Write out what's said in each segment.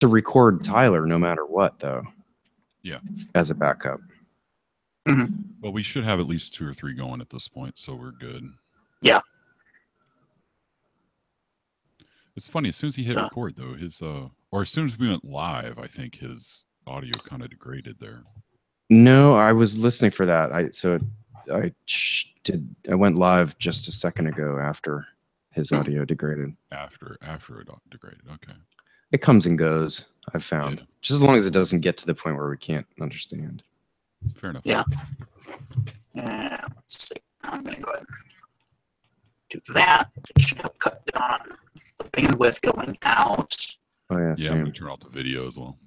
to record Tyler no matter what, though. Yeah. As a backup. Well, we should have at least 2 or 3 going at this point, so we're good. Yeah. It's funny, as soon as he hit record, though, his or as soon as we went live, I think his audio kind of degraded there. No, I was listening for that. I went live just a second ago after his audio degraded. After it degraded, okay. It comes and goes, I've found. Yeah. Just as long as it doesn't get to the point where we can't understand. Fair enough. Yeah. Let's see. I'm going to go ahead and do that. It should help cut down the bandwidth going out. Oh, yeah, Yeah, same. I'm going to turn off the video as well.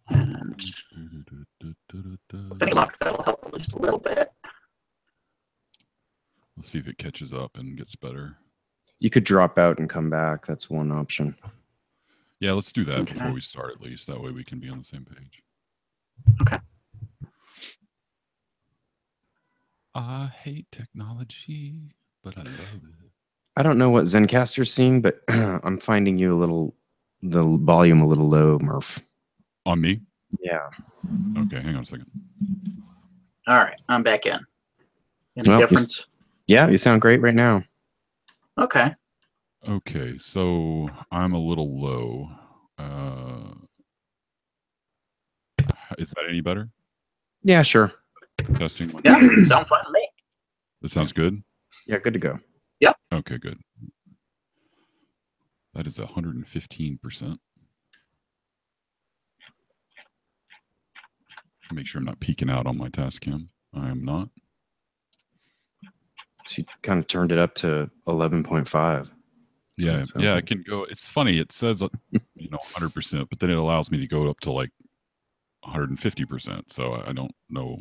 And with any luck, that'll help at least a little bit. Let's see if it catches up and gets better. You could drop out and come back. That's one option. Yeah, let's do that before we start at least. That way we can be on the same page. Okay. I hate technology, but I love it. I don't know what Zencaster's seeing, but I'm finding you the volume a little low, Murph. On me? Yeah. Okay, hang on a second. All right, I'm back in. Any difference? You sound great right now. Okay. Okay, so I'm a little low. Is that any better? Yeah, sure. Testing. Yeah, sounds fine to me. That sounds good? Yeah, good to go. Yep. Okay, good. That is 115%. Make sure I'm not peeking out on my task cam. I am not. So you kind of turned it up to 11.5. Yeah, like. I can go. It's funny. It says 100%, but then it allows me to go up to like 150%. So I don't know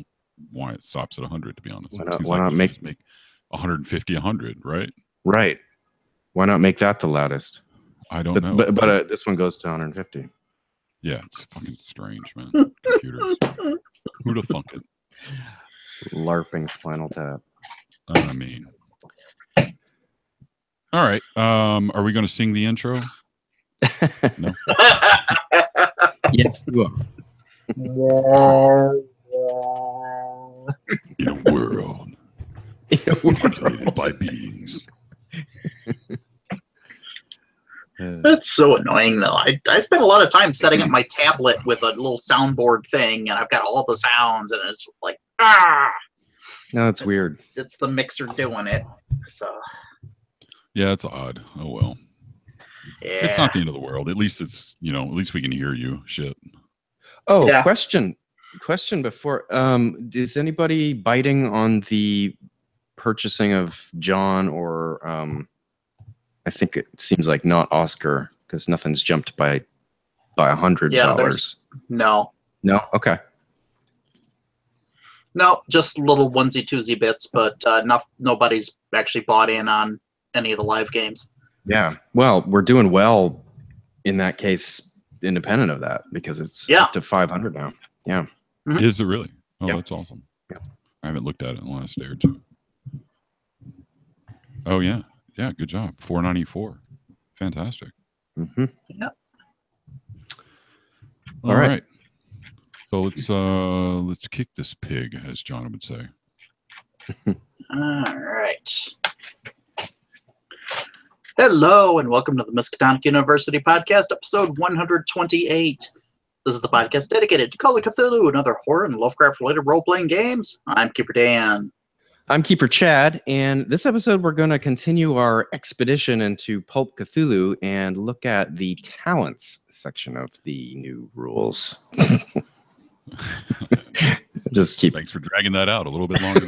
why it stops at 100. To be honest, Why not make 150 100? Right. Right. Why not make that the loudest? I don't know. But this one goes to 150. Yeah, it's fucking strange, man. Computers. Who'd have thunk it? LARPing Spinal Tap. I mean. All right. Are we going to sing the intro? No. Yes, you are. In a world created by beings. That's so annoying, though. I spent a lot of time setting up my tablet with a little soundboard thing, and I've got all the sounds, and it's like, No, it's weird. It's the mixer doing it. So. Yeah, it's odd. Oh well. Yeah. It's not the end of the world. At least it's at least we can hear you. Shit. Oh, yeah. Question before. Is anybody biting on the purchasing of John or I think it seems like not Oscar because nothing's jumped by $100. Yeah, no. No? Okay. No, just little onesie-twosie bits, but nobody's actually bought in on any of the live games. Yeah. Well, we're doing well in that case, independent of that, because it's up to 500 now. Yeah. Mm-hmm. Is it really? Oh, yeah. That's awesome. Yeah. I haven't looked at it in the last day or two. Oh, yeah. Yeah, good job. 494. Fantastic. Mm-hmm. Yeah. All right. So let's kick this pig, as John would say. All right. Hello, and welcome to the Miskatonic University Podcast, episode 128. This is the podcast dedicated to Call of Cthulhu and other horror and Lovecraft-related role-playing games. I'm Keeper Dan. I'm Keeper Chad, and this episode we're going to continue our expedition into Pulp Cthulhu and look at the talents section of the new rules. Thanks for dragging that out a little bit longer.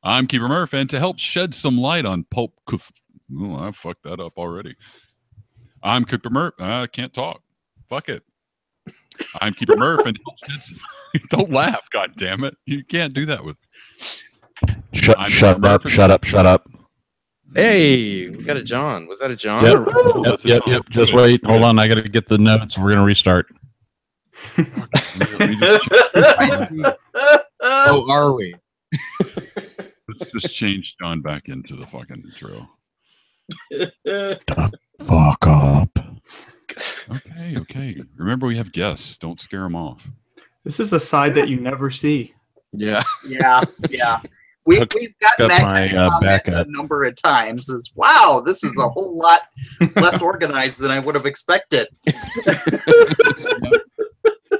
I'm Keeper Murph, and to help shed some light on Pulp Cthulhu, I fucked that up already. I'm Keeper Murph. I can't talk. Fuck it. I'm Keeper Murph, and don't laugh, god damn it. You can't do that with Shut up. Hey, we got a John. Was that a John? Yep. Just wait. Hold on. I got to get the notes. We're going to restart. Oh, are we? Let's just change John back into the fucking intro. Fuck up. Okay. Remember, we have guests. Don't scare them off. This is a side that you never see. Yeah. Yeah. We've gotten that my, kind of comment backup. a number of times. Is wow, this is a whole lot less organized than I would have expected.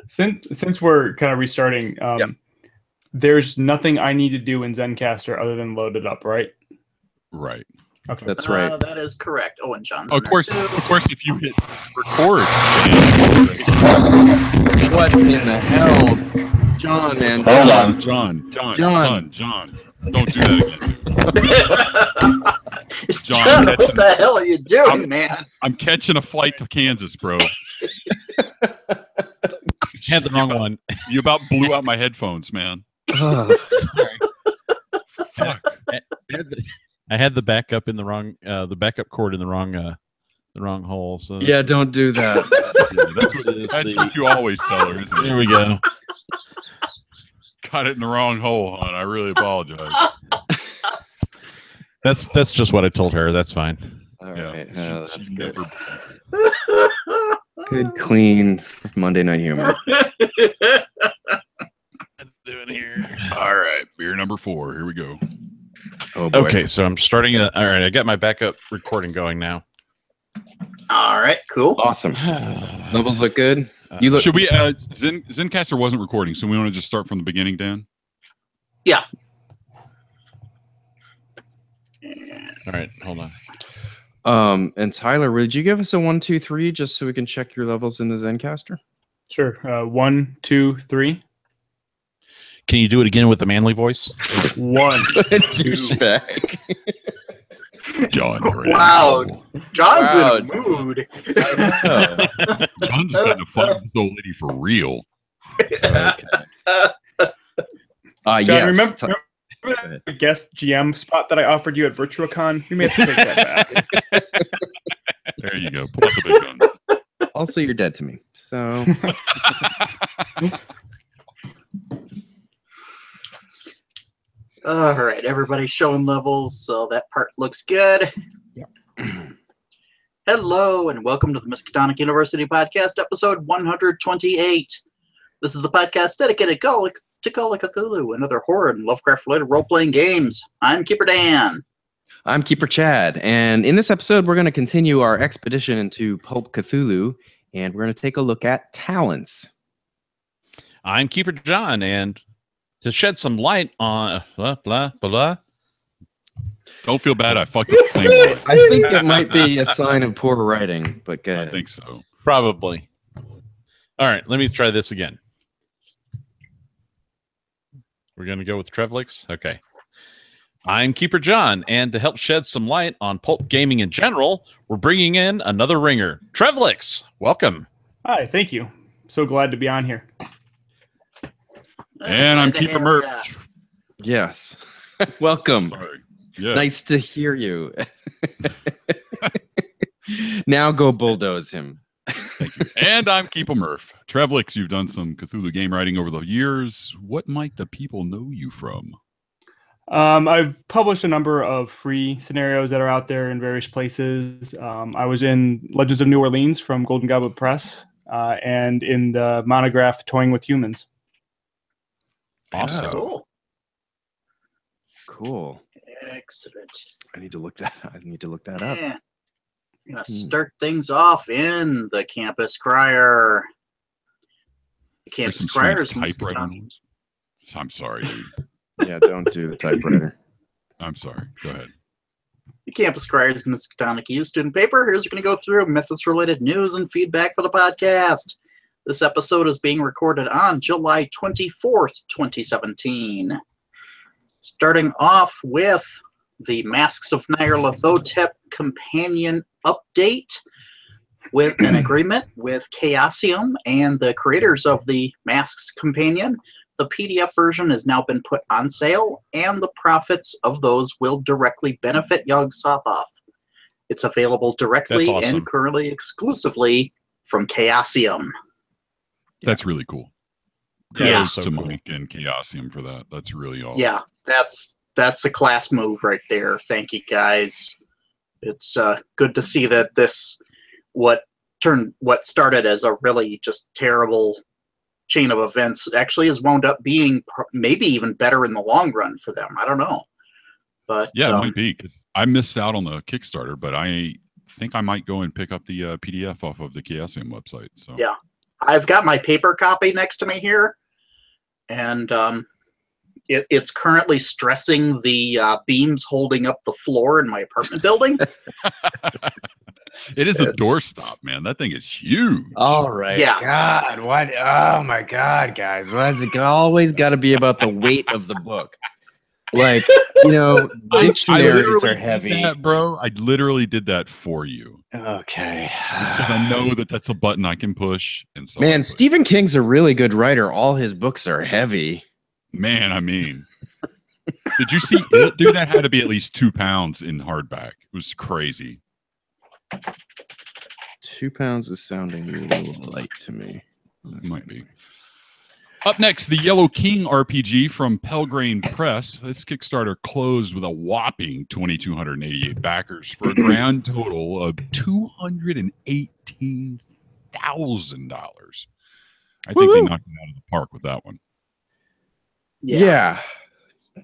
Since we're kind of restarting, there's nothing I need to do in Zencaster other than load it up, right? Right. Okay. That's right. That is correct. Oh, and John. Of course, if you hit record. What in the hell? John, man. Hold on. John. Don't do that again. John, what the hell are you doing, man? I'm catching a flight to Kansas, bro. Had the wrong one. You about blew out my headphones, man. Oh, Sorry. Fuck. I had the backup in the wrong, the backup cord in the wrong hole. So yeah, don't do that. That's what you always tell her, isn't it? Here we go. Got it in the wrong hole, hon. I really apologize. That's just what I told her. That's fine. All right. Yeah, That's she good. never- Good, clean Monday night humor. Doing here. All right, beer number 4. Here we go. Oh boy. Okay, so I'm starting. All right, I got my backup recording going now. All right, cool. Awesome. Levels look good. You look. Should we? Zencaster wasn't recording, so we want to just start from the beginning, Dan. Yeah. All right, hold on. And Tyler, would you give us a 1, 2, 3 just so we can check your levels in the Zencaster? Sure. 1, 2, 3. Can you do it again with the manly voice? 1. Douchebag. John. you're in Wow. trouble. John's Wow, in a mood. John's got to fight this old lady for real. Okay. John, Yes. remember the guest GM spot that I offered you at VirtuaCon? You may have to take that back. There you go. Pull up the big guns. Also, you're dead to me. So. All right, everybody's showing levels, so that part looks good. Yeah. Hello, and welcome to the Miskatonic University Podcast, episode 128. This is the podcast dedicated to Call of Cthulhu and other horror and Lovecraft-related role-playing games. I'm Keeper Dan. I'm Keeper Chad, and in this episode, we're going to continue our expedition into Pulp Cthulhu, and we're going to take a look at talents. I'm Keeper John, and to shed some light on blah blah blah. Don't feel bad. I fucked up the same one. I think it might be a sign of poor writing, but go I ahead. think so. Probably. All right, let me try this again. We're going to go with Trevlix? Okay. I'm Keeper John, and to help shed some light on pulp gaming in general, we're bringing in another ringer. Trevlix, welcome. Hi, thank you. So glad to be on here. And I'm Keeper Murph. Yes. Welcome. Sorry. Yeah. Nice to hear you. Now go bulldoze him. And I'm Keeper Murph. Trevlix, you've done some Cthulhu game writing over the years. What might the people know you from? I've published a number of free scenarios that are out there in various places. I was in Legends of New Orleans from Golden Goblet Press and in the monograph Toying with Humans. Awesome. Cool. Cool. Excellent. I need to look that up. Yeah. I'm going to start things off in the Campus Crier. The There's Campus some Crier is strange typewriter noise. I'm sorry, dude. Yeah, don't do the typewriter. I'm sorry. Go ahead. The Campus Crier is Miskatonic U student paper. Here's going to go through Mythos-related news and feedback for the podcast. This episode is being recorded on July 24th, 2017. Starting off with the Masks of Nyarlathotep companion update with an agreement with Chaosium and the creators of the Masks companion. The PDF version has now been put on sale, and the profits of those will directly benefit Yog-Sothoth. It's available directly That's awesome. and currently exclusively from Chaosium. That's really cool. Yeah. Kudos So to cool. Mike and Chaosium for that. That's really awesome. Yeah, that's a class move right there. Thank you, guys. It's good to see that what what started as a really just terrible chain of events actually has wound up being maybe even better in the long run for them. I don't know. But yeah, it might be, because I missed out on the Kickstarter, but I think I might go and pick up the PDF off of the Chaosium website. So yeah, I've got my paper copy next to me here, and it's currently stressing the beams holding up the floor in my apartment building. it is a doorstop, man. That thing is huge. All right. Yeah. God, what? Oh my God, guys. Why is it always got to be about the weight of the book? Like, dictionaries are heavy. That, bro. I literally did that for you. Okay. Just because I know that that's a button I can push. And so man, Stephen King's a really good writer. All his books are heavy. Man, I mean, did you see it? Dude, that had to be at least 2 pounds in hardback. It was crazy. 2 pounds is sounding a little light to me. It might be. Up next, the Yellow King RPG from Pelgrane Press. This Kickstarter closed with a whopping 2,288 backers for a grand total of $218,000. I think they knocked it out of the park with that one. Yeah.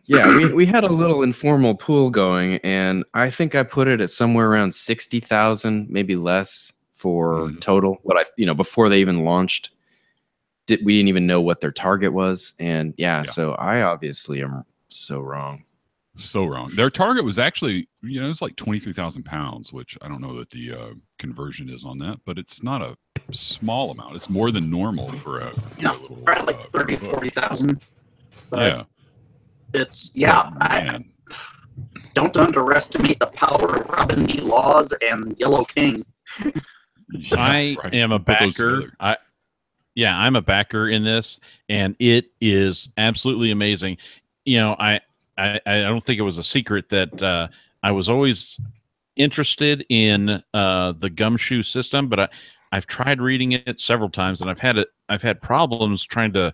We had a little informal pool going, and I think I put it at somewhere around 60,000, maybe less for total. What before they even launched. We didn't even know what their target was, and so I obviously am so wrong. So wrong. Their target was actually, it's like 23,000 pounds, which I don't know that the conversion is on that, but it's not a small amount. It's more than normal for a little, probably like 30, 40,000. Yeah. It's don't underestimate the power of Robin D. Laws and Yellow King. I am a backer. I'm a backer in this, and it is absolutely amazing. I don't think it was a secret that I was always interested in the gumshoe system, but I've tried reading it several times, and I've had problems trying to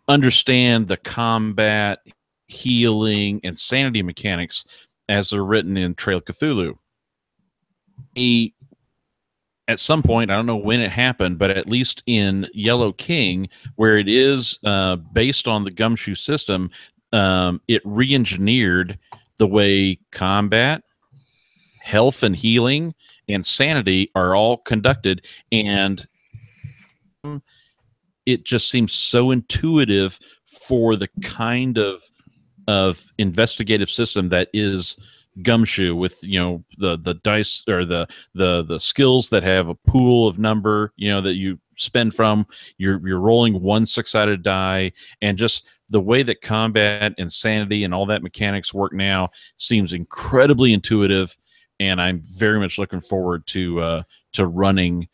understand the combat, healing, and sanity mechanics as they're written in Trail Cthulhu. At some point, I don't know when it happened, but at least in Yellow King, where it is based on the gumshoe system, it re-engineered the way combat, health and healing, and sanity are all conducted, and it just seems so intuitive for the kind of investigative system that is Gumshoe, with the dice or the skills that have a pool of number that you spend from. You're rolling one 6-sided die, and just the way that combat and sanity and all that mechanics work now seems incredibly intuitive, and I'm very much looking forward to running.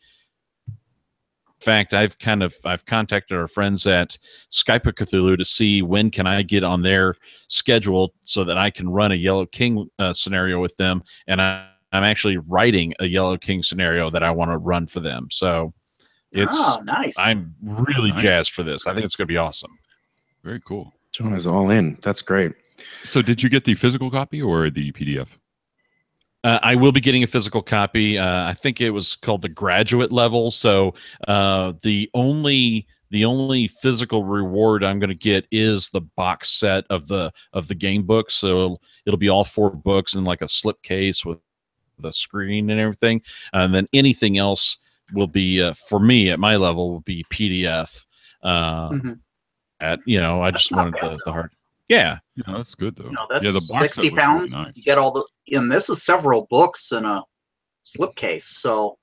In fact, I've contacted our friends at Skype of Cthulhu to see when can I get on their schedule so that I can run a Yellow King scenario with them, and I'm actually writing a Yellow King scenario that I want to run for them. So it's nice. I'm really jazzed for this. I think it's going to be awesome. Very cool. John is all in. That's great. So did you get the physical copy or the PDF? I will be getting a physical copy. I think it was called the graduate level. So the only physical reward I'm going to get is the box set of the game books. So it'll be all 4 books in like a slipcase with the screen and everything. And then anything else will be for me at my level will be PDF. I just wanted the hard. Yeah, that's good though. That's the box 60 pounds. Really nice. You get all the, and this is several books in a slipcase. So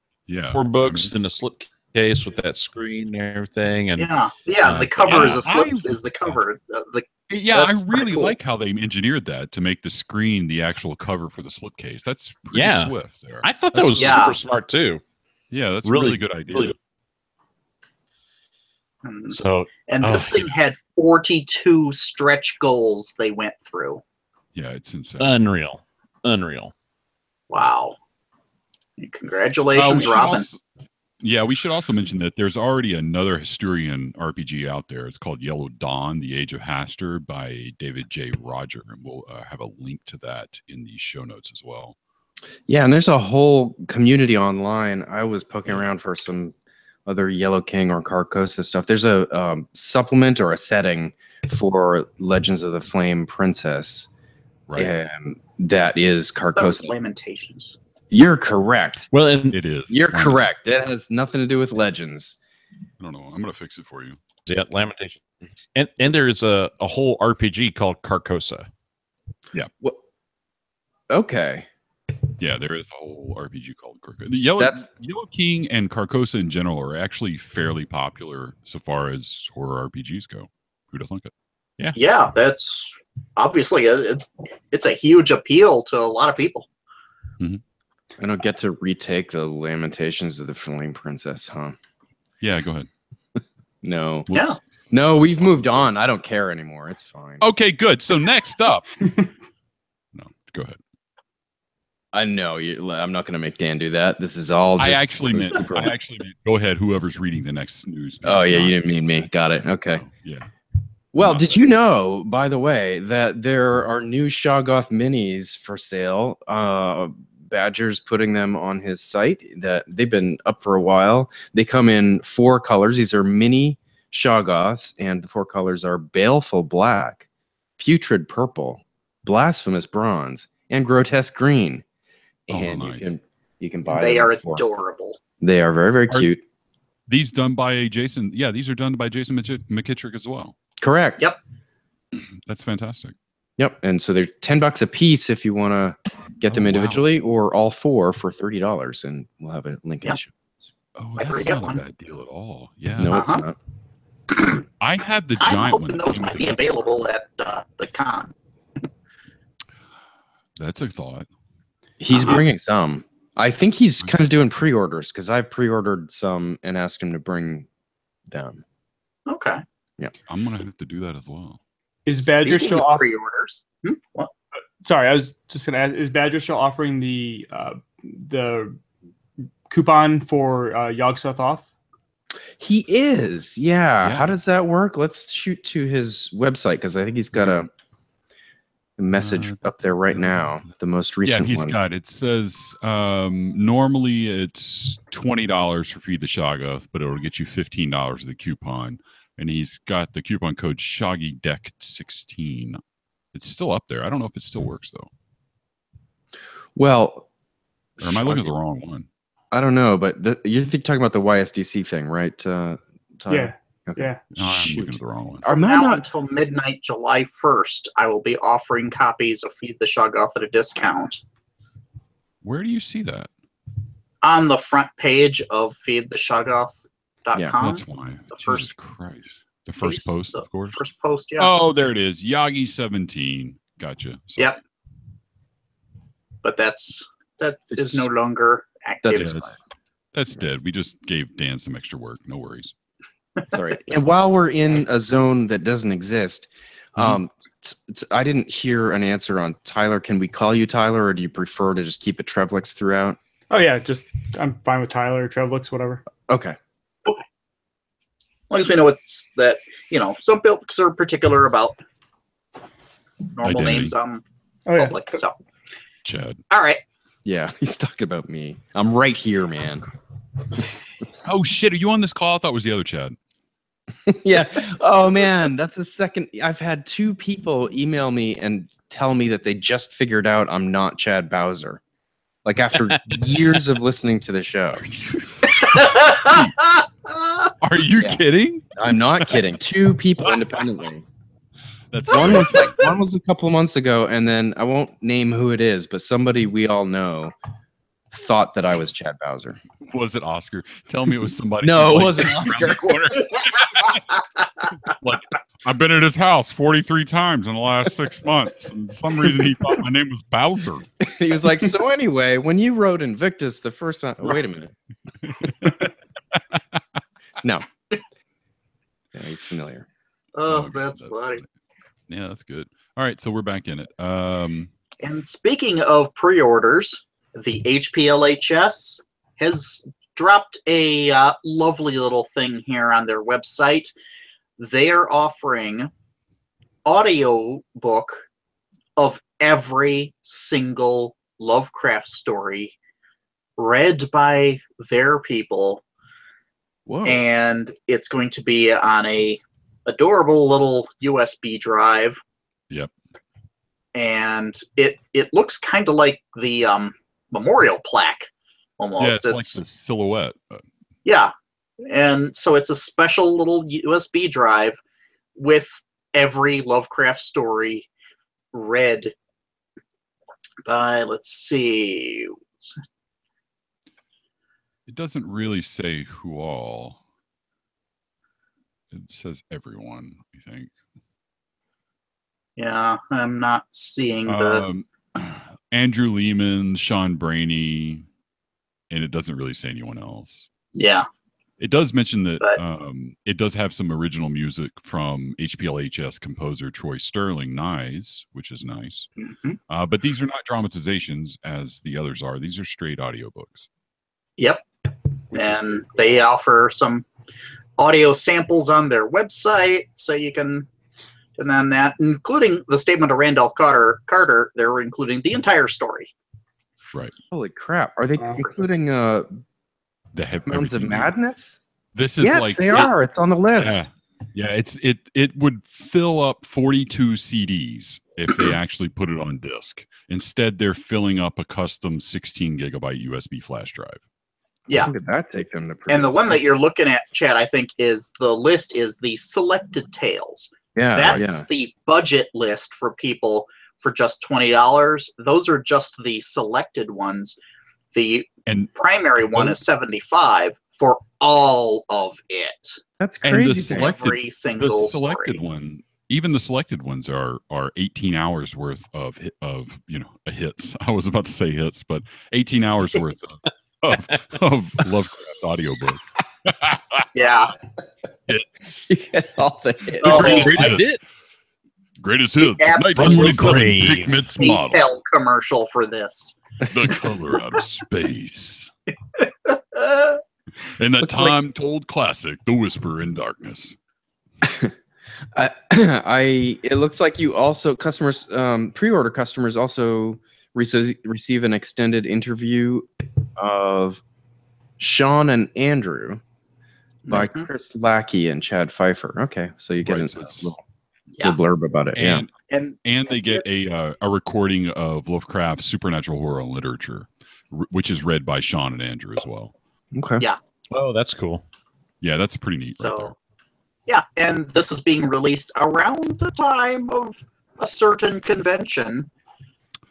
4 books in a slipcase with that screen and everything. And the cover is the cover. I really like how they engineered that to make the screen the actual cover for the slipcase. That's pretty swift there. I thought that was super smart too. Yeah, that's a really good idea. Really. This thing had 42 stretch goals they went through. Yeah, it's insane. Unreal. Wow. Congratulations, Robin. We should also mention that there's already another Historian RPG out there. It's called Yellow Dawn, The Age of Hastur by David J. Roger. And we'll have a link to that in the show notes as well. Yeah, and there's a whole community online. I was poking around for some other Yellow King or Carcosa stuff. There's a supplement or a setting for Legends of the Flame Princess. Right. That is Carcosa. Lamentations. You're correct. Well, and It is. You're correct. It has nothing to do with Legends. I don't know. I'm going to fix it for you. yeah, Lamentation. And there's a whole RPG called Carcosa. What? Okay. Yeah, there is a whole RPG called Carcosa. The Yellow King and Carcosa in general are actually fairly popular so far as horror RPGs go. Who doesn't like it? Yeah, that's obviously it's a huge appeal to a lot of people. I don't get to retake the Lamentations of the Flame Princess, huh? Yeah, go ahead. No. Yeah. No, we've moved on. I don't care anymore. It's fine. Okay, good. So next up. No, go ahead. I know. I'm not going to make Dan do that. This is all just... I actually meant, go ahead, whoever's reading the next news. Oh, yeah, you didn't mean me. Got it. Okay. Oh, yeah. Well, did you know, by the way, that there are new Shoggoth minis for sale? Badger's putting them on his site. That they've been up for a while. They come in 4 colors. These are mini Shoggoths, and the 4 colors are Baleful Black, Putrid Purple, Blasphemous Bronze, and Grotesque Green. And nice. you can buy them. They are adorable. They are very, very cute. These done by Jason. Yeah, these are done by Jason McKittrick as well. Correct. Yep. That's fantastic. Yep. And so they're $10 a piece if you want to get them individually, or all 4 for $30. And we'll have a link in the show. Oh, that's not a bad deal at all. Yeah. No, it's not. I had the I'm giant hoping one. those might be available at the con. That's a thought. He's bringing some. I think he's kind of doing pre-orders because I've pre-ordered some and asked him to bring them. Okay. Yeah. I'm going to have to do that as well. Is Badger Speaking still of pre-orders? What? Sorry, I was just going to ask, is Badger still offering the coupon for Yogg-Sothoth off? He is. Yeah. How does that work? Let's shoot to his website because I think he's got a message up there right now. The most recent one. Yeah, he's got, it says normally it's $20 for Feed the Shoggoth, but it'll get you $15 of the coupon. And he's got the coupon code ShoggyDeck16. It's still up there. I don't know if it still works though. Well, or am I looking at the wrong one? I don't know, but you're talking about the YSDC thing, right? Tyler? Yeah. Okay. Yeah. No, I'm looking at the wrong one. From now until midnight, July 1st, I will be offering copies of Feed the Shoggoth at a discount. Where do you see that? On the front page of feedtheshoggoth.com. Yeah, that's why. The Jesus first Christ. The first post, of course. First post, yeah. Oh, there it is. Yagi17. Gotcha. So, yep. But that is no longer active. That's dead. We just gave Dan some extra work. No worries. Sorry. And while we're in a zone that doesn't exist, I didn't hear an answer on Tyler. Can we call you Tyler, or do you prefer to just keep it Trevlix throughout? Oh yeah, I'm fine with Tyler, Trevlix, whatever. Okay. As long as we know it's that, some folks are particular about normal names on public. So, Chad. All right. Yeah, he's talking about me. I'm right here, man. Oh shit! Are you on this call? I thought it was the other Chad. Yeah. Oh man, that's the second. I've had 2 people email me and tell me that they just figured out I'm not Chad Bowser. Like after years of listening to the show. Are you kidding? I'm not kidding. 2 people independently. One was a couple of months ago, and then I won't name who it is, but somebody we all know thought that I was Chad Bowser. Was it Oscar? Tell me it was somebody. No, it wasn't Oscar. Like, I've been at his house 43 times in the last 6 months, and for some reason he thought my name was Bowser. He was like, so anyway, when you wrote Invictus the first time, wait a minute. No. Yeah, he's familiar. Oh, that's funny. Yeah, that's good. All right, so we're back in it. And speaking of pre-orders, the HPLHS has dropped a lovely little thing here on their website. They are offering audio book of every single Lovecraft story read by their people. Whoa. And it's going to be on a adorable little USB drive. Yep. And it looks kind of like the memorial plaque almost. Yeah, it's like the silhouette. Yeah. And so it's a special little USB drive with every Lovecraft story read by, let's see. It doesn't really say who all. It says everyone, I think. Yeah, I'm not seeing the... Andrew Lehman, Sean Brainey, and it doesn't really say anyone else. Yeah. It does mention that it does have some original music from HPLHS composer Troy Sterling Nyes, which is nice. Mm-hmm. But these are not dramatizations as the others are. These are straight audiobooks. Yep. And they offer some audio samples on their website, so you can... And then that, including the statement of Randolph Carter, they're including the entire story. Right. Holy crap. Are they including Mountains of Madness? This is yes, like... they are. It's on the list. Yeah, it would fill up 42 CDs if they actually put it on disc. Instead, they're filling up a custom 16 gigabyte USB flash drive. Yeah. How did that take them to produce? And the one that you're looking at, Chad, I think is the list is the selected tales. Yeah, That's the budget list for people for just $20. Those are just the selected ones. The primary one is $75 for all of it. That's crazy. And every single selected story. one, even the selected ones are 18 hours worth of hits. I was about to say hits, but 18 hours worth of Lovecraft audiobooks. Yeah. All the hits. Greatest hits. Absolutely 1927 Hickman's model. Detail commercial for this. The color out of space. And the time-told classic, The Whisper in Darkness. It looks like you also pre-order customers also receive an extended interview of Sean and Andrew by Chris Lackey and Chad Pfeiffer. Okay, so you get a little blurb about it. And they get a recording of Lovecraft's supernatural horror and literature, which is read by Sean and Andrew as well. Okay. Yeah. Oh, that's cool. Yeah, that's pretty neat right there. Yeah, and this is being released around the time of a certain convention.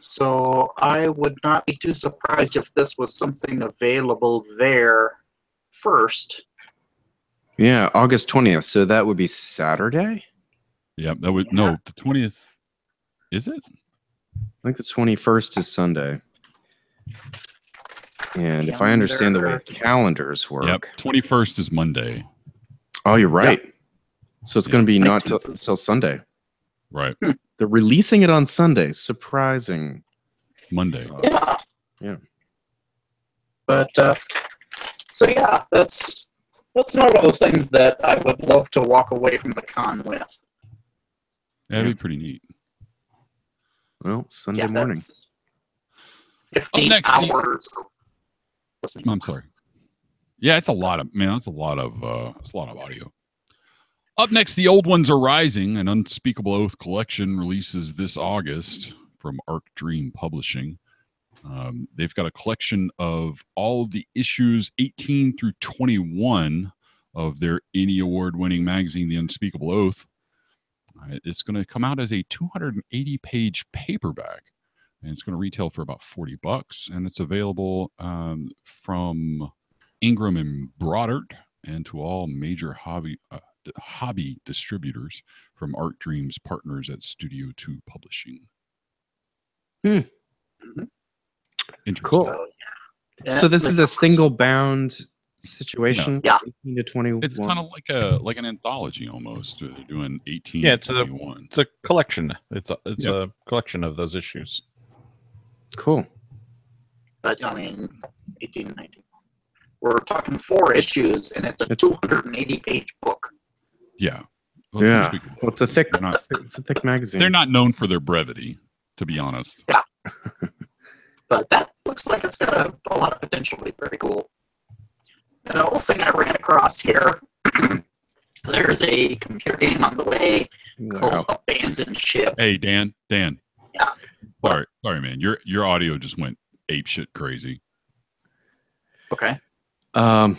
So I would not be too surprised if this was something available there first. Yeah, August 20th. So that would be Saturday? Yeah, that would no, the 20th. Is it? I think the 21st is Sunday. And if I understand the way calendars work. Yep, 21st is Monday. Oh, you're right. Yep. So it's going to be not till Sunday. Right. They're releasing it on Sunday. Surprising. Monday. Yeah. But so yeah, that's not one of those things that I would love to walk away from the con with. That'd be pretty neat. Well, Sunday morning. 15 hours. I'm sorry. Yeah, it's a lot of it's a lot of audio. Up next, The Old Ones Are Rising, an Unspeakable Oath collection releases this August from Arc Dream Publishing. They've got a collection of all of the issues 18 through 21 of their Annie Award-winning magazine, The Unspeakable Oath. It's going to come out as a 280-page paperback, and it's going to retail for about $40, and it's available from Ingram and Broadert and to all major hobby distributors from Art Dream's partners at Studio 2 Publishing. Cool. So this is a single bound situation. Yeah. 18 to 21. It's kind of like an anthology almost. They're doing 18 to 21. It's a collection. It's a collection of those issues. Cool. But I mean 18, 19. We're talking 4 issues and it's a 280-page book. Yeah. Well, it's a thick magazine. They're not known for their brevity, to be honest. Yeah. But that looks like it's got a lot of potential to be very cool. And the whole thing I ran across here, there's a computer game on the way called Abandoned Ship. Hey, Dan. Yeah. Sorry, man. Your audio just went apeshit crazy. Okay. Yeah,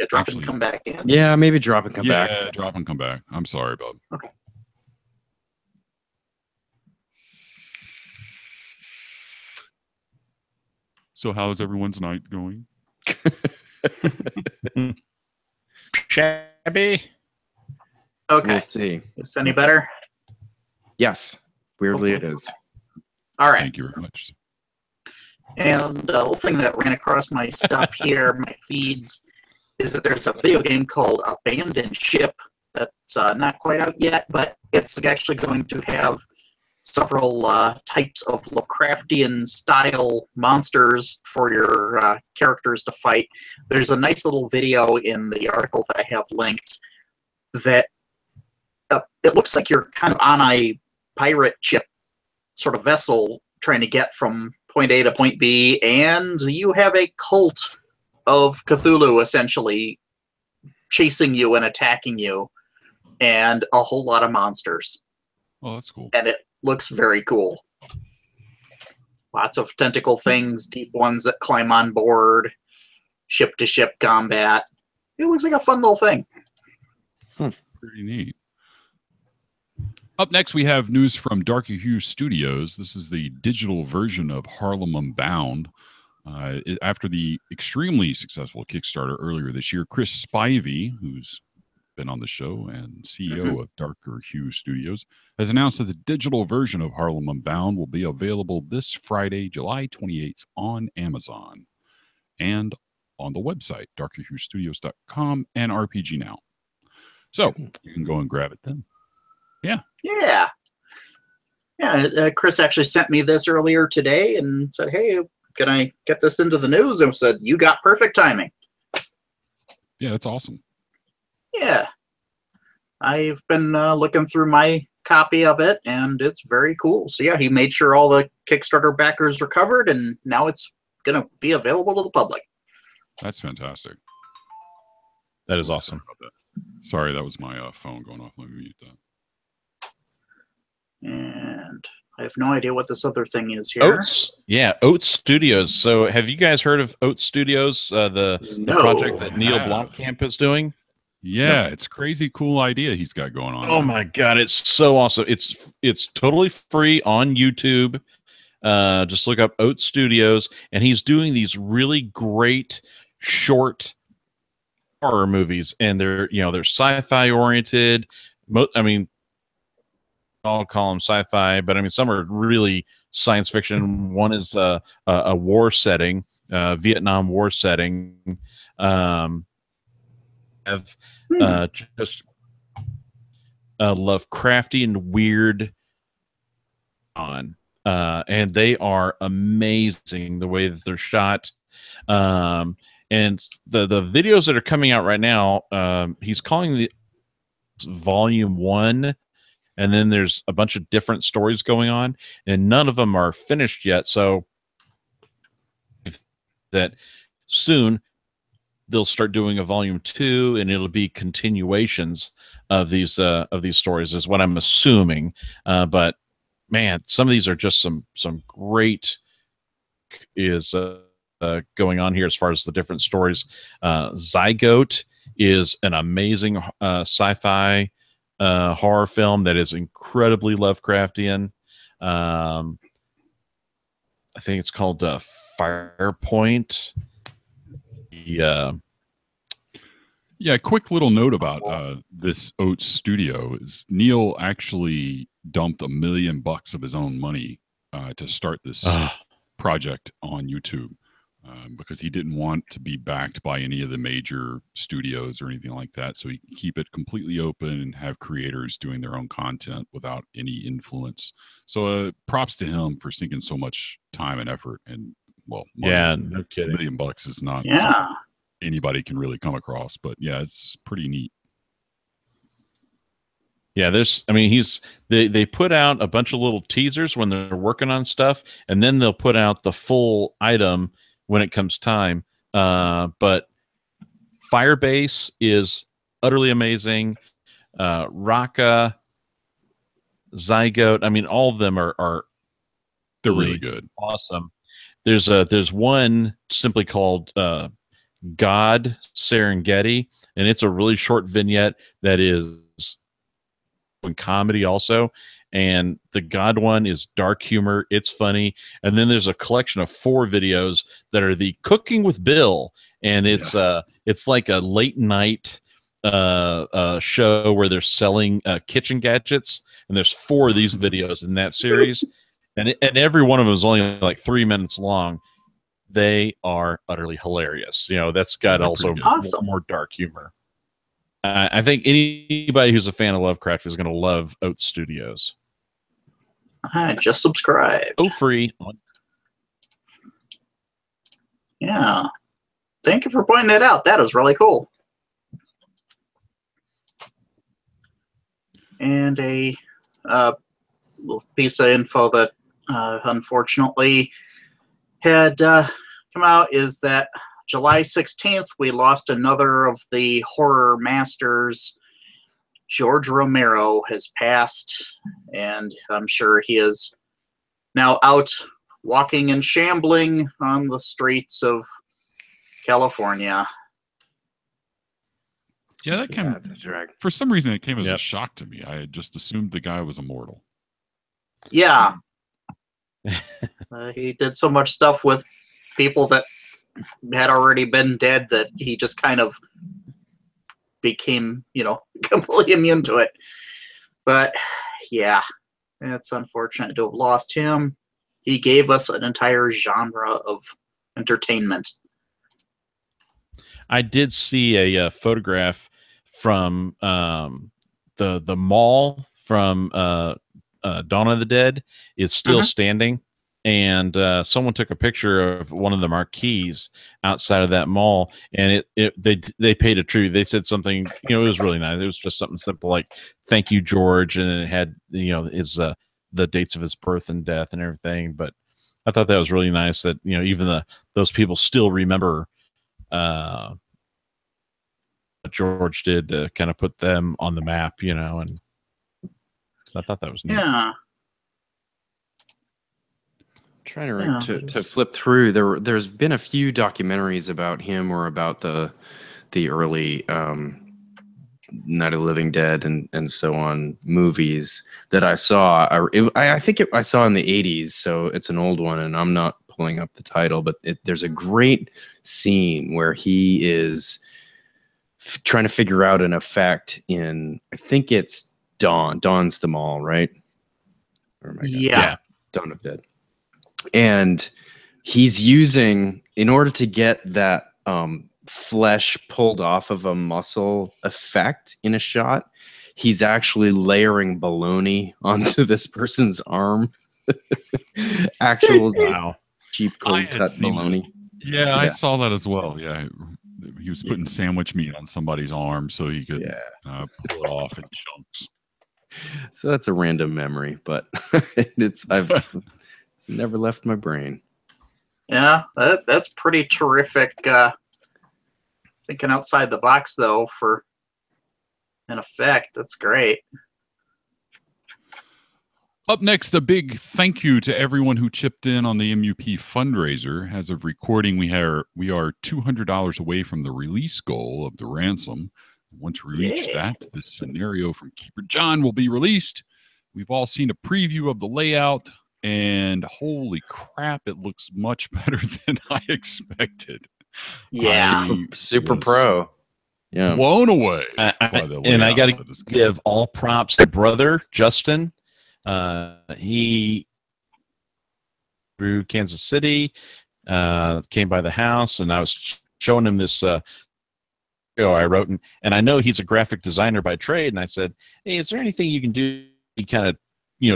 drop and come back in. Yeah, maybe drop and come back. Yeah, drop and come back. I'm sorry, bub. Okay. So how's everyone's night going? Shabby. Okay. We'll see. Is this any better? Yes. Weirdly, it is. All right. Thank you very much. And the whole thing that ran across my stuff here, my feeds, is that there's a video game called Abandoned Ship that's not quite out yet, but it's actually going to have several types of Lovecraftian style monsters for your characters to fight. There's a nice little video in the article that I have linked that it looks like you're kind of on a pirate ship sort of vessel trying to get from point A to point B, and you have a cult of Cthulhu essentially chasing you and attacking you, and a whole lot of monsters. Oh, that's cool. And it looks very cool. Lots of tentacle things, deep ones that climb on board, ship-to-ship combat. It looks like a fun little thing. Pretty neat. Up next, we have news from Darker Hue Studios. This is the digital version of Harlem Unbound. After the extremely successful Kickstarter earlier this year, Chris Spivey, who's been on the show and CEO of Darker Hue Studios, has announced that the digital version of Harlem Unbound will be available this Friday, July 28th on Amazon and on the website, darkerhuestudios.com and RPG Now. So you can go and grab it then. Yeah. Chris actually sent me this earlier today and said, hey, can I get this into the news? And said, you got perfect timing. Yeah, that's awesome. Yeah. I've been looking through my copy of it, and it's very cool. So, yeah, he made sure all the Kickstarter backers were covered, and now it's going to be available to the public. That's fantastic. That is awesome. Sorry, that was my phone going off. Let me mute that. And I have no idea what this other thing is here. Oats Studios. So have you guys heard of Oats Studios, the project that Neil Blomkamp is doing? Yeah, it's a crazy cool idea he's got going on. Oh my God, it's so awesome. It's totally free on YouTube. Just look up Oats Studios, and he's doing these really great short horror movies, and they're sci-fi oriented. I'll call them sci-fi, but I mean some are really science fiction. One is a war setting, Vietnam War setting. Just Lovecraftian weird on, and they are amazing the way that they're shot. And the videos that are coming out right now, he's calling the Volume 1. And then there's a bunch of different stories going on, and none of them are finished yet. So that soon they'll start doing a Volume 2, and it'll be continuations of these stories, is what I'm assuming. But man, some of these are just some great going on here as far as the different stories. Zygote is an amazing sci-fi horror film that is incredibly Lovecraftian. I think it's called Firepoint. Yeah, quick little note about this Oats Studio is Neil actually dumped $1 million of his own money to start this project on YouTube. Because he didn't want to be backed by any of the major studios or anything like that. So he can keep it completely open and have creators doing their own content without any influence. So props to him for sinking so much time and effort. And well, money, no kidding. $1 million is not something anybody can really come across. But yeah, it's pretty neat. Yeah, I mean, they put out a bunch of little teasers when they're working on stuff, and then they'll put out the full item when it comes time. But Firebase is utterly amazing. Raka, Zygote, I mean, all of them are They're really good. Awesome. There's one simply called God Serengeti, and it's a really short vignette that is in comedy also. And the God one is dark humor. It's funny. And then there's a collection of 4 videos that are the Cooking with Bill, and it's like a late night show where they're selling kitchen gadgets. And there's 4 of these videos in that series, and every one of them is only like 3 minutes long. They are utterly hilarious. You know, that's got also more dark humor. I think anybody who's a fan of Lovecraft is going to love Oat Studios. I just subscribed. Oh, free. Yeah. Thank you for pointing that out. That is really cool. And a little piece of info that unfortunately had come out is that July 16th, we lost another of the horror masters. George Romero has passed, and I'm sure he is now out walking and shambling on the streets of California. Yeah, that came. That's a drag. For some reason, it came as a shock to me. I had just assumed the guy was immortal. Yeah. He did so much stuff with people that had already been dead that he just kind of became, completely immune to it. But yeah, it's unfortunate to have lost him. He gave us an entire genre of entertainment. I did see a photograph from the mall from Dawn of the Dead is still standing. And someone took a picture of one of the marquees outside of that mall, and they paid a tribute. They said something, it was really nice. It was just something simple like "Thank you, George," and it had his the dates of his birth and death and everything. But I thought that was really nice that even those people still remember what George did to kind of put them on the map, and so I thought that was neat. Yeah. Trying to flip through. There's been a few documentaries about him or about the early Night of the Living Dead and so on movies that I saw. I think I saw in the 80s, so it's an old one, and I'm not pulling up the title, but there's a great scene where he is trying to figure out an effect in, I think it's Dawn's the Mall, right? Yeah. Dawn of Dead. And he's using, in order to get that flesh pulled off of a muscle effect in a shot, he's actually layering bologna onto this person's arm. Actual cheap cold cut bologna. Yeah, I saw that as well. Yeah, he was putting sandwich meat on somebody's arm so he could pull it off in chunks. So that's a random memory, but it's never left my brain. Yeah, that's pretty terrific. Thinking outside the box, though, for an effect. That's great. Up next, a big thank you to everyone who chipped in on the MUP fundraiser. As of recording, we are $200 away from the release goal of the ransom. Once we reach that, this scenario from Keeper John will be released. We've all seen a preview of the layout, and holy crap, it looks much better than I expected. Yeah. Super pro. Yeah. Blown away. And I got to give all props to brother Justin. He through Kansas City, came by the house, and I was showing him this I wrote, and I know he's a graphic designer by trade, and I said, hey, is there anything you can do to kind of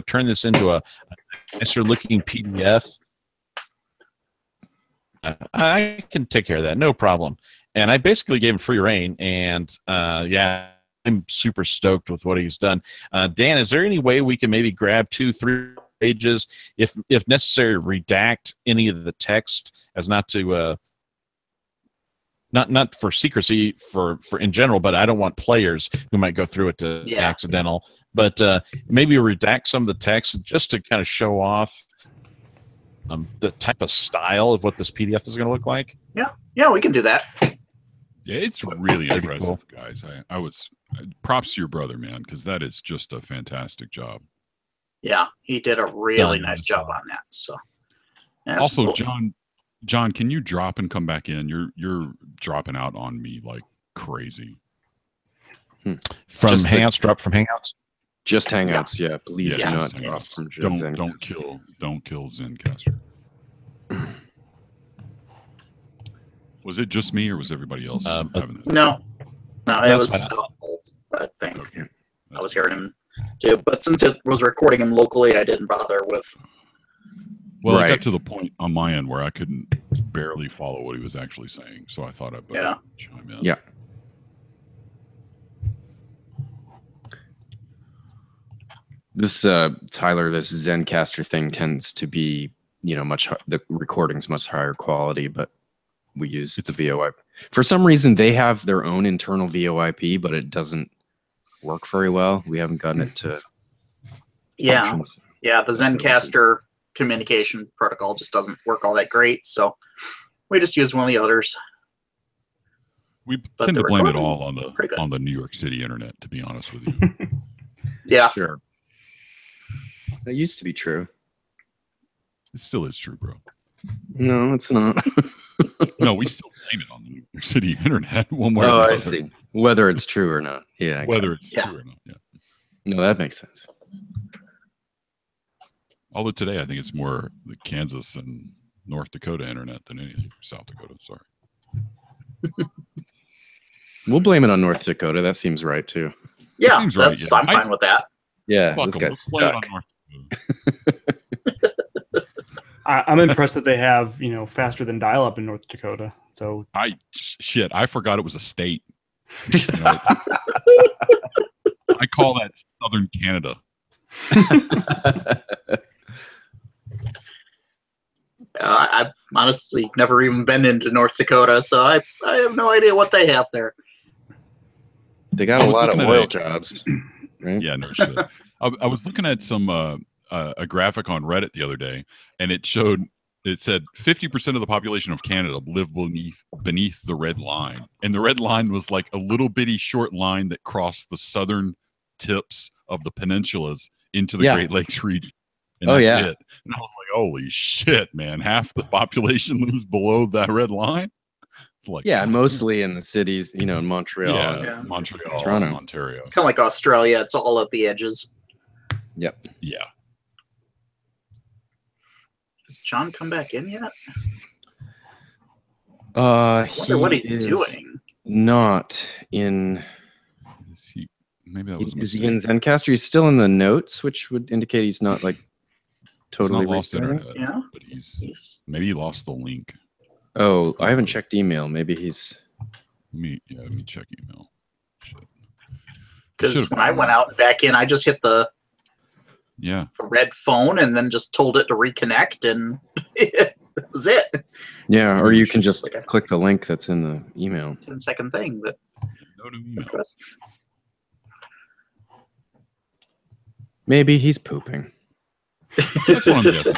turn this into a nicer looking PDF? I can take care of that, no problem. And I basically gave him free reign, and I'm super stoked with what he's done. Dan, is there any way we can maybe grab 2-3 pages, if necessary, redact any of the text as not to not for secrecy for in general, but I don't want players who might go through it to accidental. But maybe redact some of the text just to kind of show off the type of style of what this PDF is going to look like. Yeah, we can do that. Yeah, it's really That'd be impressive, guys. I was props to your brother, man, because that is just a fantastic job. Yeah, he did a really nice job on that. So, absolutely. Also, John, can you drop and come back in? You're dropping out on me like crazy. From Hangouts, drop from Hangouts. Just Hangouts, yeah. Please do not Hangouts. drop from Zencaster. Don't kill Zencaster. Was it just me, or was everybody else having that? No, it was I think. Okay. I was hearing him too, but since it was recording him locally, I didn't bother with. Well, I got to the point on my end where I couldn't barely follow what he was actually saying, so I thought I'd better chime in. Yeah. This Tyler, this Zencaster thing tends to be, the recording's much higher quality, but we use the VoIP. For some reason, they have their own internal VoIP, but it doesn't work very well. We haven't gotten it to. Functions. Yeah. The Zencaster communication protocol just doesn't work all that great, so we just use one of the others. We tend to blame it all on the New York City internet, to be honest with you. Yeah, sure. That used to be true. It still is true, bro. No, it's not. No, we still blame it on the New York City internet one way or I another. see. Whether it's true or not. Yeah. Whether it's true or not. Yeah. No, that makes sense. Although today I think it's more the Kansas and North Dakota internet than anything. South Dakota, sorry. We'll blame it on North Dakota. That seems right too. Yeah, seems right, yeah. I'm fine with that. Yeah, Fuck this 'em. guy's Let's blame it on stuck. North Dakota. I'm impressed that they have, faster than dial-up in North Dakota. So I forgot it was a state. I call that Southern Canada. I've honestly never even been into North Dakota, so I have no idea what they have there. They got a lot of oil jobs. Right? Yeah, no shit. I was looking at some a graphic on Reddit the other day, and it said 50% of the population of Canada live beneath the red line, and the red line was like a little bitty short line that crossed the southern tips of the peninsulas into the Great Lakes region. And that's it. And I was like, holy shit, man! Half the population lives below that red line. Like, mostly in the cities, in Montreal. Yeah, Montreal, Toronto, Ontario. It's kind of like Australia. It's all at the edges. Yep. Yeah. Has John come back in yet? I wonder what he's doing. Not in. Maybe that was a is he in Zencaster? He's still in the notes, which would indicate he's not like totally lost restarting. internet, Yeah. But maybe he lost the link. Oh, I haven't checked email. Maybe he's. Let me check email. Because when I went out and back in, I just hit the red phone and then just told it to reconnect, and that was it. Yeah, or you can just click the link that's in the email. 10-second thing. But no new emails. Maybe he's pooping. That's what I'm guessing.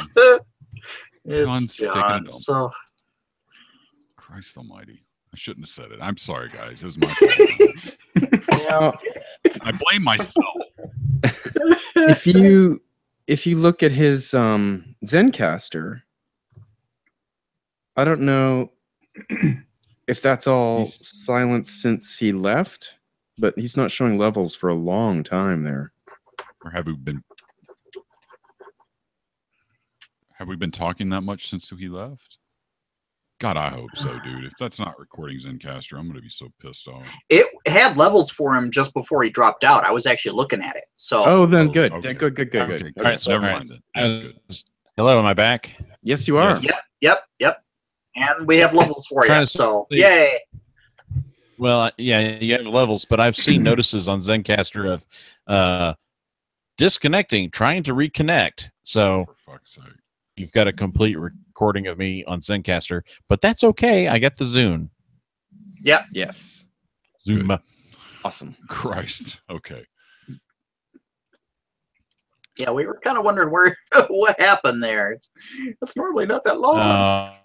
It's John. So. Christ almighty. I shouldn't have said it. I'm sorry, guys. It was my fault. I blame myself. If you look at his Zencaster, I don't know if that's all silence since he left, but he's not showing levels for a long time there. Or have we been talking that much since he left? God, I hope so, dude. If that's not recording Zencaster, I'm going to be so pissed off. It had levels for him just before he dropped out. I was actually looking at it. So. Oh, then good. Okay. Good. Okay. All right, so never mind then. Hello, am I back? Yes, you are. Yep. And we have levels for you. So, yay. Well, yeah, you have levels, but I've seen notices on Zencaster of disconnecting, trying to reconnect. So For fuck's sake. you've got a complete recording of me on Zencaster, but that's okay. I get the Zune. Yeah. Yes. Zoom. Good. Awesome. Christ. Okay. Yeah, we were kind of wondering what happened there. It's normally not that long.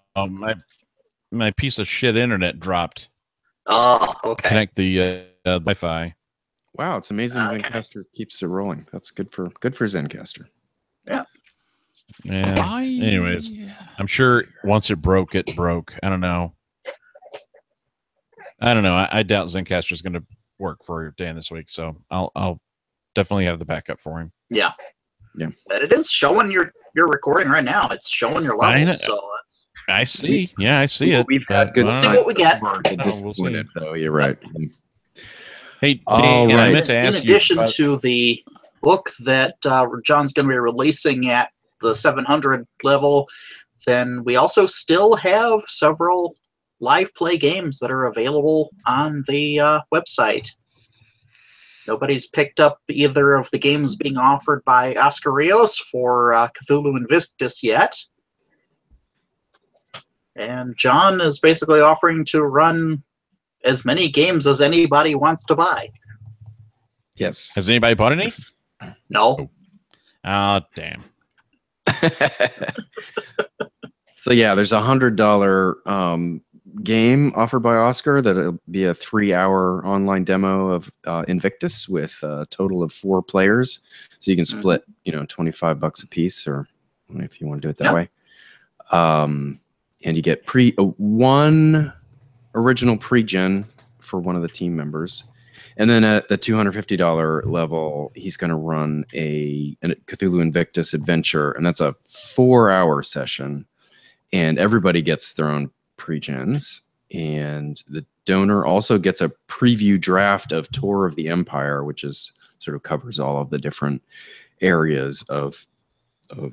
My piece of shit internet dropped. Oh, okay. Connect the Wi-Fi. Wow, it's amazing Okay. Zencaster keeps it rolling. That's good for Zencaster. Yeah. Yeah. Anyways, I'm sure once it broke, it broke. I don't know. I doubt Zencaster is going to work for Dan this week, so I'll definitely have the backup for him. Yeah. Yeah. But it is showing your recording right now. It's showing your I know. levels. So I see. Yeah, I see it. We've had good We'll see what we get. We're disappointed, though. You're right. Hey, All Dan, I right. meant to in ask addition you about, to the book that John's going to be releasing at the 700 level, then we also still have several live play games that are available on the website. Nobody's picked up either of the games being offered by Oscar Rios for Cthulhu Invictus yet. And John is basically offering to run as many games as anybody wants to buy. Yes. has anybody bought any? No. Oh, damn. So yeah, there's $100 game offered by Oscar that'll be a 3-hour online demo of Invictus with a total of 4 players. So you can split, $25 a piece, or if you want to do it that way. And you get one original pre-gen for one of the team members. And then at the $250 level, he's going to run a Cthulhu Invictus adventure, and that's a 4-hour session. And everybody gets their own pre-gens, and the donor also gets a preview draft of Tour of the Empire, which is sort of covers all of the different areas of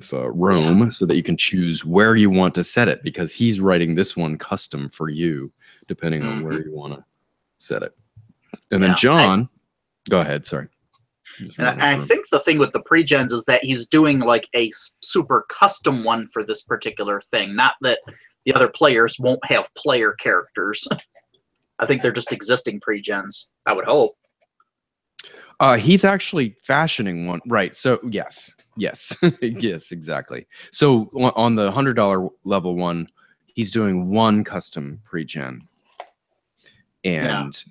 Rome, so that you can choose where you want to set it, because he's writing this one custom for you, depending on where you want to set it. And then John, go ahead. Sorry. And I think the thing with the pre-gens is that he's doing like a super custom one for this particular thing. Not that the other players won't have player characters. I think they're just existing pre-gens, I would hope. He's actually fashioning one. Right. So yes. Yes, exactly. So on the $100 level one, he's doing one custom pre-gen. And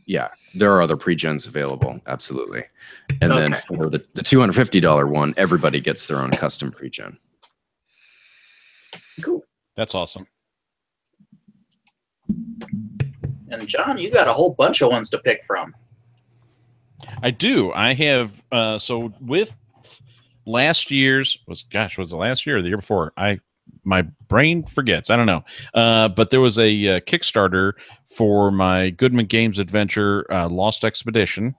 there are other pre-gens available. Absolutely. And then for the $250 one, everybody gets their own custom pre-gen. Cool. That's awesome. And John, you got a whole bunch of ones to pick from. I do. I have so with last year's was it last year or the year before? My brain forgets. I don't know. But there was a Kickstarter for my Goodman Games adventure, Lost Expedition.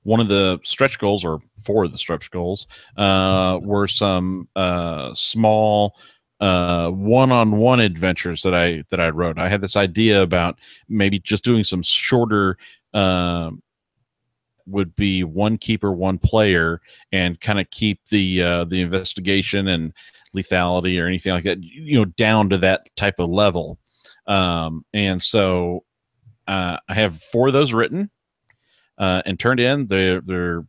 One of the stretch goals, or 4 of the stretch goals, were some small one-on-one adventures that I wrote. I had this idea about maybe just doing some shorter. Would be one keeper, one player, and kind of keep the investigation and lethality or anything like that, down to that type of level. And so I have 4 of those written and turned in. They're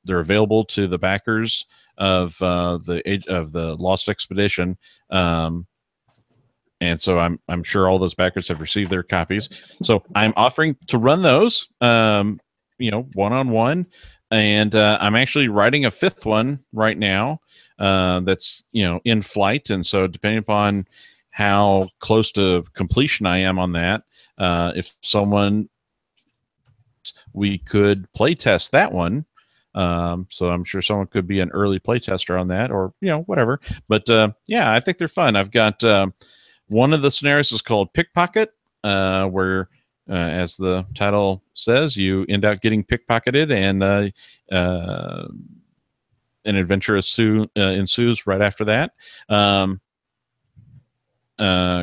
available to the backers of the Lost Expedition. And so I'm sure all those backers have received their copies. So I'm offering to run those. One-on-one, and I'm actually writing a 5th one right now that's in flight, and so depending upon how close to completion I am on that, if we could play test that one. So I'm sure someone could be an early play tester on that, or whatever. But I think they're fun. I've got one of the scenarios is called Pickpocket, where as the title says, you end up getting pickpocketed, and an adventure ensues right after that.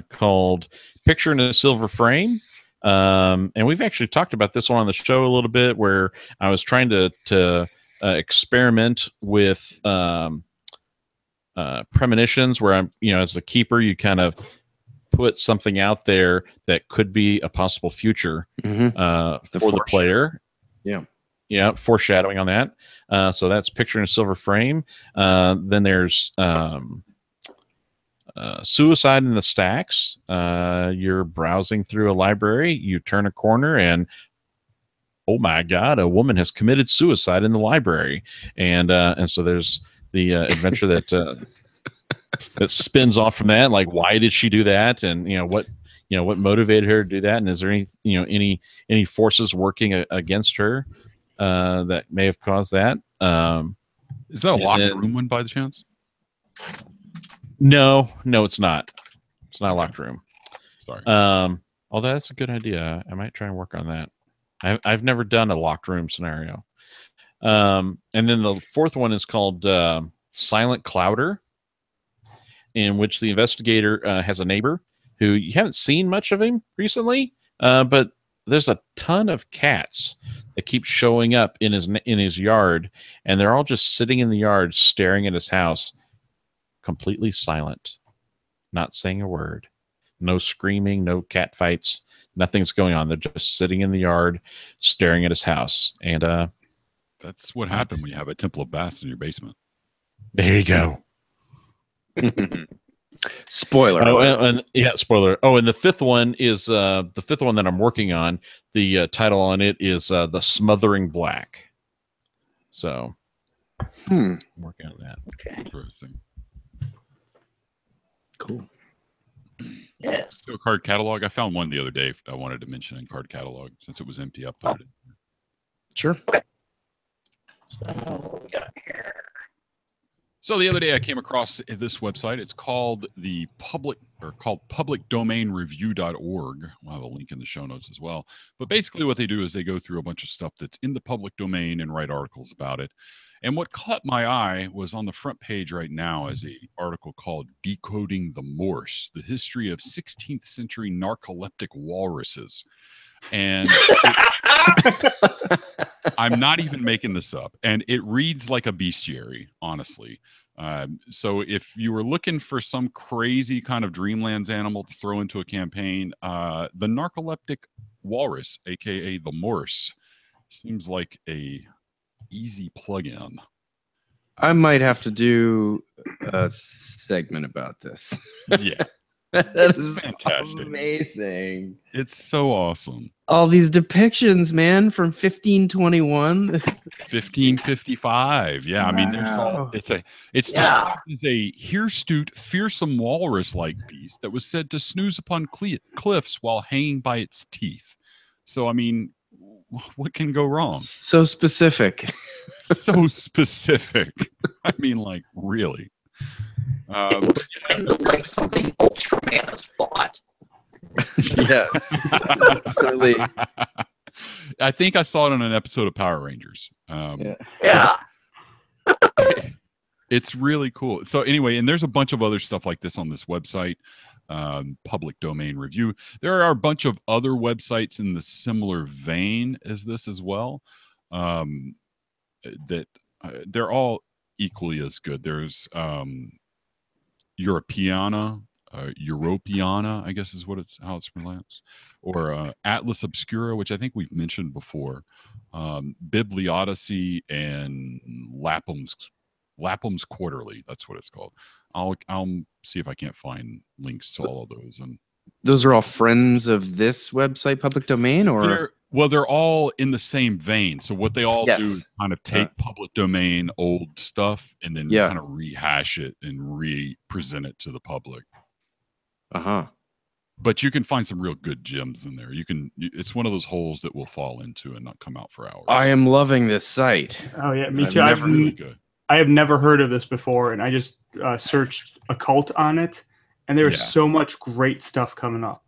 Called Picture in a Silver Frame, And we've actually talked about this one on the show a little bit, where I was trying to experiment with premonitions, where I'm, as a keeper, you kind of put something out there that could be a possible future for the player. Yeah, foreshadowing on that. So that's Picture in a Silver Frame. Then there's Suicide in the Stacks. You're browsing through a library, you turn a corner, and oh my God, a woman has committed suicide in the library. And so there's the adventure that that spins off from that. Like, why did she do that? And what motivated her to do that? And is there any forces working against her that may have caused that? Is that a locked room one by the chance? No, it's not. It's not a locked room. Sorry. Although that's a good idea. I might try and work on that. I've never done a locked room scenario. And then the fourth one is called Silent Clouder, in which the investigator has a neighbor who you haven't seen much of him recently, but there's a ton of cats that keep showing up in his yard, and they're all just sitting in the yard staring at his house, completely silent, not saying a word. No screaming, no cat fights, nothing's going on. They're just sitting in the yard staring at his house. And that's what happened when you have a Temple of Baths in your basement. There you go. Spoiler. Spoiler. Oh, and the fifth one is the fifth one that I'm working on. The title on it is The Smothering Black. So I'm working on that. Okay. Interesting. Cool. Yes. So card catalog. I found one the other day I wanted to mention in card catalog. Since it was empty, I put it in. Sure. Okay. So what we got here? So the other day I came across this website. It's called publicdomainreview.org. We'll have a link in the show notes as well. But basically what they do is they go through a bunch of stuff that's in the public domain and write articles about it. And what caught my eye was on the front page right now is an article called Decoding the Morse, the History of 16th Century Narcoleptic Walruses. And I'm not even making this up. And it reads like a bestiary, honestly. So if you were looking for some crazy kind of Dreamlands animal to throw into a campaign, the narcoleptic walrus, aka the Morse, seems like a easy plug-in. I might have to do a segment about this. Yeah. That is fantastic. Amazing. It's so awesome. All these depictions, man, from 1521. 1555. Yeah, wow. I mean, there's all it's described as a hirsute, fearsome walrus-like beast that was said to snooze upon cliffs while hanging by its teeth. So, I mean, what can go wrong? So specific. So specific. I mean, like, really. It was kind of like something Ultraman has fought. Yes. Definitely. I think I saw it on an episode of Power Rangers. Yeah. It's really cool. So anyway, and there's a bunch of other stuff like this on this website, Public Domain Review. There are a bunch of other websites in the similar vein as this as well, that they're all equally as good. There's Europeana, I guess is how it's pronounced, or Atlas Obscura, which I think we've mentioned before, Bibliodyssey, and Lapham's Quarterly. That's what it's called. I'll see if I can't find links to all of those. And those are all friends of this website, Public Domain, or they're all in the same vein. So what they all do is kind of take public domain old stuff and then kind of rehash it and re-present it to the public. But you can find some real good gems in there. It's one of those holes that we'll fall into and not come out for hours. I am loving this site. Oh yeah, me too. I have never heard of this before, and I just searched occult on it, and there's so much great stuff coming up.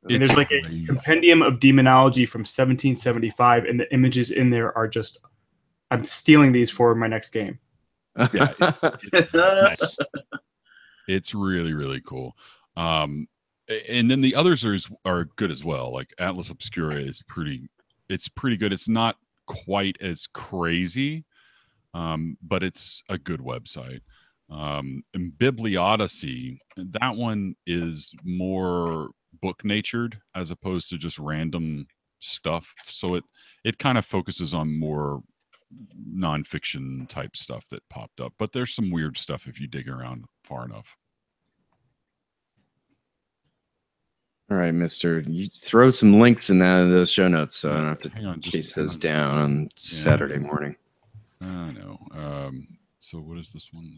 And there's like a compendium of demonology from 1775, and the images in there are just, I'm stealing these for my next game. Yeah, it's really, really cool. And then the others are good as well. Like Atlas Obscura is pretty good. It's not quite as crazy, but it's a good website. And Bibliodyssey, that one is more book natured as opposed to just random stuff. So it kind of focuses on more nonfiction type stuff that popped up. But there's some weird stuff if you dig around far enough. All right, Mister. You throw some links in those show notes, so I don't have to chase those down on Saturday morning. I know. So what is this one?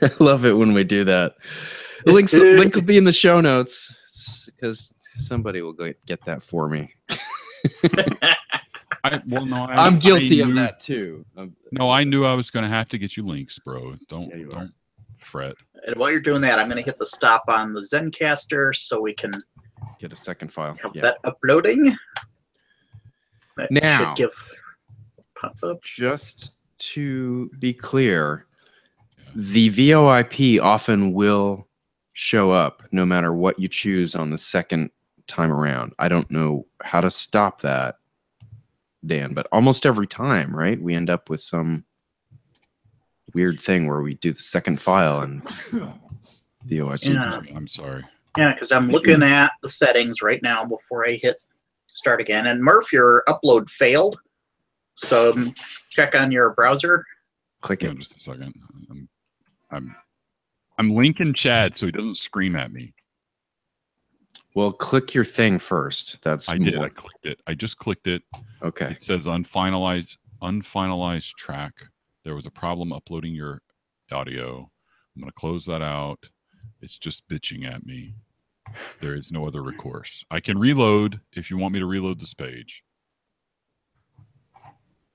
I love it when we do that. The link will be in the show notes because somebody will get that for me. I'm guilty of that too. I knew I was going to have to get you links, bro. Don't fret. And while you're doing that, I'm going to hit the stop on the Zencaster so we can get a second file. Have that uploading. That now, should give pop-up. Just to be clear, the VoIP often will show up no matter what you choose on the second time around. I don't know how to stop that, Dan, but almost every time, right, we end up with some weird thing where we do the second file and VoIP. Yeah. I'm sorry. Yeah, because I'm looking at the settings right now before I hit start again. And Murph, your upload failed. So check on your browser. Click it. Just a second. I'm linking Chad so he doesn't scream at me. Well, click your thing first. I did. I clicked it. I just clicked it. Okay. It says unfinalized track. There was a problem uploading your audio. I'm going to close that out. It's just bitching at me. There is no other recourse. I can reload if you want me to reload this page.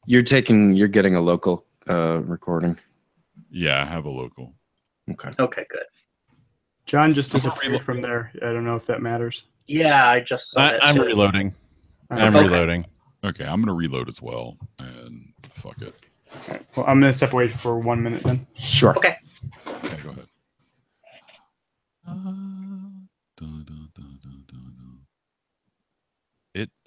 You're getting a local recording. Yeah, I have a local. Okay. Okay, good. John just disappeared from there. I don't know if that matters. Yeah, I just saw that. I'm reloading. I'm reloading. Okay, I'm going to reload as well. And fuck it. All right. Well, I'm going to step away for 1 minute then. Sure. Okay. Okay, go ahead.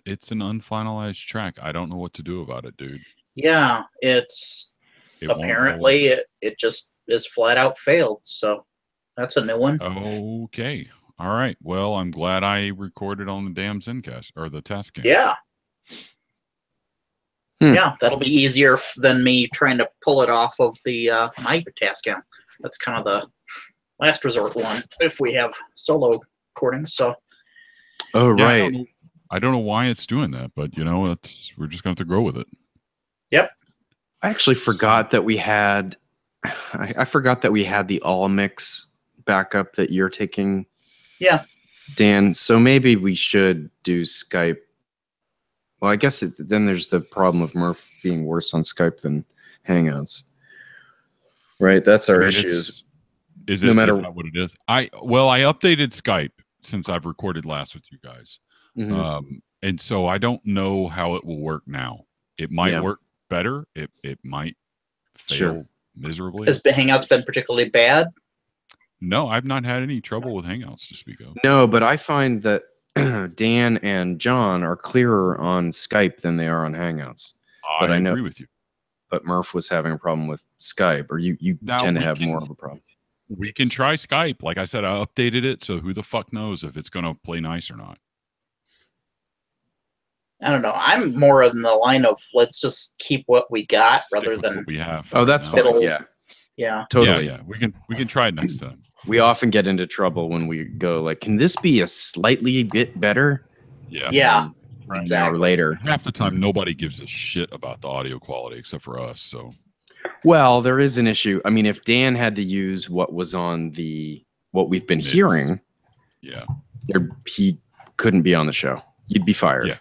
It's an unfinalized track. I don't know what to do about it, dude. Yeah, apparently it just is flat out failed. So that's a new one. Okay. All right. Well, I'm glad I recorded on the damn Zencast or the Tascam. Yeah. Yeah, that'll be easier than me trying to pull it off of the my Tascam. That's kind of the last resort one if we have solo recordings. So. Oh, right. I don't know why it's doing that, but we're just going to have to grow with it. Yep. I actually forgot that we had. I forgot that we had the all mix backup that you're taking. Yeah. Dan, so maybe we should do Skype. Well, I guess then there's the problem of Murph being worse on Skype than Hangouts. Right? That's our issue. Is that what it is? I updated Skype since I've recorded last with you guys. Mm-hmm. And so I don't know how it will work now. It might work better. It might fail miserably. Has Hangouts been particularly bad? No, I've not had any trouble with Hangouts to speak of. No, but I find that Dan and John are clearer on Skype than they are on Hangouts. I agree with you. But Murph was having a problem with Skype, or you tend to have more of a problem. We can try Skype. Like I said, I updated it, so who the fuck knows if it's going to play nice or not. I don't know. I'm more in the line of let's just keep what we got rather than what we have. Oh, that's fine. Yeah. Totally. Yeah. We can try it next time. We often get into trouble when we go like, can this be a slightly bit better? Yeah. Yeah. An hour later. Half the time, nobody gives a shit about the audio quality except for us. So. Well, there is an issue. I mean, if Dan had to use what was on what we've been hearing, he couldn't be on the show. You'd be fired. Yeah.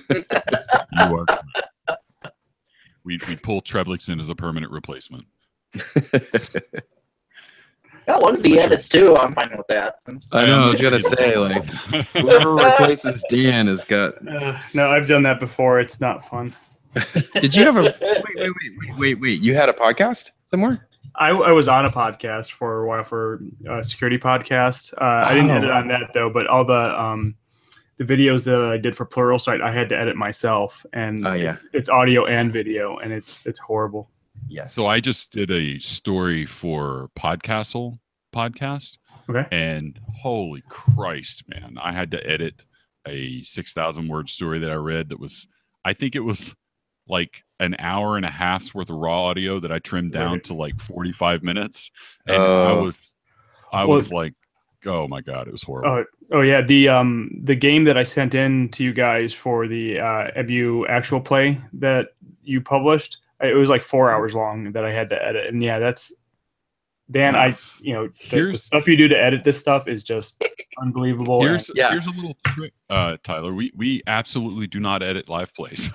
You are. We'd pull Treblix in as a permanent replacement. As long as he edits too, I'm fine with that. I know. I was gonna say, like, whoever replaces Dan has got. No, I've done that before. It's not fun. Did you have a wait? You had a podcast somewhere? I was on a podcast for a while for a security podcast. I didn't edit on that though, but all the videos that I did for Pluralsight, I had to edit myself, and it's audio and video, and it's horrible. Yes. So I just did a story for Podcastle podcast. Okay. And holy Christ, man, I had to edit a 6,000 word story that I read that was, I think it was like an hour and a half's worth of raw audio that I trimmed down to like 45 minutes. And I was like, oh my God, it was horrible. Oh yeah. The game that I sent in to you guys for the EBU actual play that you published, it was like 4 hours long that I had to edit. And yeah, that's Dan, the stuff you do to edit this stuff is just unbelievable. Here's a little trick, Tyler. We absolutely do not edit live plays.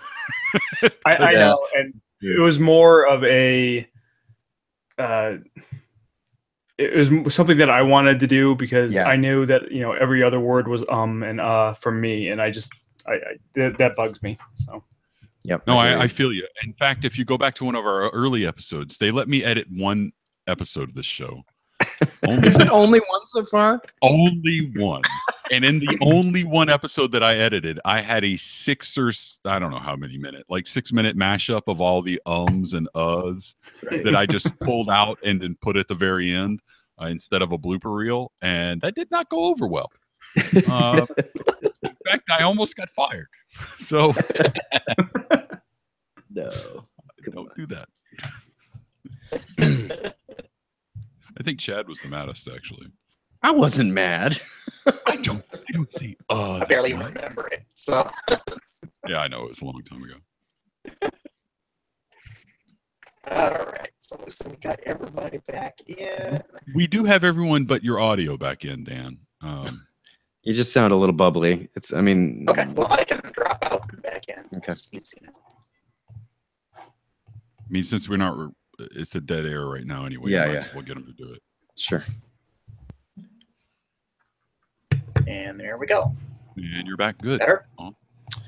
I know, and it was more of a it was something that I wanted to do because I knew that every other word was and from me, and I that bugs me. So yep. No, I feel you. In fact, if you go back to one of our early episodes, they let me edit one episode of this show. Is it only one so far? Only one. And in the only one episode that I edited, I had a 6 minute mashup of all the ums and uhs that I just pulled out and then put at the very end instead of a blooper reel. And that did not go over well. In fact, I almost got fired. So no, don't do that. I think Chad was the maddest, actually. I wasn't mad. I don't see. I barely remember it. So yeah, I know it was a long time ago. All right, so we got everybody back in. We do have everyone, but your audio back in, Dan. You just sound a little bubbly. Okay. Well, I can drop out and back in. Okay. I mean, since we're not. It's a dead air right now anyway. Yeah, might as well get them to do it. Sure. And there we go. And you're back. Good. Better? Oh.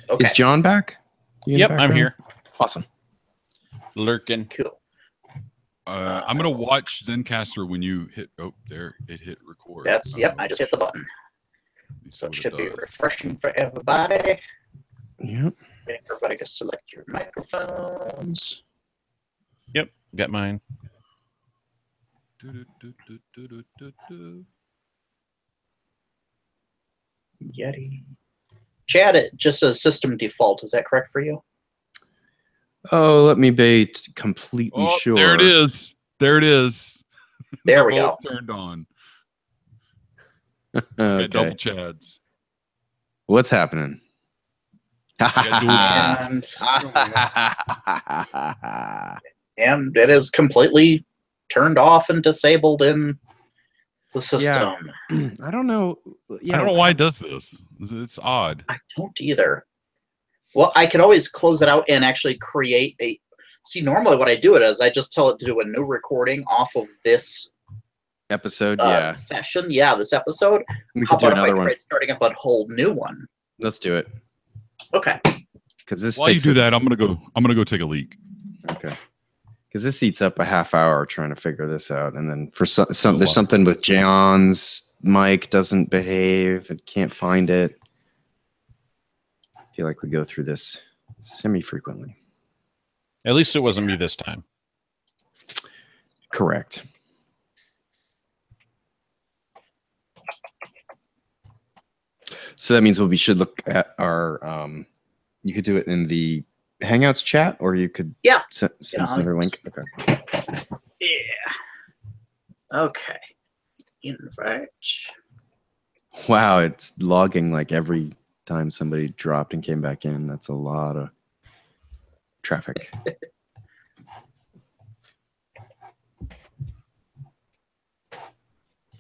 Okay. Is John back? Yep, I'm here. Awesome. Lurking. Cool. I'm going to watch Zencaster when you hit... Oh, there. It hit record. I just hit the button. So it should be refreshing for everybody. Yep. Getting everybody to select your microphones. Yep, got mine. Yeti. Chad, it just says system default. Is that correct for you? Oh, let me be completely sure. There it is. There it is. There we go. Turned on. Okay. Double Chads. What's happening? And it is completely turned off and disabled in the system. Yeah. I don't know. I don't know why it does this. It's odd. I don't either. Well, I could always close it out and actually create a... See, normally what I do is I just tell it to do a new recording off of this episode, session. Yeah, this episode. We How could do about another if I one. tried starting up a whole new one? Let's do it. Okay. Because this While you do that, I'm gonna go take a leak. Okay. Because this eats up a half hour trying to figure this out, and then for some there's something with John's mic doesn't behave. It can't find it. I feel like we go through this semi-frequently. At least it wasn't me this time. Correct. So that means we should look at our. You could do it in the Hangouts chat, or you could send another link. Okay. Yeah. Okay. Invite. Wow, it's logging like every time somebody dropped and came back in. That's a lot of traffic.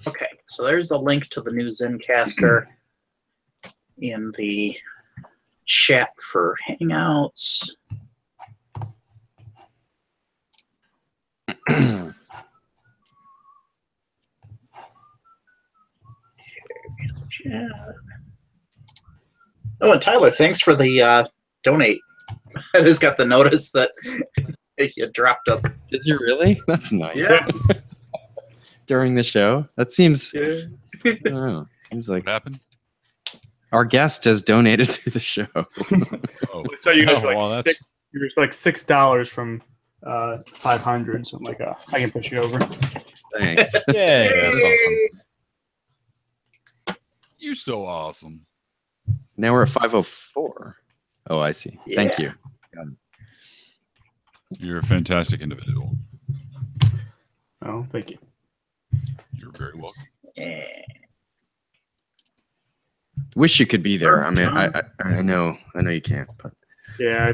Okay, so there's the link to the new Zencaster in the chat for Hangouts. Oh, and Tyler, thanks for the donate. I just got the notice that You dropped up. Did you really? That's nice. Yeah. During the show? That seems, Yeah. I don't know. Seems like What happened? our guest has donated to the show. Oh, So you guys Oh, were like well, that's- you're like $6 from 500. So I'm like, I can push you over. Thanks. Yeah, that's awesome. you're so awesome. Now we're at 504. Oh, I see. Thank you. You're a fantastic individual. Oh, thank you. You're very welcome. Yeah. Wish you could be there. I mean, Perfect. I know you can't, but Yeah.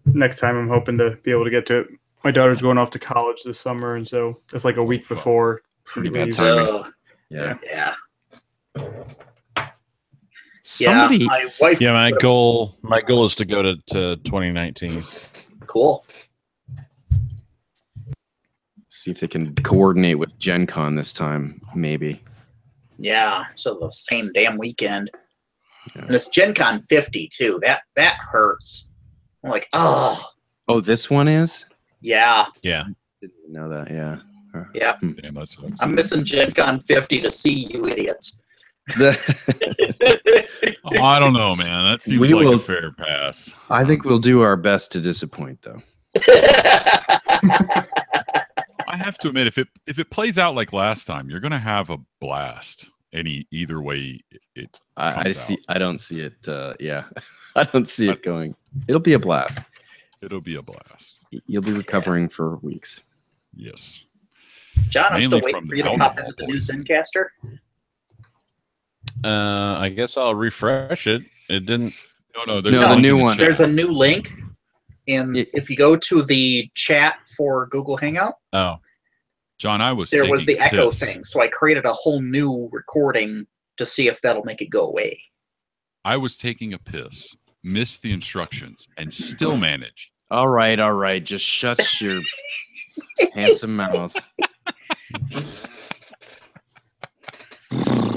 Next time, I'm hoping to be able to get to it. My daughter's going off to college this summer, and so it's like a week fuck. before. she Pretty bad leaves. timing. Yeah. Yeah. Somebody. My wife. Yeah, my goal is to go to 2019. Cool. See if they can coordinate with Gen Con this time, maybe. Yeah. So the same damn weekend. Yeah. And it's Gen Con 50 too. That hurts. I'm like, oh Oh, this one is? yeah. Yeah. Didn't even know that, yeah. Yeah. Damn, that sucks. I'm missing Gen Con 50 to see you idiots. Oh, I don't know, man. That seems We like will- a fair pass. I think we'll do our best to disappoint, though. I have to admit, if it plays out like last time, you're gonna have a blast. Either way, it I comes see. out. I don't see it. Yeah, I don't see it going. It'll be a blast. It'll be a blast. You'll be recovering for weeks. Yes. John, I'm Mainly still waiting from for you the to pop alcohol into the new poisoning. Zencaster. I guess I'll refresh it. It didn't. No, there's No, a the link new in the one. chat. There's a new link. And Yeah. if you go to the chat for Google Hangout, Oh, John, I was there was the taking a echo piss. thing. So I created a whole new recording to see if that'll make it go away. I was taking a piss, missed the instructions, and still managed. All right. Just shut your handsome mouth.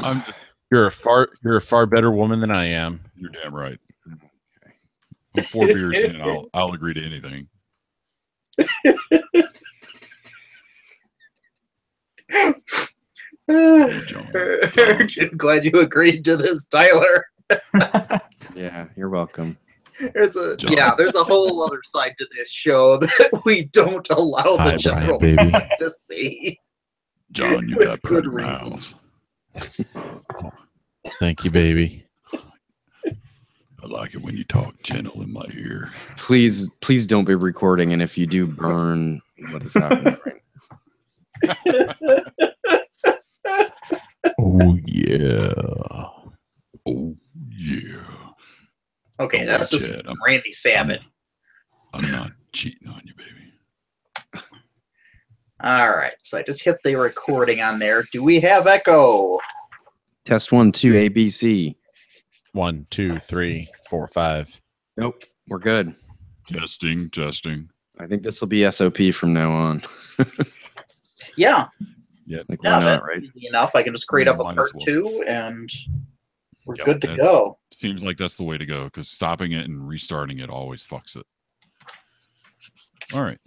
I'm just, you're a far better woman than I am. you're damn right. I'm 4 beers in, I'll agree to anything. John. Glad you agreed to this, Tyler. Yeah, you're welcome. There's a whole other side to this show that we don't allow the Hi, general Brian, baby. public to see. John, you With got good pretty reason. mouth. Thank you, baby. I like it when you talk gentle in my ear. Please don't be recording, and if you do, burn what is happening right Oh yeah. Oh, yeah. Okay, Don't that's worry, just Chad. Randy Savage. I'm not cheating on you, baby. All right, so I just hit the recording on there. Do we have echo? Test 1, 2, ABC. 1, 2, 3, 4, 5. Nope, we're good. Testing. I think this will be SOP from now on. Yeah, Like, yeah, why not, that's right? easy enough. I can just create up a Might as part well. 2, and we're Yeah, good to that's- go. Seems like that's the way to go, because stopping it and restarting it always fucks it. All right.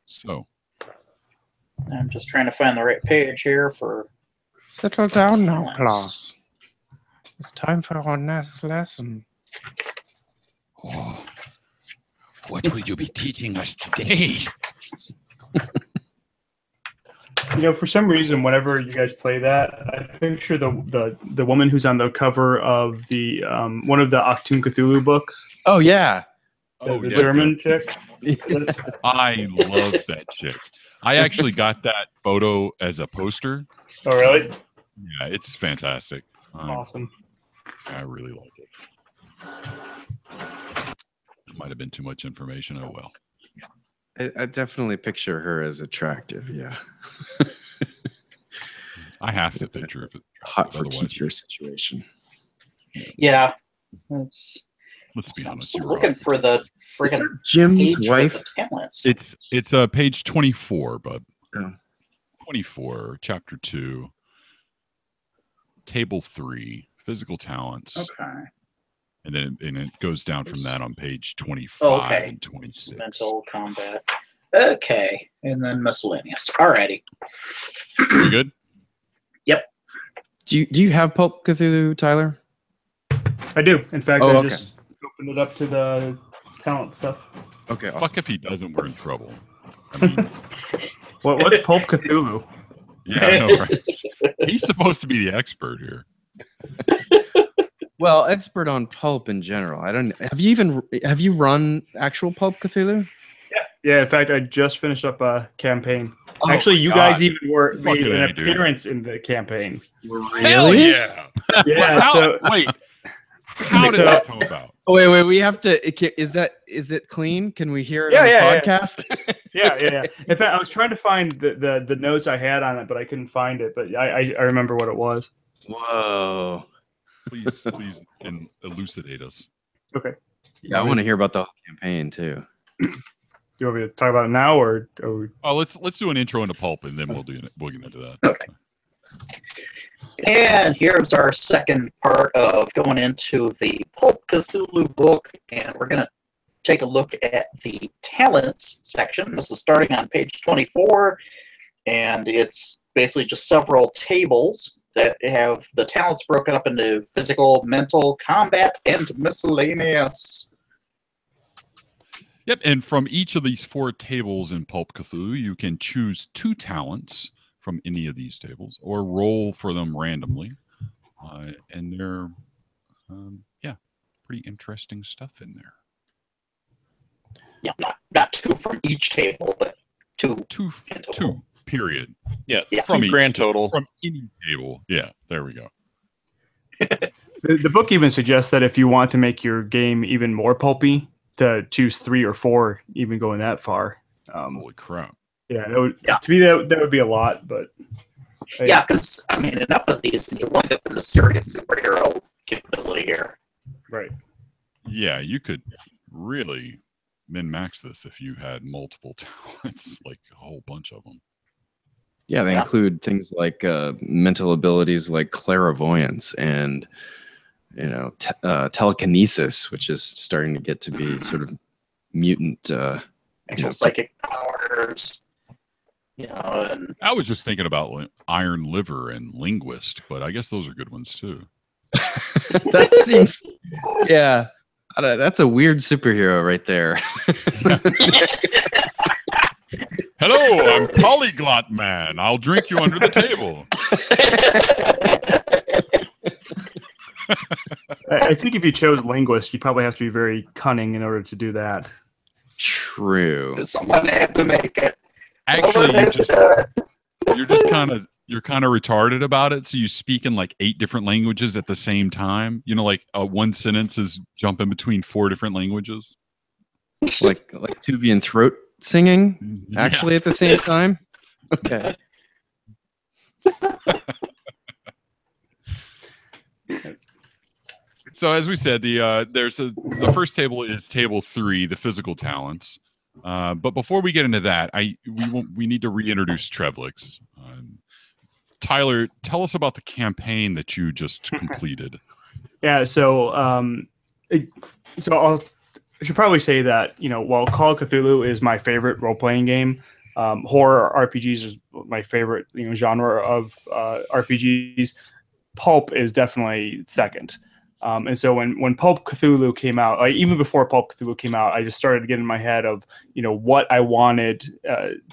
So, I'm just trying to find the right page here for. Settle down now, Nice. class. It's time for our next lesson. oh, what will you be teaching us today? You know, for some reason, whenever you guys play that, I picture the woman who's on the cover of the one of the Octoon Cthulhu books. Oh, yeah. The German chick. I love that chick. I actually got that photo as a poster. Oh, really? Yeah, it's fantastic. Awesome. I really like it. It might have been too much information. Oh well. I definitely picture her as attractive, yeah. I have to picture it. Hot for Otherwise- teacher situation. Yeah, it's. Let's be I'm honest. still You're looking wrong. for the Is friggin' that Jim's page with wife? the talents. It's page 24, bud. Oh. 24, chapter 2, table 3, physical talents, Okay. and then it goes down from that on page 25 Oh, okay. and 26. Mental combat. Okay, and then miscellaneous. Alrighty. You good? Yep. Do you have Pulp Cthulhu, Tyler? I do. In fact, Oh, I okay. just opened it up to the talent stuff. Okay. Awesome. Fuck if he doesn't, we're in trouble. I mean, What's Pulp Cthulhu? yeah, I know, right? He's supposed to be the expert here. Well, expert on pulp in general. I don't. Have you run actual Pulp Cthulhu? Yeah, in fact, I just finished up a campaign. Oh Actually, my you God. guys even made Fucking an A, dude. appearance in the campaign. Hell yeah! Yeah, How- so wait, how did So- that come about? Oh, wait. We have to. Is it clean? Can we hear it Yeah, on the yeah. podcast? yeah. In fact, I was trying to find the notes I had on it, but I couldn't find it. But I remember what it was. Whoa. Please elucidate us. Okay. Yeah, I want to hear about the whole campaign too. You want me to talk about it now, or Oh, let's do an intro into pulp, and then we'll get into that. Okay. And here's our second part of going into the Pulp Cthulhu book, and we're going to take a look at the talents section. This is starting on page 24, and it's basically just several tables that have the talents broken up into physical, mental, combat, and miscellaneous. Yep, and from each of these 4 tables in Pulp Cthulhu, you can choose 2 talents from any of these tables, or roll for them randomly. And they're, pretty interesting stuff in there. Yeah, not 2 from each table, but 2. 2, in total. 2, period. Yeah, Yeah. From two each grand table, total. From any table. Yeah, there we go. the book even suggests that if you want to make your game even more pulpy, to choose 3 or 4, even going that far. Holy crap. Yeah, that would, Yeah. to me that would be a lot, but Yeah, because, I mean, enough of these, and you wind up in a serious superhero capability here. right. Yeah, you could really min-max this if you had multiple talents, like a whole bunch of them. Yeah, they Yeah. include things like mental abilities like clairvoyance and telekinesis, which is starting to get to be sort of mutant. Actual psychic powers, and I was just thinking about Iron Liver and Linguist, but I guess those are good ones too. That seems, yeah, that's a weird superhero right there. Hello, I'm Polyglot Man. I'll drink you under the table. I think if you chose linguist, you probably have to be very cunning in order to do that. True. someone had to make it. Actually, you're kind of retarded about it. So you speak in like 8 different languages at the same time. Like one sentence is jumping between 4 different languages. Like Tuvian throat singing, actually at the same time. Okay. So as we said, the first table is table 3, the physical talents. But before we get into that, we need to reintroduce Trevlix. Tyler, tell us about the campaign that you just completed. Yeah, so I should probably say that while Call of Cthulhu is my favorite role playing game, horror RPGs is my favorite genre of RPGs. Pulp is definitely second. And so when Pulp Cthulhu came out, like even before Pulp Cthulhu came out, I just started getting in my head of what I wanted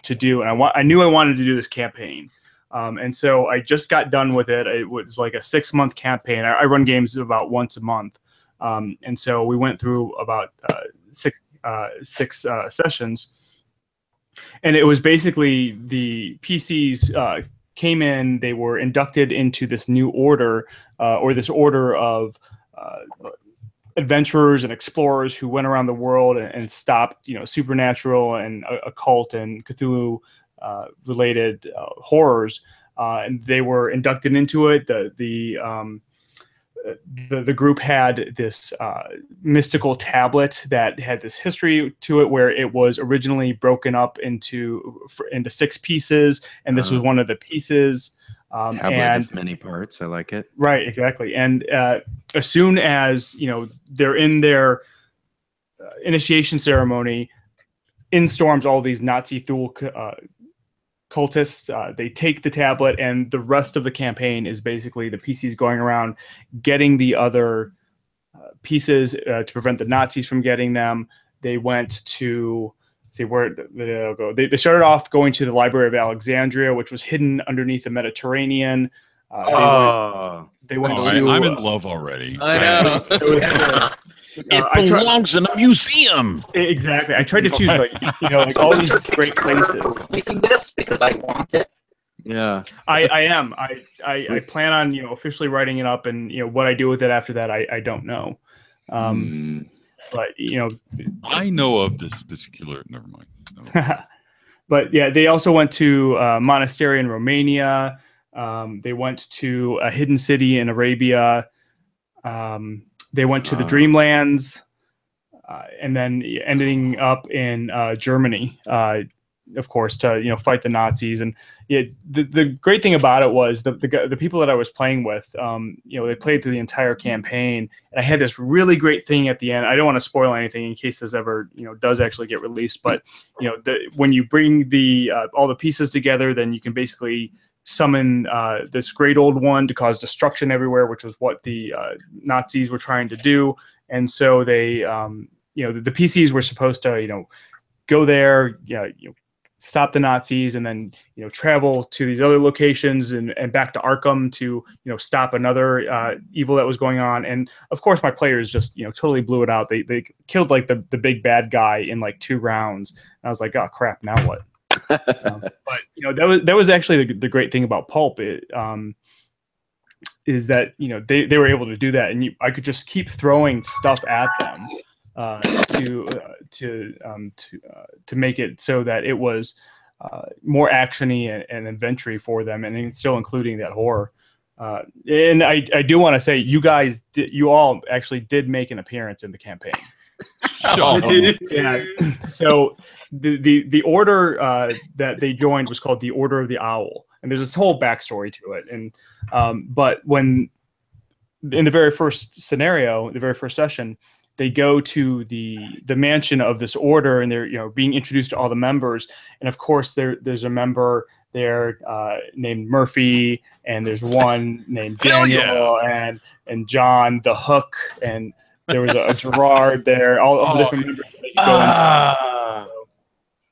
to do, and I knew I wanted to do this campaign. And so I just got done with it. It was like a 6-month campaign. I run games about once a month, and so we went through about six sessions, and it was basically the PCs came in. They were inducted into this new order, or this order of adventurers and explorers who went around the world and stopped, supernatural and occult and Cthulhu related horrors, and they were inducted into it. The group had this mystical tablet that had this history to it, where it was originally broken up into 6 pieces, and this was one of the pieces. Tablet of many parts. I like it. Right, exactly. And as soon as they're in their initiation ceremony, in storms all these Nazi Thule cultists. They take the tablet, and the rest of the campaign is basically the PCs going around getting the other pieces to prevent the Nazis from getting them. They went to see where they'll go. They started off going to the Library of Alexandria, which was hidden underneath the Mediterranean. They went to. I'm in love already. I know. It was. It belongs in a museum. Exactly. I tried to choose like all these great places. Releasing this because I want it. Yeah, I am. I plan on officially writing it up, and what I do with it after that, I don't know. But I know of this particular. Never mind. No. But yeah, they also went to a monastery in Romania. They went to a hidden city in Arabia. They went to the Dreamlands, and then ending up in Germany, of course, to fight the Nazis. And the great thing about it was the people that I was playing with, they played through the entire campaign, and I had this really great thing at the end. I don't want to spoil anything in case this ever does actually get released, but when you bring all the pieces together, then you can basically summon this great old one to cause destruction everywhere, which was what the Nazis were trying to do. And so they, the PCs were supposed to, go there, stop the Nazis, and then travel to these other locations and back to Arkham to stop another evil that was going on. And of course, my players just totally blew it out. They killed like the big bad guy in like 2 rounds. And I was like, oh crap, now what? But that was actually the great thing about Pulp. Is that they were able to do that, and I could just keep throwing stuff at them to make it so that it was more actiony and adventure-y for them, and still including that horror. And I do want to say, you all actually did make an appearance in the campaign. Yeah. So the order that they joined was called the Order of the Owl, and there's this whole backstory to it. And but when in the very first scenario, the very first session, they go to the mansion of this order, and they're being introduced to all the members. And of course, there's a member there named Murphy, and there's one named Daniel, and John the Hook, and there was a Gerard there. All the different members that you go into.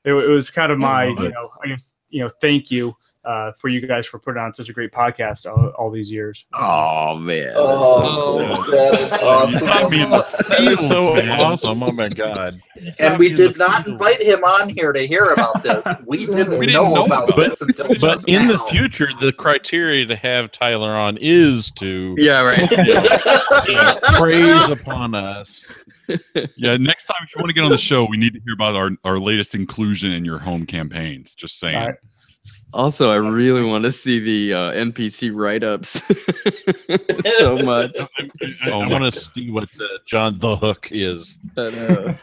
So it was kind of my, I guess, thank you for you guys for putting on such a great podcast all these years. Oh man, that is awesome. That is so awesome. Oh my god! And we did not invite him on here to hear about this. We didn't know about this until just in now. the future, the criteria to have Tyler on is to praise upon us. Yeah, next time if you want to get on the show, we need to hear about our latest inclusion in your home campaigns. Just saying. All right. Also, I really want to see the NPC write-ups so much. I want to see what John the Hook is. Yeah,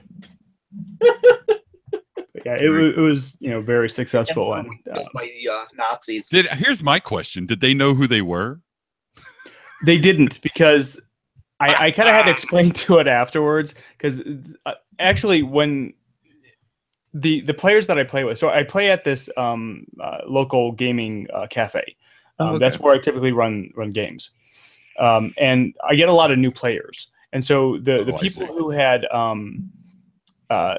it was very successful. And my Nazis. Here's my question: did they know who they were? They didn't, because I kind of had to explain to it afterwards. Because actually, when the players that I play with, so I play at this local gaming cafe. That's where I typically run games, and I get a lot of new players. And so the people who had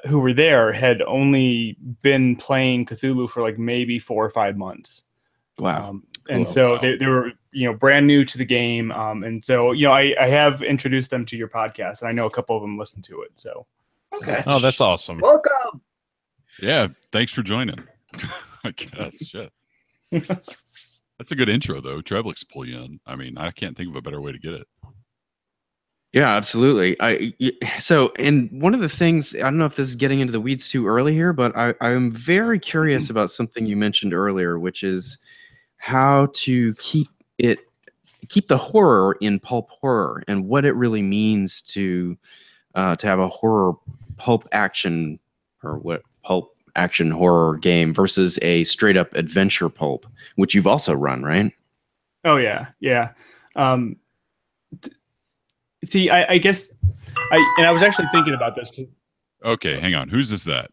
who were there had only been playing Cthulhu for like maybe 4 or 5 months. Wow. And so they were brand new to the game, and so I have introduced them to your podcast, and I know a couple of them listen to it. So okay. Oh, that's awesome. Welcome. Yeah, thanks for joining. I guess. Shit. That's a good intro, though. Treblik's pull you in. I mean, I can't think of a better way to get it. Yeah, absolutely. And one of the things, I don't know if this is getting into the weeds too early here, but I'm very curious about something you mentioned earlier, which is how to keep the horror in pulp horror, and what it really means to have a horror pulp action, or what pulp action horror game versus a straight up adventure pulp, which you've also run, right? Oh yeah. See, I guess I was actually thinking about this. Okay, hang on. Whose is that?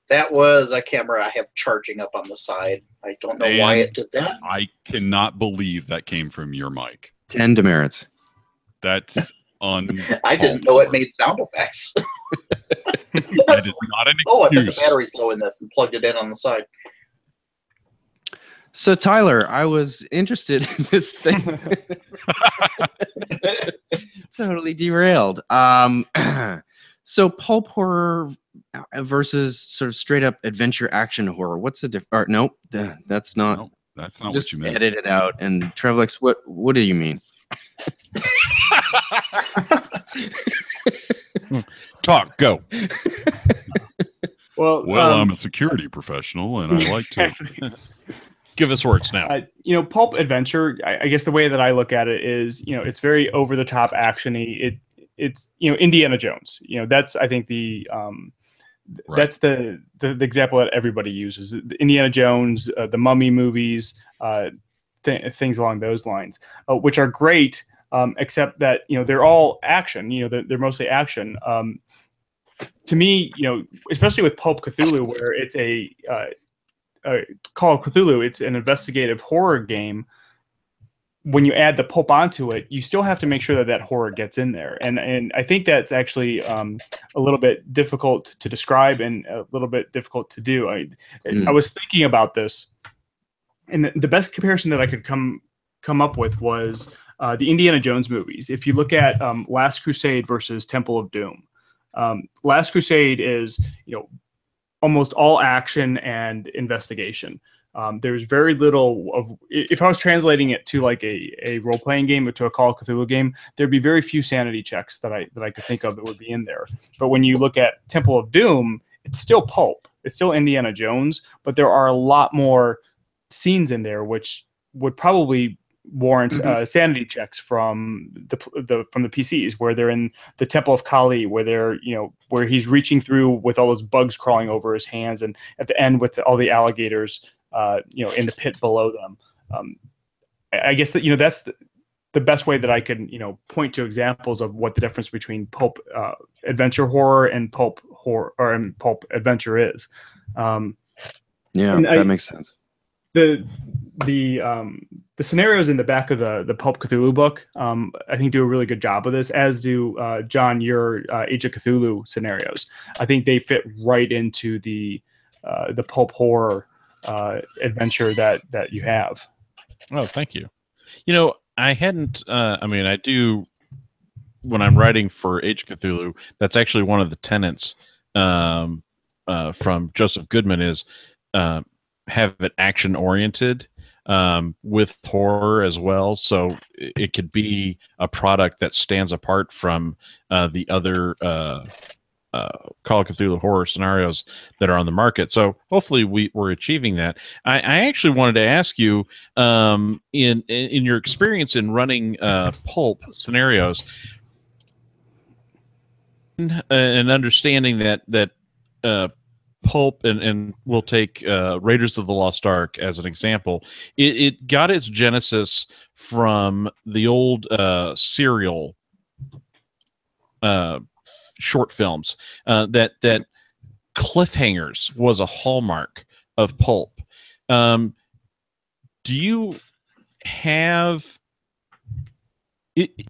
That was a camera I have charging up on the side. I don't know why it did that. I cannot believe that came from your mic. 10 demerits. That's I didn't know it made sound effects. That is not an excuse. Oh, I bet the battery's low in this and plugged it in on the side. So, Tyler, I was interested in this thing. Totally derailed. So, pulp horror versus sort of straight up adventure action horror. What's the difference? No, that's not. No, that's not just what you meant. edit it out. And Trevlex, what do you mean? Talk, go. Well, I'm a security professional, and I like to give us words now. Pulp adventure. I guess the way that I look at it is, it's very over the top actiony. It's Indiana Jones. That's I think the Right. that's the example that everybody uses. The Indiana Jones, the Mummy movies, things along those lines, which are great. Except that they're all action. They're mostly action. To me, especially with Pulp Cthulhu, where it's a Call of Cthulhu, it's an investigative horror game. When you add the pulp onto it, you still have to make sure that horror gets in there, and I think that's actually a little bit difficult to describe and a little bit difficult to do. I was thinking about this, and the best comparison that I could come up with was the Indiana Jones movies. If you look at Last Crusade versus Temple of Doom, Last Crusade is almost all action and investigation. There's very little of, if I was translating it to like a role-playing game or to a Call of Cthulhu game, there'd be very few sanity checks that I could think of that would be in there. But when you look at Temple of Doom, it's still pulp. It's still Indiana Jones, but there are a lot more scenes in there which would probably warrant sanity checks from the PCs, where they're in the Temple of Kali, where they're where he's reaching through with all those bugs crawling over his hands, and at the end with all the alligators in the pit below them. I guess that that's the best way that I can point to examples of what the difference between pulp adventure horror and pulp horror and pulp adventure is. That makes sense. The scenarios in the back of the Pulp Cthulhu book, I think do a really good job of this, as do John, your Age of Cthulhu scenarios. I think they fit right into the pulp horror adventure that you have. Oh, thank you. I hadn't. I do when I'm writing for Age of Cthulhu. That's actually one of the tenets from Joseph Goodman is have it action oriented with horror as well, so it could be a product that stands apart from the other Call of Cthulhu horror scenarios that are on the market. So hopefully we're achieving that. I actually wanted to ask you, in your experience in running pulp scenarios, and understanding that pulp, and we'll take Raiders of the Lost Ark as an example. It got its genesis from the old serial short films. That cliffhangers was a hallmark of pulp. Do you have?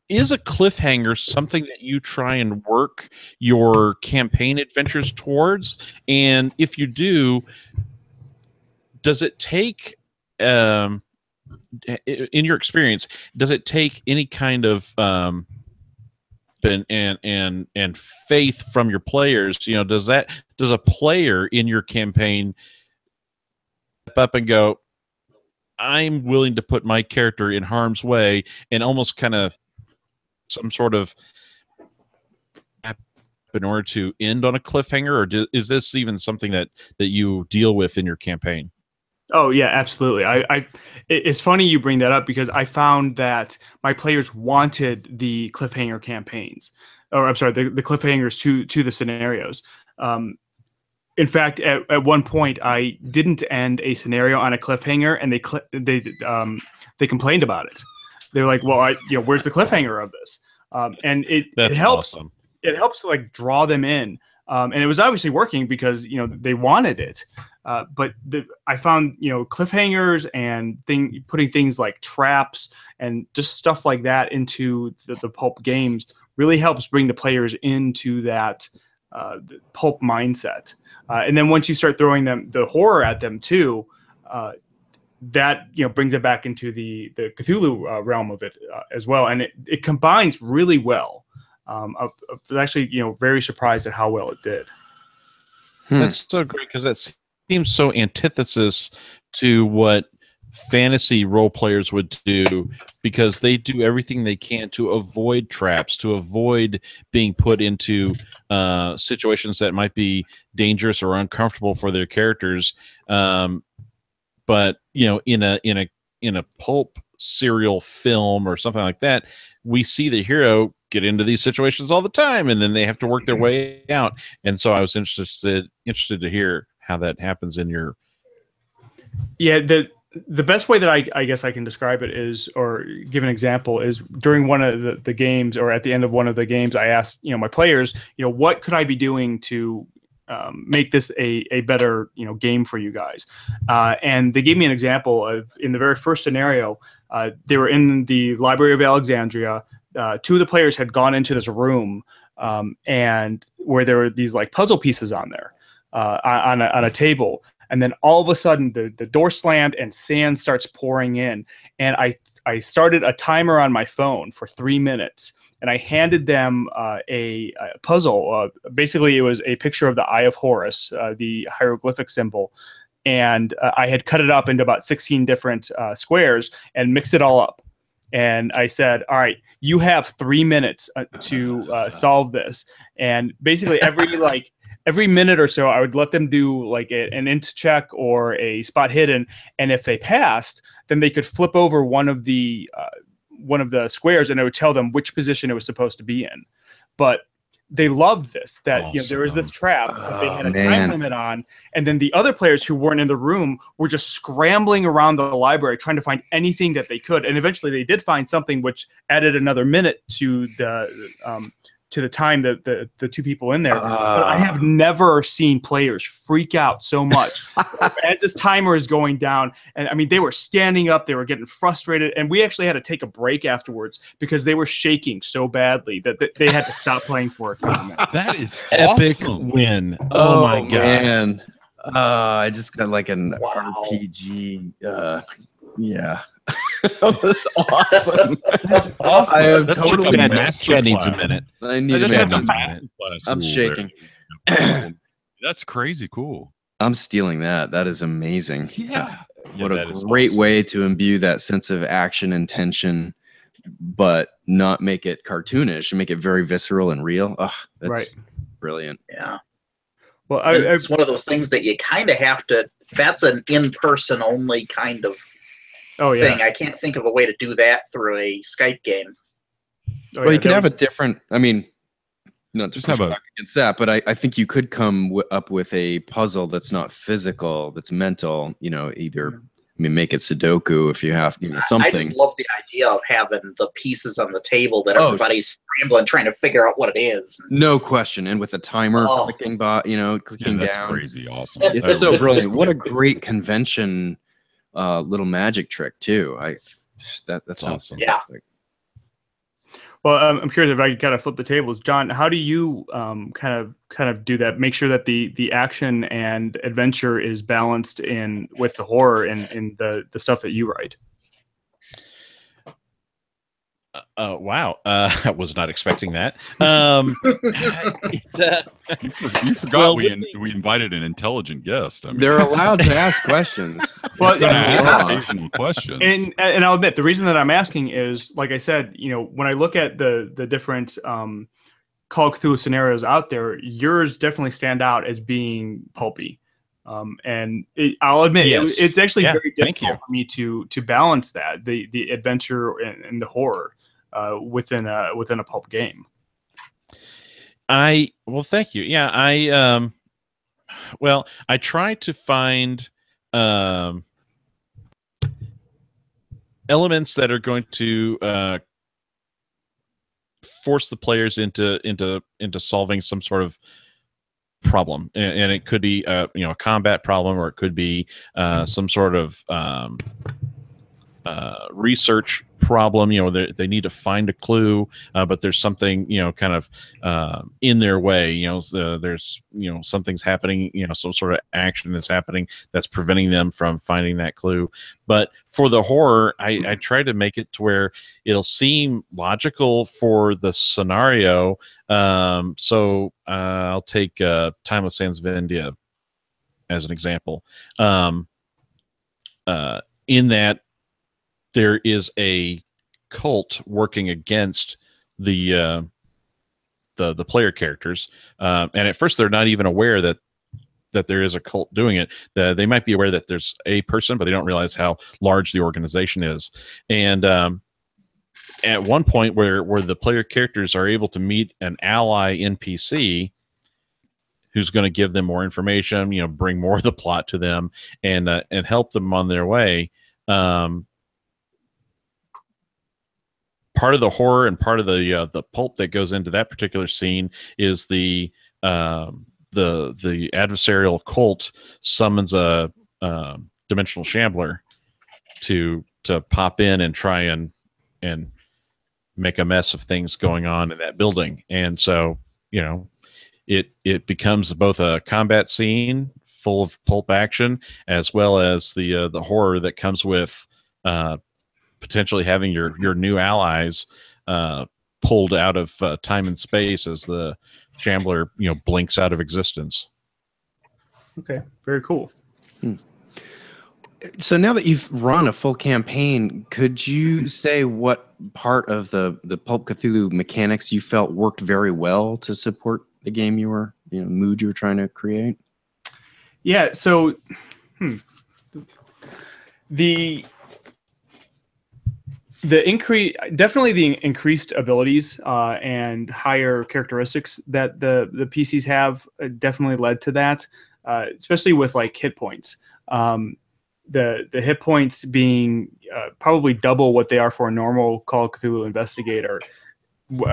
Is a cliffhanger something that you try and work your campaign adventures towards? And if you do, does it take, in your experience, does it take any kind of and faith from your players? Does a player in your campaign step up and go, I'm willing to put my character in harm's way, and almost kind of some sort of in order to end on a cliffhanger? Or is this even something that you deal with in your campaign? Oh yeah, absolutely. It's funny you bring that up, because I found that my players wanted the cliffhanger campaigns, or I'm sorry, the cliffhangers to the scenarios. In fact, at one point, I didn't end a scenario on a cliffhanger, and they complained about it. They're like, "Well, where's the cliffhanger of this?" And it helps. Awesome. It helps to like draw them in. and it was obviously working because they wanted it. But I found cliffhangers and putting things like traps and just stuff like that into the pulp games really helps bring the players into that the pulp mindset. And then once you start throwing the horror at them too, that brings it back into the Cthulhu realm of it as well, and it combines really well. I was actually very surprised at how well it did. That's so great because that seems so antithesis to what fantasy role players would do, because they do everything they can to avoid traps, to avoid being put into situations that might be dangerous or uncomfortable for their characters. But in a pulp serial film or something like that, we see the hero get into these situations all the time, and then they have to work their way out. And so I was interested to hear how that happens in your. Yeah, the best way that I guess I can describe it is, or give an example, is during one of the games, or at the end of one of the games, I asked my players, what could I be doing to make this a better game for you guys, and they gave me an example of, in the very first scenario, they were in the Library of Alexandria. Two of the players had gone into this room, and where there were these like puzzle pieces on there, on a table, and then all of a sudden the door slammed and sand starts pouring in, and I started a timer on my phone for 3 minutes. And I handed them a puzzle. Basically, it was a picture of the Eye of Horus, the hieroglyphic symbol. And I had cut it up into about 16 different squares and mixed it all up. And I said, all right, you have 3 minutes to solve this. And basically every minute or so, I would let them do like an int check or a spot hidden. And if they passed, then they could flip over one of the squares, and it would tell them which position it was supposed to be in. But they loved this, that awesome. There was this trap that they had a time limit on, and then the other players who weren't in the room were just scrambling around the library trying to find anything that they could, and eventually they did find something which added another minute to the time that the two people in there. But I have never seen players freak out so much as this timer is going down. And I mean, they were standing up, they were getting frustrated, and we actually had to take a break afterwards because they were shaking so badly that they had to stop playing for a couple minutes. That is Epic awesome. win. Oh my God. Man. I just got like an RPG. Yeah. That was awesome. That's awesome. I am That's totally like a Chad needs a masterclass. minute. I need I to just had make a masterclass. I'm rule shaking. there. That's crazy cool. I'm stealing that. That is amazing. Yeah. What Yeah, a that is great awesome. way to imbue that sense of action and tension, but not make it cartoonish and make it very visceral and real. Oh, that's Right. brilliant. Yeah. Well, It's one of those things that you kind of have to, that's an in-person only kind of thing. I can't think of a way to do that through a Skype game. Well, you can have a different, I mean, not to Just push have a- back against that, but I think you could come up with a puzzle that's not physical, that's mental, either, make it Sudoku if you have, I something. just love the idea of having the pieces on the table that everybody's scrambling, trying to figure out what it is. No question. And with a timer clicking, clicking Yeah, that's down. crazy awesome. It's That so really brilliant. is What a cool. great convention little magic trick too. That sounds awesome. fantastic. Well, I'm curious if I could kind of flip the tables, John. How do you kind of do that? Make sure that the action and adventure is balanced with the horror in the stuff that you write. Wow. I was not expecting that. You forgot we invited an intelligent guest. I mean, They're allowed to ask questions. Well, gonna ask occasional questions. And I'll admit, the reason that I'm asking is, like I said, when I look at the different Call of Cthulhu scenarios out there, yours definitely stand out as being pulpy. And I'll admit, Yes. it's actually very thank difficult for me to balance that the adventure and the horror within a pulp game. Well, thank you. Yeah, I try to find elements that are going to force the players into solving some sort of problem, and it could be a combat problem, or it could be some sort of research problem. They need to find a clue, but there's something kind of in their way. There's something's happening. Some sort of action is happening that's preventing them from finding that clue. But for the horror, I try to make it to where it'll seem logical for the scenario. So I'll take Time of Sans Vendia as an example. In that there is a cult working against the player characters, and at first they're not even aware that there is a cult doing it. They might be aware that there's a person, but they don't realize how large the organization is. And at one point where the player characters are able to meet an ally NPC who's going to give them more information, bring more of the plot to them, and help them on their way. Part of the horror and part of the pulp that goes into that particular scene is the adversarial cult summons a dimensional shambler to pop in and try and make a mess of things going on in that building. And so it becomes both a combat scene full of pulp action, as well as the horror that comes with potentially having your new allies pulled out of time and space as the shambler blinks out of existence. Okay, very cool. So now that you've run a full campaign, could you say what part of the Pulp Cthulhu mechanics you felt worked very well to support the game mood you were trying to create? Yeah, so the increased abilities and higher characteristics that the PCs have definitely led to that, especially with like hit points. The hit points being probably double what they are for a normal Call of Cthulhu investigator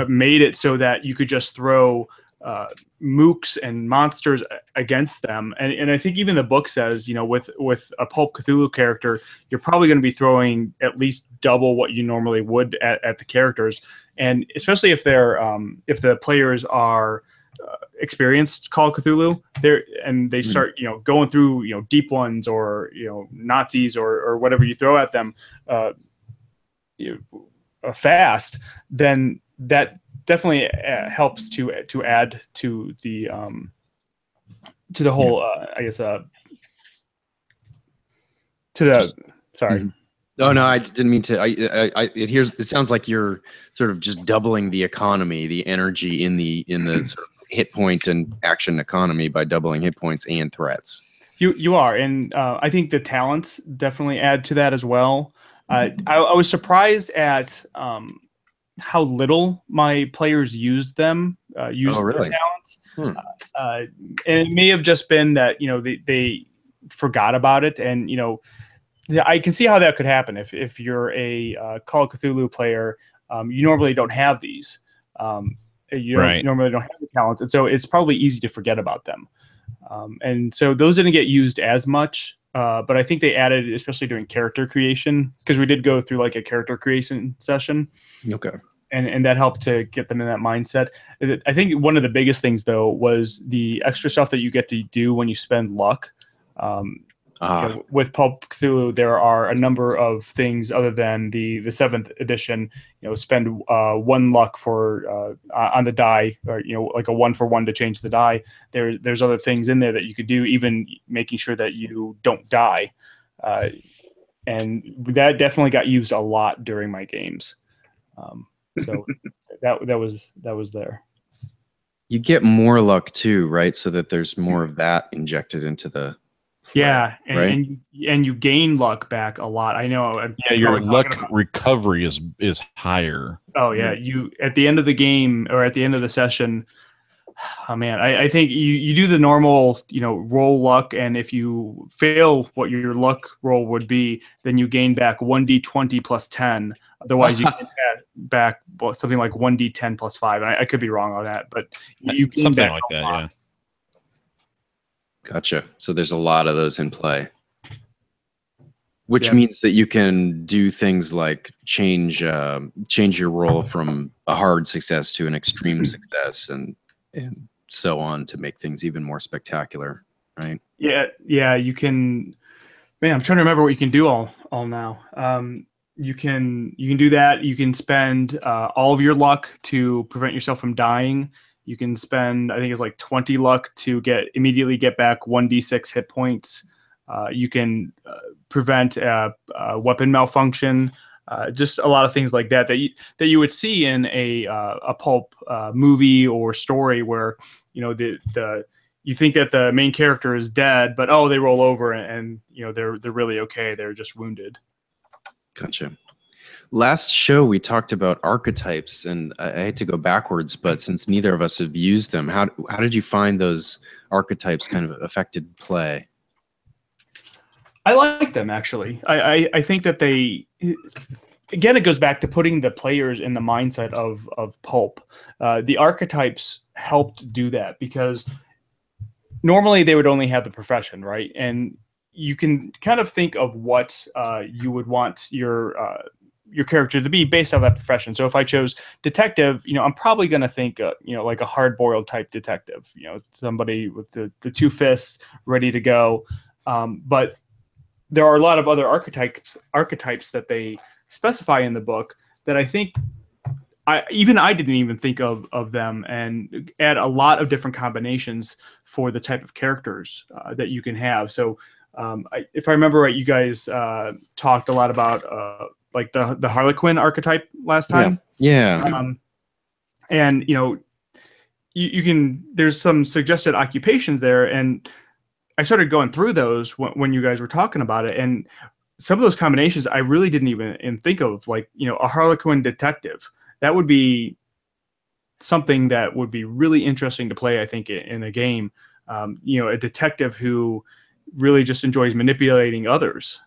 made it so that you could just throw mooks and monsters against them, and I think even the book says, with a Pulp Cthulhu character, you're probably going to be throwing at least double what you normally would at the characters, and especially if the players are experienced Call of Cthulhu, they start going through deep ones or Nazis or whatever you throw at them fast, then that definitely helps to add to the whole I guess to the sorry. Mm-hmm. Oh no, I didn't mean to. It sounds like you're sort of just doubling the economy, the energy in the sort of hit point and action economy by doubling hit points and threats. You are, and I think the talents definitely add to that as well. I was surprised at how little my players used them. Their talents, and it may have just been that they forgot about it, and I can see how that could happen if you're a Call of Cthulhu player. You normally don't have these. Normally don't have the talents, and so it's probably easy to forget about them. And so those didn't get used as much, but I think they added, especially during character creation, because we did go through like a character creation session. Okay. And that helped to get them in that mindset. I think one of the biggest things, though, was the extra stuff that you get to do when you spend luck. With Pulp Cthulhu, there are a number of things other than the 7th edition. Spend 1 luck for on the die, or like a 1-for-1 to change the die. There's other things in there that you could do, even making sure that you don't die. And that definitely got used a lot during my games. So that was there. You get more luck too, right? So that there's more of that injected into the play, and, right? and you gain luck back a lot. I know. Your luck recovery is higher. Oh yeah, you at the end of the game or at the end of the session. Oh man, I think you do the normal, roll luck, and if you fail what your luck roll would be, then you gain back 1d20 plus 10. Otherwise, you get back something like 1d10 plus 5. And I could be wrong on that, but you gain something back like that. lot. Gotcha. So there's a lot of those in play. Which means that you can do things like change your role from a hard success to an extreme success, and so on, to make things even more spectacular, right? Yeah, you can. Man, I'm trying to remember what you can do all now. You can do that. You can spend all of your luck to prevent yourself from dying. You can spend, I think it's like 20 luck to immediately get back 1d6 hit points. You can prevent weapon malfunction. Just a lot of things like that that you would see in a pulp movie or story where you think that the main character is dead, but they roll over and they're really okay. They're just wounded. Gotcha. Last show we talked about archetypes, and I had to go backwards, but since neither of us have used them, how did you find those archetypes kind of affected play? I like them, actually. I think that again, it goes back to putting the players in the mindset of pulp. The archetypes helped do that because normally they would only have the profession, right? And you can kind of think of what you would want your character to be based on that profession. So if I chose detective, I'm probably going to think, like a hard-boiled type detective, somebody with the two fists ready to go. But there are a lot of other archetypes that they specify in the book that I think I didn't even think of them, and add a lot of different combinations for the type of characters that you can have. So if I remember right, you guys talked a lot about like the Harlequin archetype last time. Yeah. And you can, there's some suggested occupations there, and I started going through those when you guys were talking about it, and some of those combinations I really didn't even think of, like a Harlequin detective. That would be something that would be really interesting to play, I think, in a game. A detective who really just enjoys manipulating others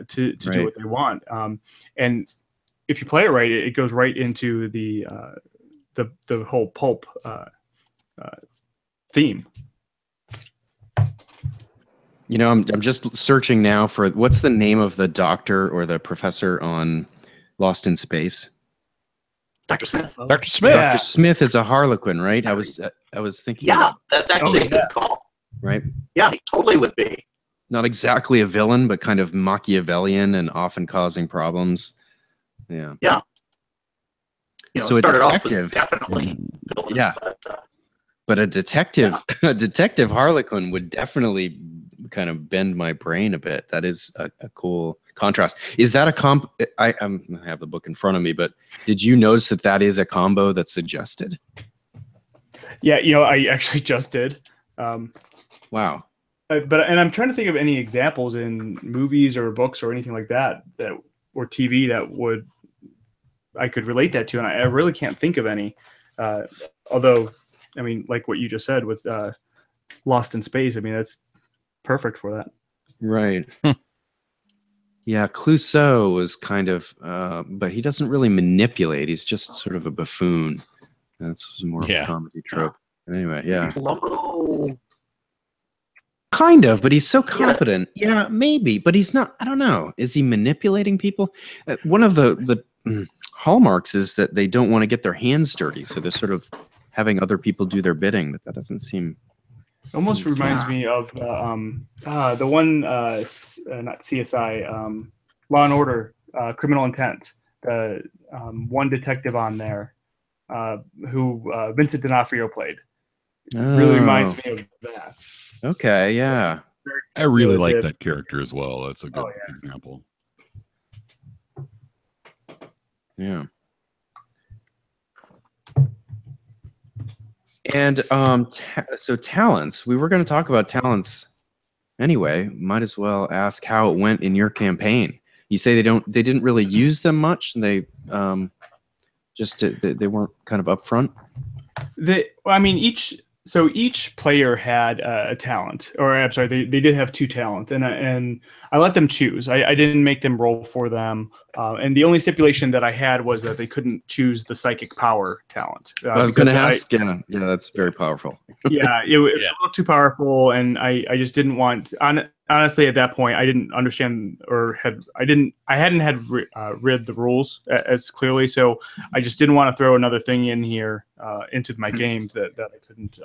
to do what they want. And if you play it right, it goes right into the whole pulp theme. I'm just searching now for what's the name of the doctor or the professor on Lost in Space. Dr. Smith. Dr. Smith. Yeah. Dr. Smith is a Harlequin, right? I was thinking. Yeah, that's actually a good call. Right. Yeah, he totally would be. Not exactly a villain, but kind of Machiavellian and often causing problems. Yeah. Yeah. So it started a off detective, as definitely villain, yeah. But a detective, a detective Harlequin would definitely kind of bend my brain a bit. That is a cool contrast. Is that a comp? I have the book in front of me, but did you notice that is a combo that's suggested? Yeah, I actually just did. Wow. And I'm trying to think of any examples in movies or books or anything like that or TV that I could relate that to, and I really can't think of any. Although, I mean, like what you just said with Lost in Space, I mean, that's perfect for that. Right. Yeah, Clouseau was kind of, but he doesn't really manipulate. He's just sort of a buffoon. That's more of a comedy trope. Anyway, yeah. Kind of, but he's so competent. Yeah, maybe, but he's not. I don't know. Is he manipulating people? One of the hallmarks is that they don't want to get their hands dirty, so they're sort of having other people do their bidding. But that doesn't seem. Almost reminds me of the one, not CSI, Law and Order, Criminal Intent. The one detective on there who Vincent D'Onofrio played. Really reminds me of that. Okay, yeah. I really like that character as well. That's a good example. Yeah. And so talents. We were going to talk about talents anyway. Might as well ask how it went in your campaign. You say they didn't really use them much. And they they weren't kind of upfront. I mean, each So each player had a talent, or I'm sorry, they did have 2 talents, and I let them choose. I didn't make them roll for them, and the only stipulation that I had was that they couldn't choose the psychic power talent. I was going to ask. Yeah, that's very powerful. Yeah, it was a little too powerful, and I just didn't want. Honestly, at that point, I didn't understand I hadn't read the rules as clearly, so I just didn't want to throw another thing in here into my games that I couldn't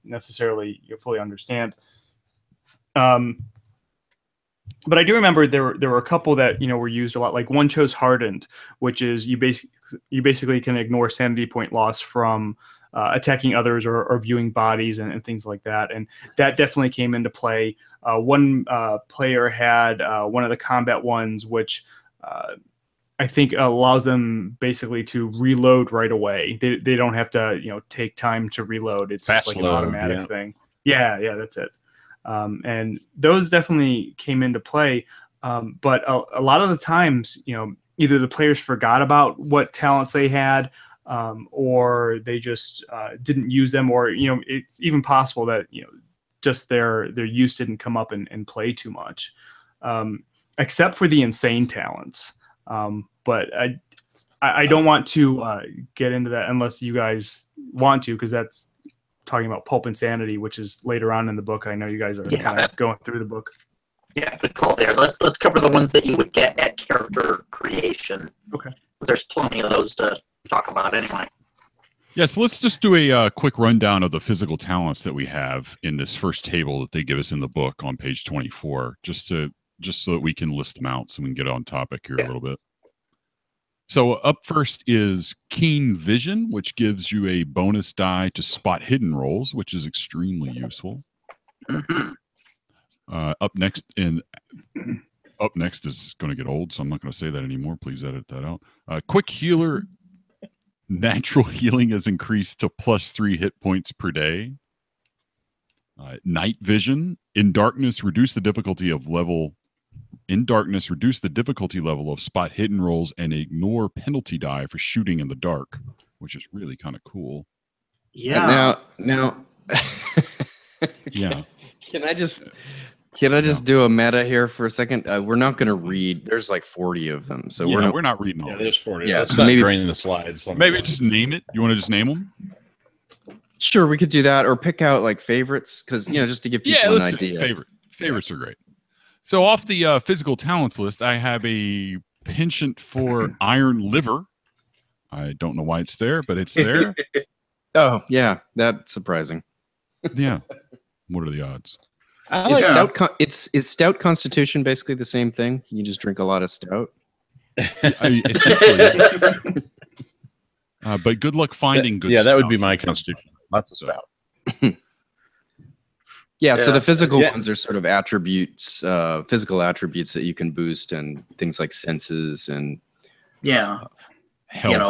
necessarily fully understand. But I do remember there were a couple that were used a lot. Like one chose Hardened, which is you basically can ignore sanity point loss from attacking others or viewing bodies and things like that, and that definitely came into play. One player had one of the combat ones, which I think allows them basically to reload right away. They don't have to take time to reload. It's Fast just like load, an automatic thing. Yeah, that's it. And those definitely came into play. But a lot of the times, either the players forgot about what talents they had, or they just didn't use them, or it's even possible that just their use didn't come up and play too much, except for the insane talents. But I don't want to get into that unless you guys want to, because that's talking about Pulp Insanity, which is later on in the book. I know you guys are kind of going through the book. Yeah, good call there. Let's cover the ones that you would get at character creation. Okay. There's plenty of those to talk about anyway. Yeah, so let's just do a quick rundown of the physical talents that we have in this first table that they give us in the book on page 24, just so that we can list them out so we can get on topic here a little bit. So up first is Keen Vision, which gives you a bonus die to spot hidden rolls, which is extremely useful. Up next is going to get old, so I'm not going to say that anymore. Please edit that out. Quick Healer, natural healing is increased to +3 hit points per day. Night Vision, in darkness, reduce the difficulty level of spot hidden rolls and ignore penalty die for shooting in the dark, which is really kind of cool. Yeah. Now. Yeah. Can I just do a meta here for a second? We're not going to read. There's like 40 of them, so we're not reading all. Yeah, there's 40. Yeah, Let's so not maybe drain the slides. Maybe just name it. You want to just name them? Sure, we could do that, or pick out like favorites, because just to give people an idea. Favorites are great. So off the physical talents list, I have a penchant for Iron Liver. I don't know why it's there, but it's there. Oh yeah, that's surprising. Yeah. What are the odds? Is stout constitution basically the same thing? You just drink a lot of stout. Essentially. But good luck finding good. Yeah, that would stout. be my constitution. Lots of stout. Yeah, so the physical ones are sort of attributes, physical attributes that you can boost, and things like senses and health.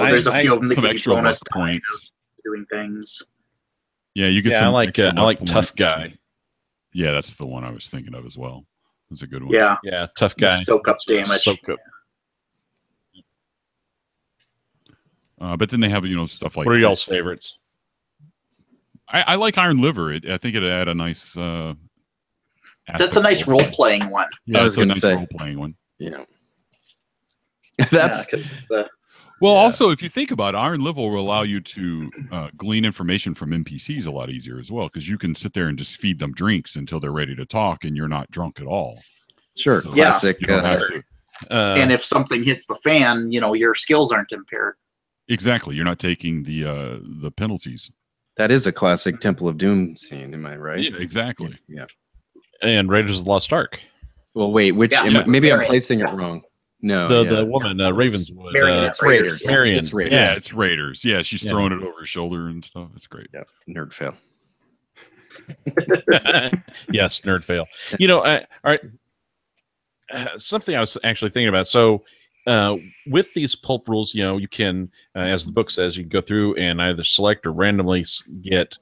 There's a few of them that some give you extra bonus points. doing things. Yeah, you get I some. like Tough Guy. Yeah, that's the one I was thinking of as well. That's a good one. Yeah, Tough Guy. Soak up damage. Soak up. But then they have stuff like. What are y'all's favorites? I like Iron Liver. I think it had a nice. That's a nice role playing one. Yeah, I was going to say role playing one. Yeah, that's. Well, also, if you think about it, Iron Liver will allow you to glean information from NPCs a lot easier as well, because you can sit there and just feed them drinks until they're ready to talk, and you're not drunk at all. Sure, So classic. you don't have to. And if something hits the fan, your skills aren't impaired. Exactly, you're not taking the penalties. That is a classic Temple of Doom scene, am I right? Yeah, exactly. Yeah. And Raiders of the Lost Ark. Well, wait, maybe I'm placing it wrong. No, the woman, Ravenswood. It's Raiders. Marion. It's Raiders. Yeah, it's Raiders. Yeah, she's throwing it over her shoulder and stuff. It's great. Yeah, nerd fail. Yes, nerd fail. All right. Something I was actually thinking about. So, with these pulp rules, you can, as the book says, you can go through and either select or randomly get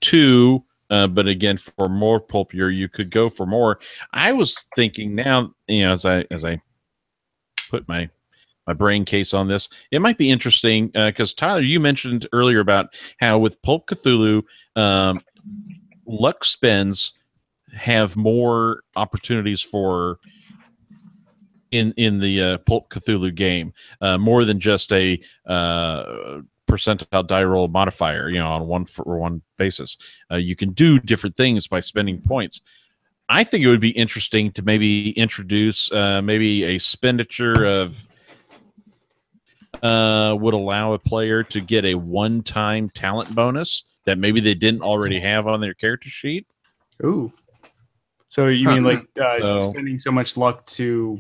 2. But again, for more pulp, you could go for more. I was thinking now, as I put my brain case on this. It might be interesting because Tyler, you mentioned earlier about how with Pulp Cthulhu, luck spends have more opportunities for in the Pulp Cthulhu game, more than just a percentile die roll modifier, on one basis. You can do different things by spending points. I think it would be interesting to maybe introduce maybe a expenditure of would allow a player to get a one-time talent bonus that maybe they didn't already have on their character sheet. Ooh. So you mean like So- spending so much luck to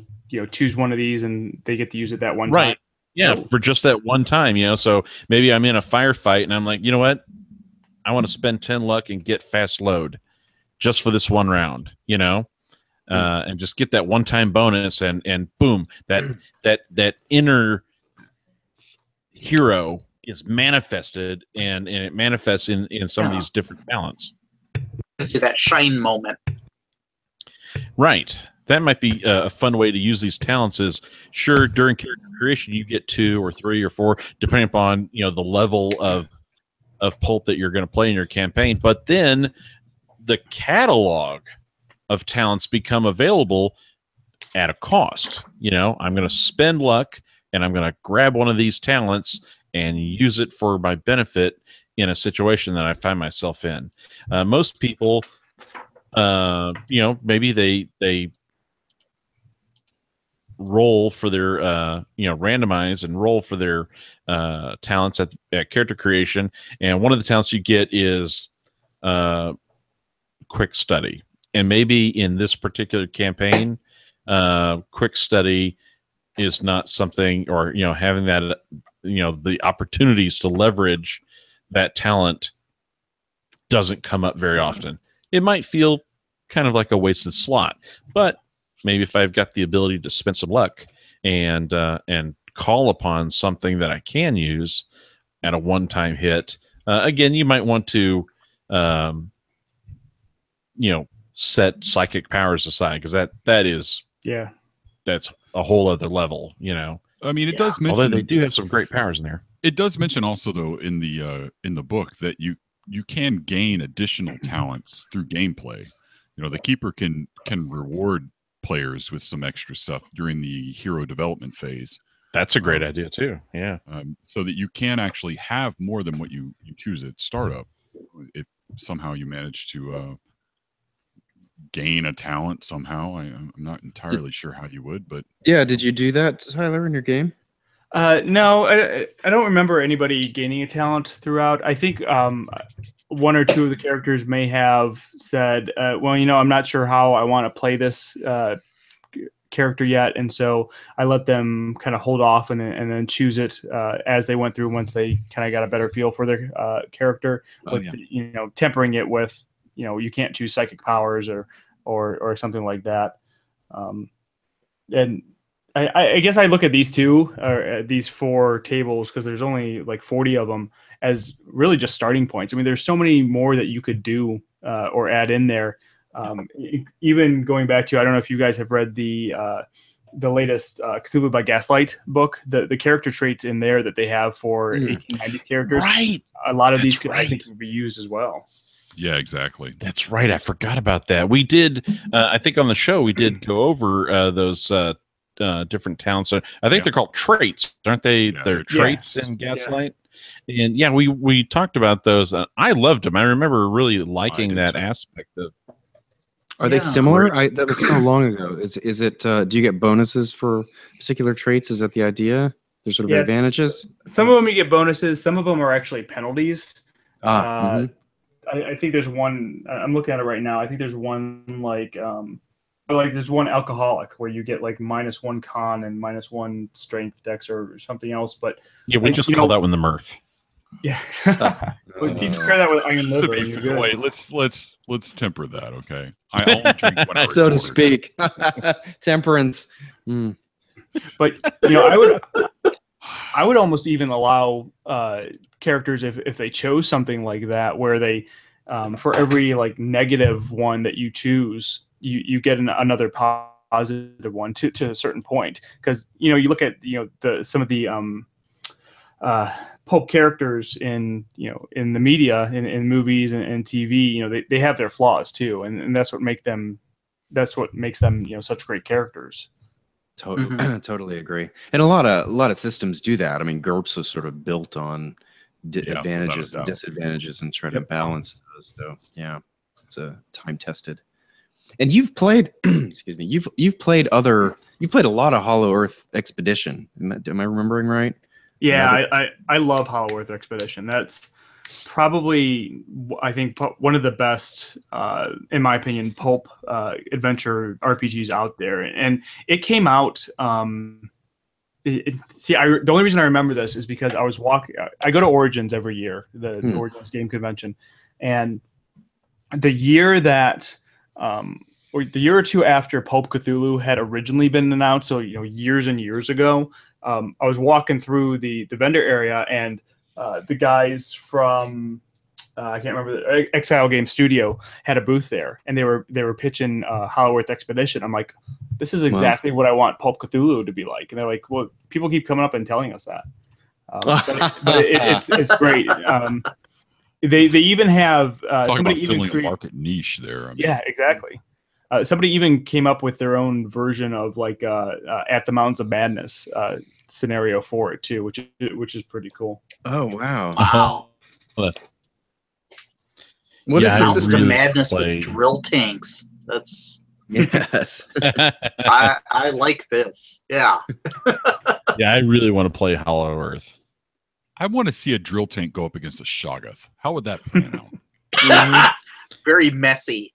choose one of these and they get to use it that one Right. time? Yeah, for just that one time, So maybe I'm in a firefight and I'm like, you know what? I want to spend 10 luck and get fast load just for this one round, and just get that one-time bonus and boom, that inner hero is manifested and it manifests in some of these different talents. To that shine moment. Right. That might be a fun way to use these talents. Is sure during character creation you get 2 or 3 or 4, depending upon the level of pulp that you're going to play in your campaign. But then the catalog of talents become available at a cost. I'm going to spend luck and I'm going to grab one of these talents and use it for my benefit in a situation that I find myself in. Most people, maybe they roll for their randomize and roll for their talents at character creation, and one of the talents you get is quick study. And maybe in this particular campaign, quick study is not something, or having that the opportunities to leverage that talent doesn't come up very often. It might feel kind of like a wasted slot, but maybe if I've got the ability to spend some luck and call upon something that I can use at a one-time hit, again, you might want to, set psychic powers aside, because that's a whole other level. I mean, it does mention, although they do have some great powers in there. It does mention also, though, in the book that you can gain additional talents through gameplay. The keeper can reward players with some extra stuff during the hero development phase. That's a great idea too. Yeah. So that you can actually have more than what you choose at startup. If somehow you manage to gain a talent somehow, I'm not entirely sure how you would, but yeah. Did you do that, Tyler, in your game? No, I don't remember anybody gaining a talent throughout. I think one or two of the characters may have said, well, I'm not sure how I want to play this character yet. And so I let them kind of hold off and then choose it as they went through, once they kind of got a better feel for their character, with tempering it with, you can't choose psychic powers or something like that. And I guess I look at these these 4 tables, because there's only like 40 of them, as really just starting points. I mean, there's so many more that you could do or add in there. Even going back to, I don't know if you guys have read the latest Cthulhu by Gaslight book, the character traits in there that they have for 1890s characters. Right. A lot of these could, I think, be used as well. yeah, exactly. That's right. I forgot about that. We did, I think on the show, we did go over those different talents. So I think they're called traits, aren't they? Yeah, They're traits in Gaslight. And we talked about those. I loved them. I remember really liking that aspect of. Are they similar? That was so long ago. Is it? Do you get bonuses for particular traits? Is that the idea? There's sort of advantages. Some of them you get bonuses. Some of them are actually penalties. I think there's one. I'm looking at it right now. I think there's one like there's one alcoholic where you get like -1 con and -1 strength dex or something else. But we just call that one the Mirth. Yeah. Well, teach pair that with iron liver. To be fair, wait, let's temper that, okay? I only drink when I so to record. speak. Temperance. But I would almost even allow characters, if they chose something like that, where they for every like -1 that you choose, you get another positive one to a certain point, because you look at some of the pulp characters in the media, in movies and TV, they have their flaws too, and that's what makes them such great characters. Totally agree. And a lot of systems do that. I mean, GURPS was sort of built on advantages and disadvantages and trying to balance those. So yeah, it's a time tested. And you've played, excuse me, you've played a lot of Hollow Earth Expedition. Am I remembering right? Yeah, I love Hollow Earth Expedition. That's probably, I think, one of the best, in my opinion, pulp adventure RPGs out there. And it came out. The only reason I remember this is because I was walking. I go to Origins every year, the Origins game convention, and the year that, or the year or two after Pulp Cthulhu had originally been announced, so years and years ago, I was walking through the vendor area, and the guys from I can't remember, the Exile Game Studio had a booth there, and they were pitching Hollow Earth Expedition. I'm like, this is exactly what I want Pulp Cthulhu to be like. And they're like, well, people keep coming up and telling us that. It's great. They even have somebody even filling a market niche there. I mean, yeah, exactly. Somebody even came up with their own version of like At the Mountains of Madness scenario for it too, which is pretty cool. Oh wow! Wow. What is the system? Really madness with drill tanks. That's yes. I like this. Yeah. Yeah, I really want to play Hollow Earth. I want to see a drill tank go up against a Shoggoth. How would that pan out? Very messy.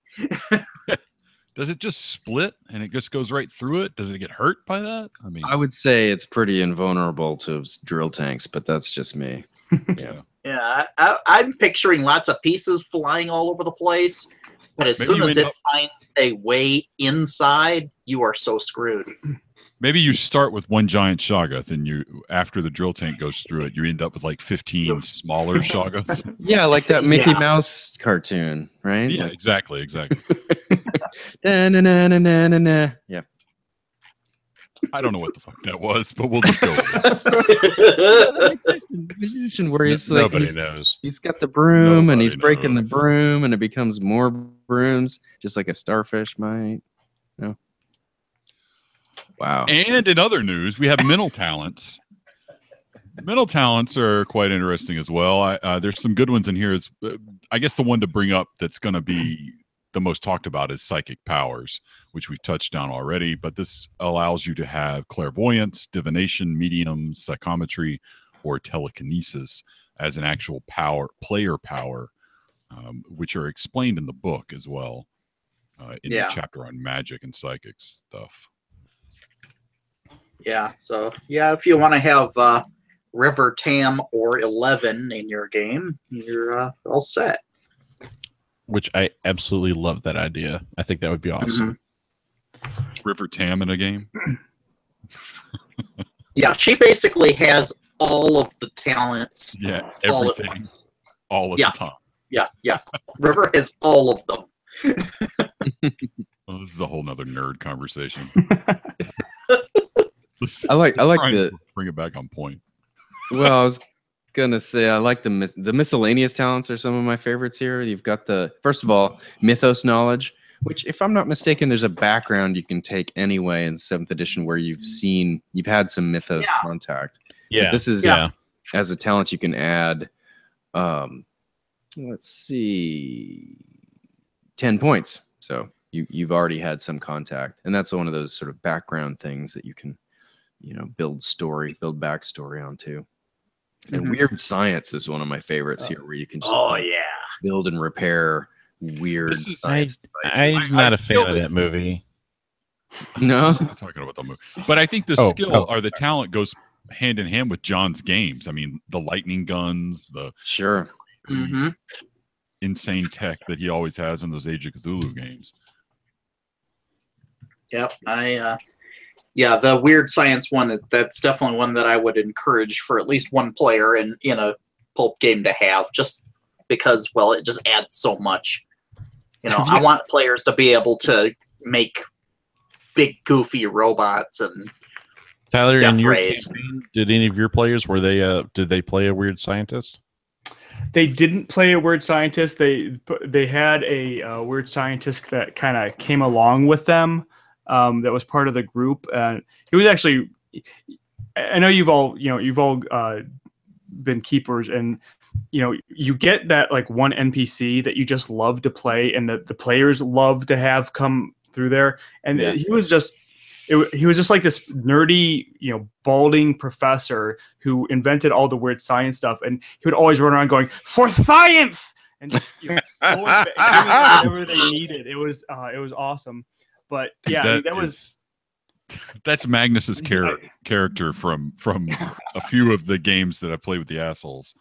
Does it just split and it just goes right through it? Does it get hurt by that? I mean, I would say it's pretty invulnerable to drill tanks, but that's just me. Yeah. Yeah, I'm picturing lots of pieces flying all over the place, but as soon as it finds a way inside, you are so screwed. Maybe you start with one giant Shoggoth, and after the drill tank goes through it, you end up with like 15 smaller Shoggoths. Yeah, like that Mickey Mouse cartoon, right? Yeah, exactly. Yeah. I don't know what the fuck that was, but we'll just go with it. Where he's nobody knows. He's got the broom and he's breaking the broom and it becomes more brooms, just like a starfish might. No. Wow. And in other news, we have mental talents. Mental talents are quite interesting as well. There's some good ones in here. I guess the one to bring up that's going to be the most talked about is psychic powers, which we've touched on already, but this allows you to have clairvoyance, divination, medium, psychometry, or telekinesis as an actual player power, which are explained in the book as well, in the chapter on magic and psychic stuff. Yeah, so if you want to have River, Tam, or 11 in your game, you're all set. Which I absolutely love that idea. I think that would be awesome. River Tam in a game? Yeah, she basically has all of the talents. Yeah, everything. All of the time. Yeah. River has all of them. Well, this is a whole nother nerd conversation. I like bring it back on point. Well, I was gonna say I like the miscellaneous talents are some of my favorites here. You've got first of all, mythos knowledge, which if I'm not mistaken, there's a background you can take anyway in 7th edition where you've had some mythos contact. Yeah. But this is as a talent you can add let's see, 10 points. So you've already had some contact, and that's one of those sort of background things that you can build backstory onto. And weird science is one of my favorites here, where you can just build and repair weird science. I'm not a fan of that movie. No, I'm not talking about the movie, but I think the skill or the talent goes hand in hand with John's games. I mean, the lightning guns, the insane tech that he always has in those Age of Cthulhu games. Yep, the weird science one, that's definitely one that I would encourage for at least one player in a pulp game to have, just because, well, it just adds so much. I want players to be able to make big goofy robots and Tyler, in death your rays. campaign, did any of your players did they play a weird scientist? They didn't play a weird scientist. They had a weird scientist that kind of came along with them. That was part of the group, and it was actually. I know you've all been keepers, and you get that like one NPC that you just love to play, and the players love to have come through there. And he was just like this nerdy, balding professor who invented all the weird science stuff, and he would always run around going, "For science!" and just always giving them whatever they needed. It was awesome. But yeah, that's Magnus's character from a few of the games that I played with the assholes.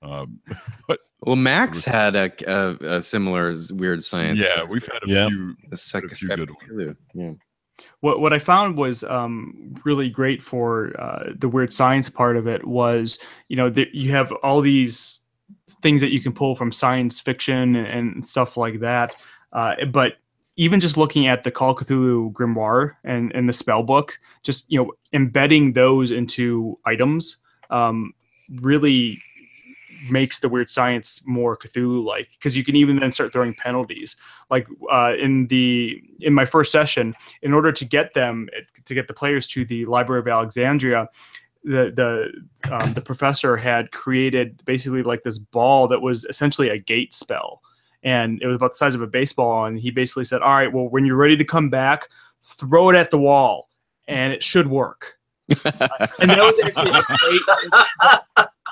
But well, Max had a similar weird science. Yeah, we've had a few. A few good ones. Yeah. What I found was really great for the weird science part of it was, you have all these things that you can pull from science fiction and stuff like that. But even just looking at the Call of Cthulhu Grimoire and the spell book, just embedding those into items really makes the weird science more Cthulhu-like, because you can even then start throwing penalties. Like in my first session, in order to get the players to the Library of Alexandria, the professor had created basically like this ball that was essentially a gate spell. And it was about the size of a baseball. And he basically said, all right, well, when you're ready to come back, throw it at the wall and it should work. And that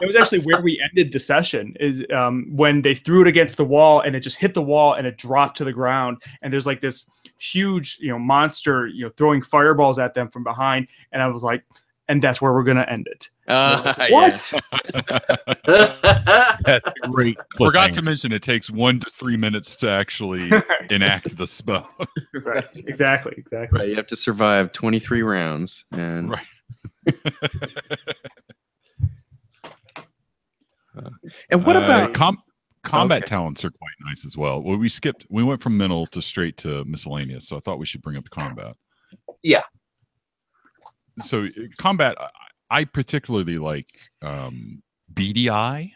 was actually where we ended the session, is when they threw it against the wall and it just hit the wall and it dropped to the ground. And there's like this huge, monster, throwing fireballs at them from behind. And I was like, and that's where we're going to end it. Like, what? That's great. Forgot to mention it takes 1 to 3 minutes to actually enact the spell. Right. Exactly. Right. You have to survive 23 rounds. And and what about combat talents are quite nice as well. Well, we went from mental to straight to miscellaneous, so I thought we should bring up combat. Yeah. So combat, I particularly like BDI,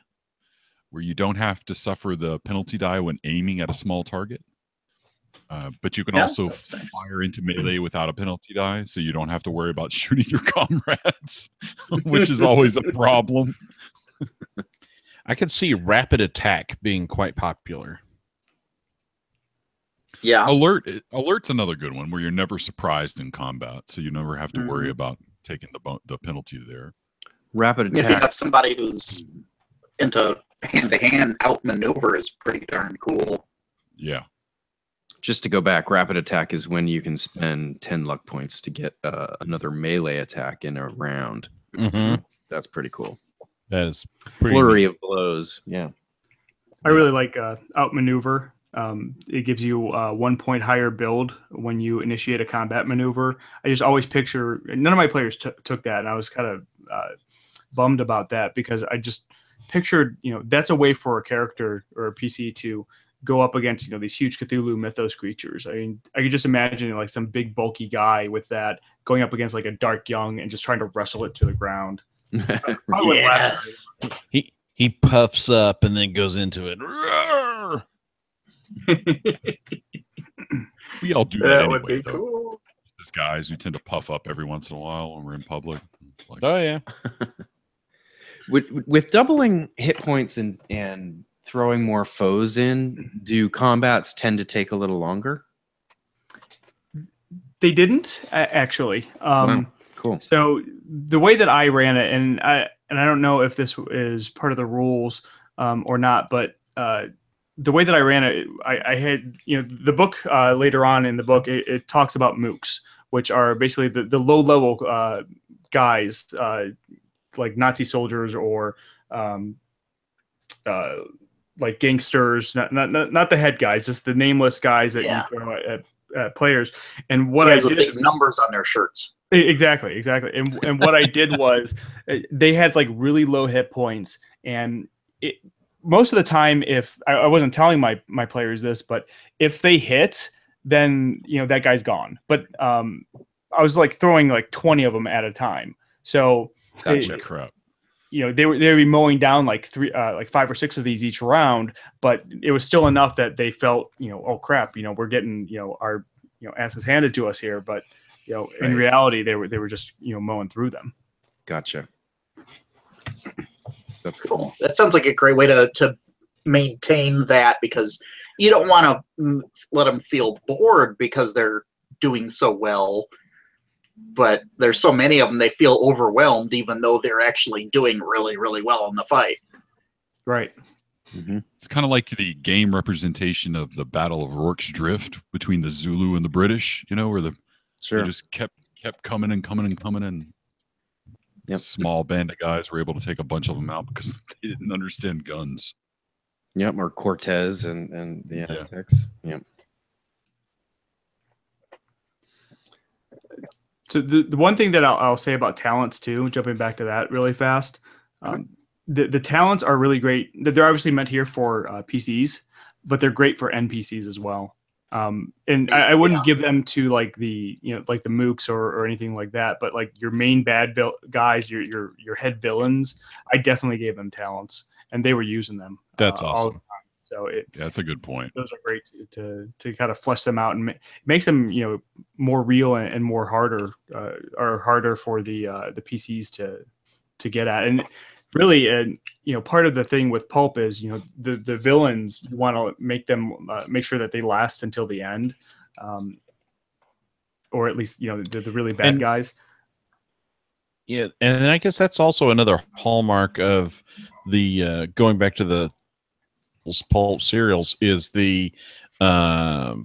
where you don't have to suffer the penalty die when aiming at a small target. But you can also fire into melee without a penalty die, so you don't have to worry about shooting your comrades, which is always a problem. I could see rapid attack being quite popular. Yeah. Alert's another good one where you're never surprised in combat, so you never have to worry about taking the penalty there. Rapid attack. If you have somebody who's into hand-to-hand outmaneuver is pretty darn cool. Yeah. Just to go back, rapid attack is when you can spend 10 luck points to get another melee attack in a round. So that's pretty cool. That is flurry of blows. Yeah. I really like outmaneuver. It gives you 1 point higher build when you initiate a combat maneuver. I just always picture, none of my players took that, and I was kind of bummed about that, because I just pictured, that's a way for a character or a PC to go up against, these huge Cthulhu mythos creatures. I mean, I could just imagine like some big bulky guy with that going up against like a Dark Young and just trying to wrestle it to the ground. Yes. He puffs up and then goes into it. We all do that anyway, would be though. cool. As guys, we tend to puff up every once in a while when we're in public. Like, Oh yeah. With doubling hit points and throwing more foes in, do combats tend to take a little longer? They didn't actually. Wow. Cool. So the way that I ran it, and I don't know if this is part of the rules or not, but the way that I ran it, I had, the book later on in the book, it talks about mooks, which are basically the low level guys, like Nazi soldiers or like gangsters, not the head guys, just the nameless guys that you throw at players. And what I did, big numbers on their shirts. Exactly. And what I did was they had like really low hit points, and most of the time, if I wasn't telling my players this, but if they hit, then that guy's gone. But I was like throwing like 20 of them at a time. So Gotcha. Crap. they would be mowing down like 5 or 6 of these each round, but it was still enough that they felt, oh crap, we're getting, our, asses handed to us here. But, in reality, they were just, mowing through them. Gotcha. That's cool. That sounds like a great way to maintain that, because you don't want to let them feel bored because they're doing so well. But there's so many of them, they feel overwhelmed, even though they're actually doing really, really well in the fight. Right. Mm-hmm. It's kind of like the game representation of the Battle of Rorke's Drift between the Zulu and the British, where they just kept coming and coming and coming, and a small band of guys were able to take a bunch of them out because they didn't understand guns. Yep, or Cortez and the Aztecs. Yep. So the one thing that I'll say about talents too, jumping back to that really fast, the talents are really great. They're obviously meant here for PCs, but they're great for NPCs as well. And I wouldn't give them to like the like the mooks or anything like that, but like your main bad guys, your head villains, I definitely gave them talents, and they were using them. That's awesome. All the time. So that's a good point. Those are great to kind of flesh them out, and makes them more real and more harder for the PCs to get at. And really, part of the thing with Pulp is the villains, you want to make sure that they last until the end, or at least the really bad guys. Yeah, and I guess that's also another hallmark of the going back to the Pulp serials is the that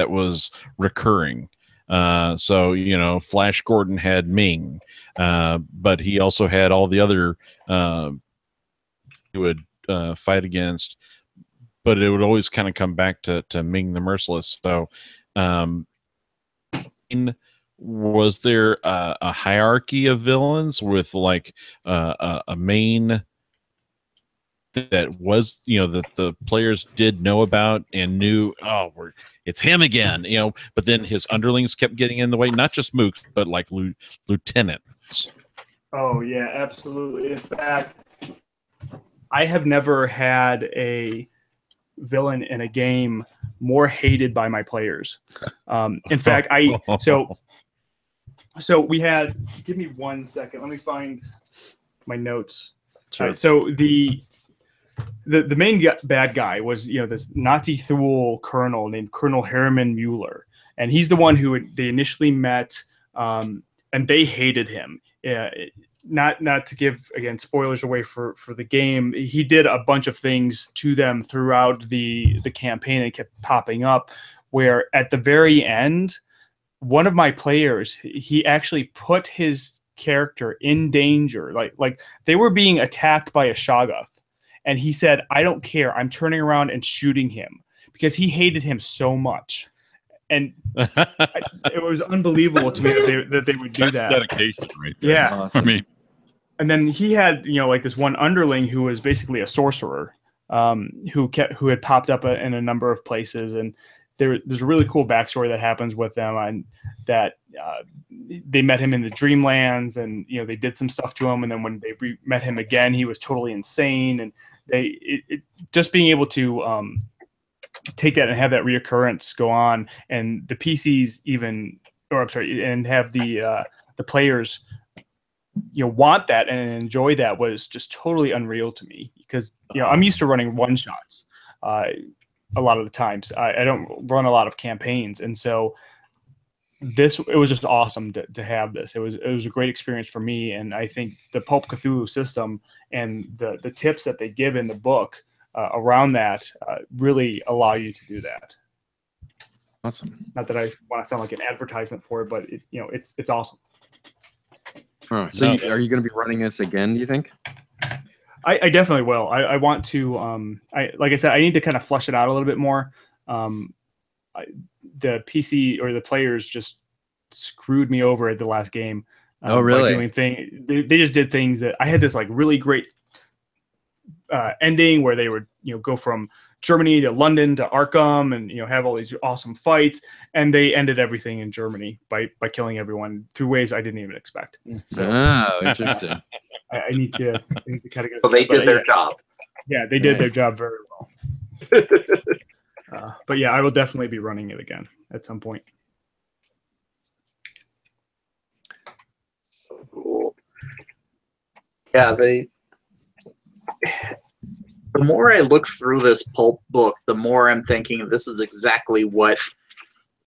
was recurring. So Flash Gordon had Ming, but he also had all the other he would fight against, but it would always kind of come back to Ming the Merciless. So was there a hierarchy of villains with like a main that was that the players did know about and knew, it's him again, but then his underlings kept getting in the way, not just mooks but like lieutenants? Oh yeah, absolutely. In fact, I have never had a villain in a game more hated by my players. In fact, so we had, give me 1 second, let me find my notes. Sure. All right, so the main bad guy was this Nazi Thule colonel named Colonel Harriman Mueller, and he's the one who they initially met, and they hated him. Not to give again spoilers away for the game, he did a bunch of things to them throughout the campaign and kept popping up, where at the very end, one of my players, he actually put his character in danger, like they were being attacked by a Shoggoth. And he said, "I don't care. I'm turning around and shooting him," because he hated him so much. And it was unbelievable to me that they would do that. That's dedication right there. Yeah. Awesome. I mean, and then he had, like this one underling who was basically a sorcerer, who had popped up in a number of places. And there's a really cool backstory that happens with them, and that they met him in the Dreamlands, and they did some stuff to him. And then when they met him again, he was totally insane. And just being able to take that and have that reoccurrence go on, and the PCs and have the players want that and enjoy that, was just totally unreal to me, because I'm used to running one shots a lot of the times. I don't run a lot of campaigns, and so it was just awesome to have this. It was a great experience for me, and I think the Pulp Cthulhu system and the tips that they give in the book around that really allow you to do that. Awesome. Not that I want to sound like an advertisement for it, but it's awesome. Oh, so are you going to be running this again, do you think? I definitely will. I want to. Like I said, I need to kind of flesh it out a little bit more. The PC or the players just screwed me over at the last game. Oh, really? By doing they just did things that I had this like really great ending where they would go from Germany to London to Arkham and have all these awesome fights, and they ended everything in Germany by killing everyone through ways I didn't even expect. So Interesting. I need to kind of go. So they did their job. Yeah, they did their job very well. But yeah, I will definitely be running it again at some point. So cool. Yeah, the more I look through this pulp book, the more I'm thinking this is exactly what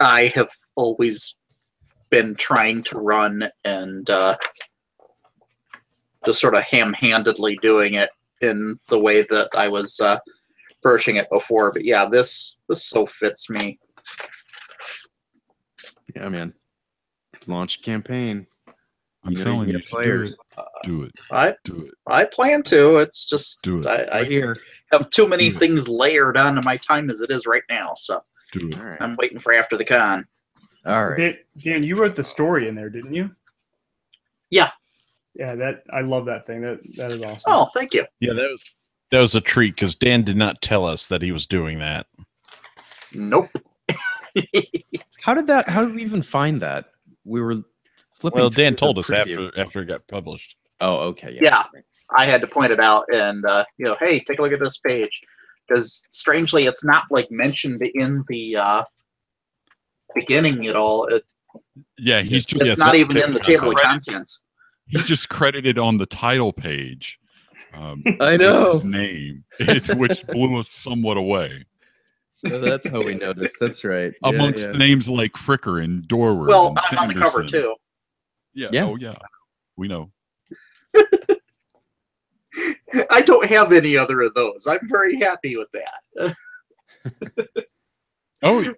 I have always been trying to run, and just sort of ham-handedly doing it in the way that I was approaching it before. But yeah, this so fits me. Yeah, man. Launch a campaign. I'm telling you, players. Do it. Do it. I plan to. It's just Do it. I here. have too many things layered onto my time as it is right now. So Do it. All right. I'm waiting for after the con. All right. Dan, you wrote the story in there, didn't you? Yeah. Yeah, I love that thing. That is awesome. Oh, thank you. Yeah, that was a treat because Dan did not tell us that he was doing that. Nope. How did we even find that? We were flipping. Well, Dan through told the us preview. after it got published. Oh, okay. Yeah. I had to point it out and hey, take a look at this page, because strangely it's not like mentioned in the beginning at all. Yeah, he's just. It's not even in the table of contents. He's just credited on the title page. I know his name, which blew us somewhat away. So that's how we noticed. That's right. Amongst names like Fricker and Dorward. Well, and I'm on the cover Sanderson. too. Yeah. Oh yeah. We know. I don't have any other of those. I'm very happy with that. Oh,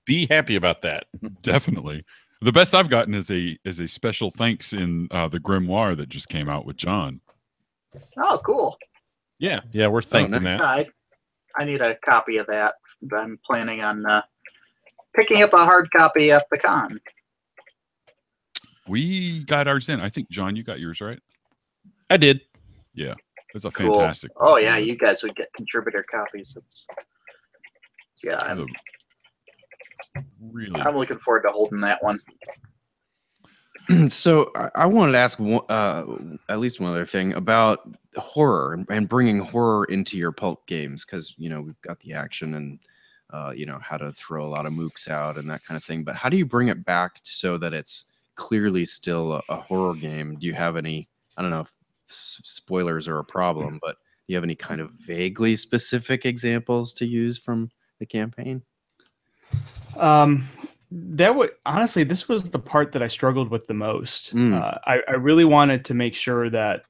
be happy about that. Definitely. The best I've gotten is a special thanks in the Grimoire that just came out with John. Oh, cool. Yeah, we're thanking nice. that. I need a copy of that. I'm planning on picking up a hard copy at the con. We got ours in. I think, John, you got yours, right? I did. Yeah. It's a Cool. fantastic. Oh yeah, you guys would get contributor copies. I'm really. I'm looking forward to holding that one. So I wanted to ask at least one other thing about horror and bringing horror into your pulp games, because we've got the action and how to throw a lot of mooks out and that kind of thing. But how do you bring it back so that it's clearly still a horror game? Do you have any? I don't know if spoilers are a problem, but do you have any kind of vaguely specific examples to use from the campaign? Honestly, this was the part that I struggled with the most. I really wanted to make sure that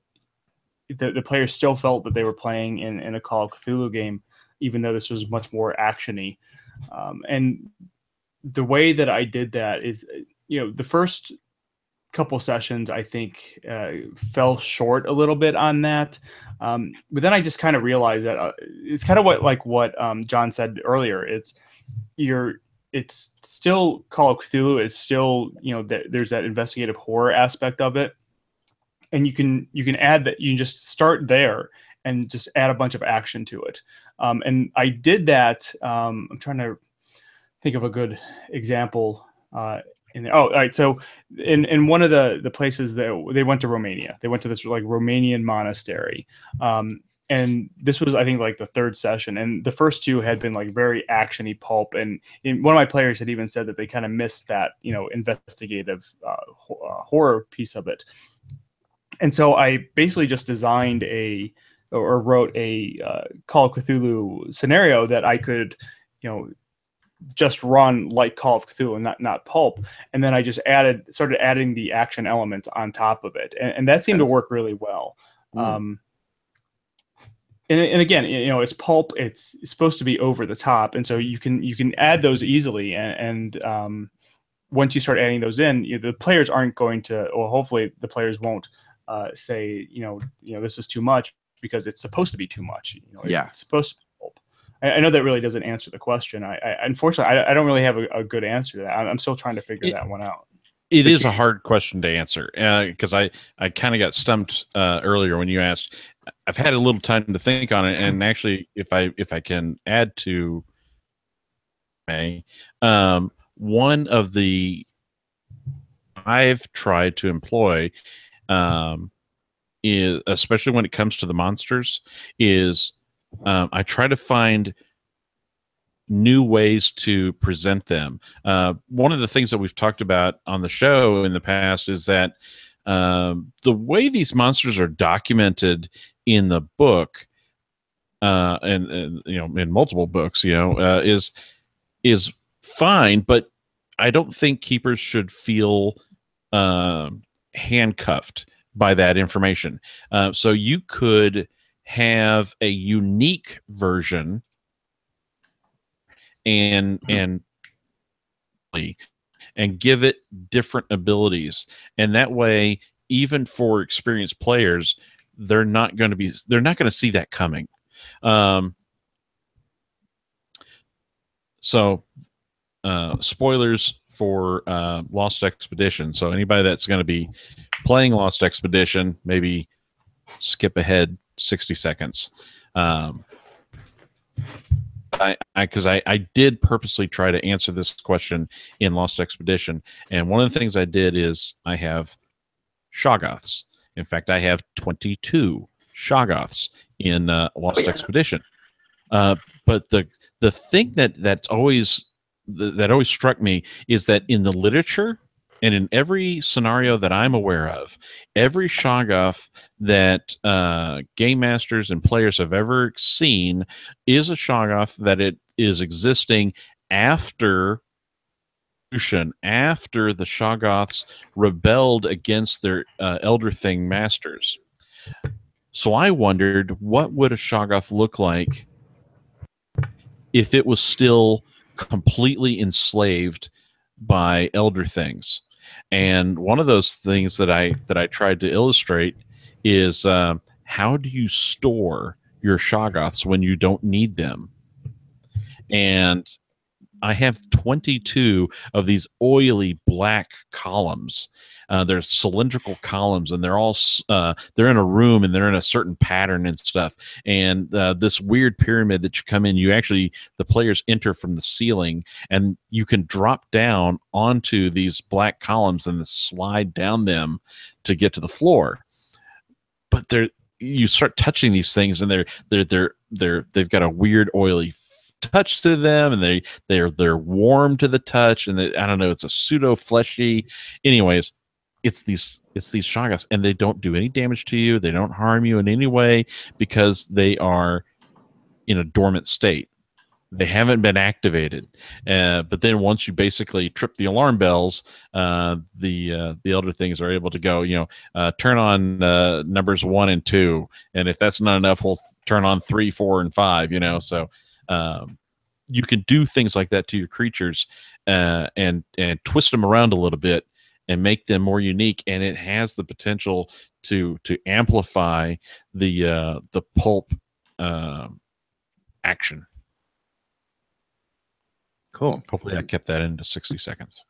the players still felt that they were playing in a Call of Cthulhu game, even though this was much more actiony. And the way that I did that is, the first couple sessions I think fell short a little bit on that, but then I just kind of realized that it's kind of what John said earlier. It's still Call of Cthulhu. It's still there's that investigative horror aspect of it, and you can add that. You can just start there and just add a bunch of action to it. And I did that. I'm trying to think of a good example. All right. So in one of the places that they went to Romania, they went to this Romanian monastery. And this was, I think, the third session. And the first two had been very action-y pulp. And one of my players had even said that they kind of missed that, investigative horror piece of it. And so I basically just designed or wrote a Call of Cthulhu scenario that I could, just run like Call of Cthulhu and not pulp. And then I just started adding the action elements on top of it. And that seemed to work really well. And again, it's pulp. It's supposed to be over the top, and so you can add those easily. And once you start adding those in, the players aren't going to, or hopefully the players won't say, this is too much, because it's supposed to be too much. It's supposed to be pulp. I know that really doesn't answer the question. I unfortunately I don't really have a good answer to that. I'm still trying to figure that one out. It is a hard question to answer because I kind of got stumped earlier when you asked. I've had a little time to think on it, and actually, if I can add to May, one of the I've tried to employ, is especially when it comes to the monsters, is I try to find new ways to present them. One of the things that we've talked about on the show in the past is that the way these monsters are documented in the book, and in multiple books, is fine, but I don't think keepers should feel handcuffed by that information. So you could have a unique version and give it different abilities, and that way, even for experienced players, they're not going to see that coming. So spoilers for Lost Expedition. So anybody that's going to be playing Lost Expedition, maybe skip ahead 60 seconds. Because I did purposely try to answer this question in Lost Expedition, and one of the things I did is I have Shoggoths. In fact, I have 22 Shoggoths in Lost Expedition. But the thing that always struck me is that in the literature and in every scenario that I'm aware of, every Shoggoth that game masters and players have ever seen is a Shoggoth that it is existing after the Shoggoths rebelled against their Elder Thing masters. So I wondered, what would a Shoggoth look like if it was still completely enslaved by Elder Things? And one of those things that I tried to illustrate is how do you store your Shoggoths when you don't need them? And I have 22 of these oily black columns. They're cylindrical columns, and they're all they're in a room, and they're in a certain pattern and stuff. And this weird pyramid that you come in, the players enter from the ceiling, and you can drop down onto these black columns and slide down them to get to the floor. But you start touching these things, and they've got a weird oily touch to them, and they're warm to the touch, and I don't know, it's a pseudo fleshy. Anyways, it's these Shoggoths, and they don't do any damage to you. They don't harm you in any way because they are in a dormant state. They haven't been activated. But then once you basically trip the alarm bells, the Elder Things are able to go, turn on numbers 1 and 2, and if that's not enough, we'll turn on 3, 4, and 5. So. You can do things like that to your creatures and twist them around a little bit and make them more unique, and it has the potential to amplify the pulp action. Cool. Hopefully I kept that into 60 seconds.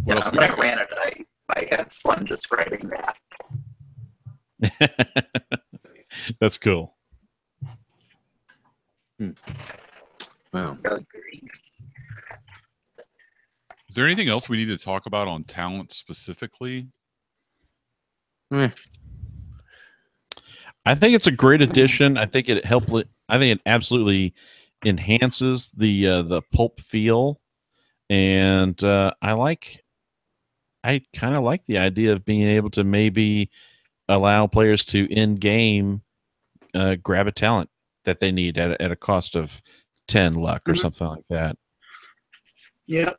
When I ran it, I had fun describing that. That's cool. Wow. Is there anything else we need to talk about on talent specifically? I think it's a great addition. I think it absolutely enhances the pulp feel, and I kind of like the idea of being able to maybe allow players to in-game grab a talent that they need at a cost of 10 luck or something like that. Yeah.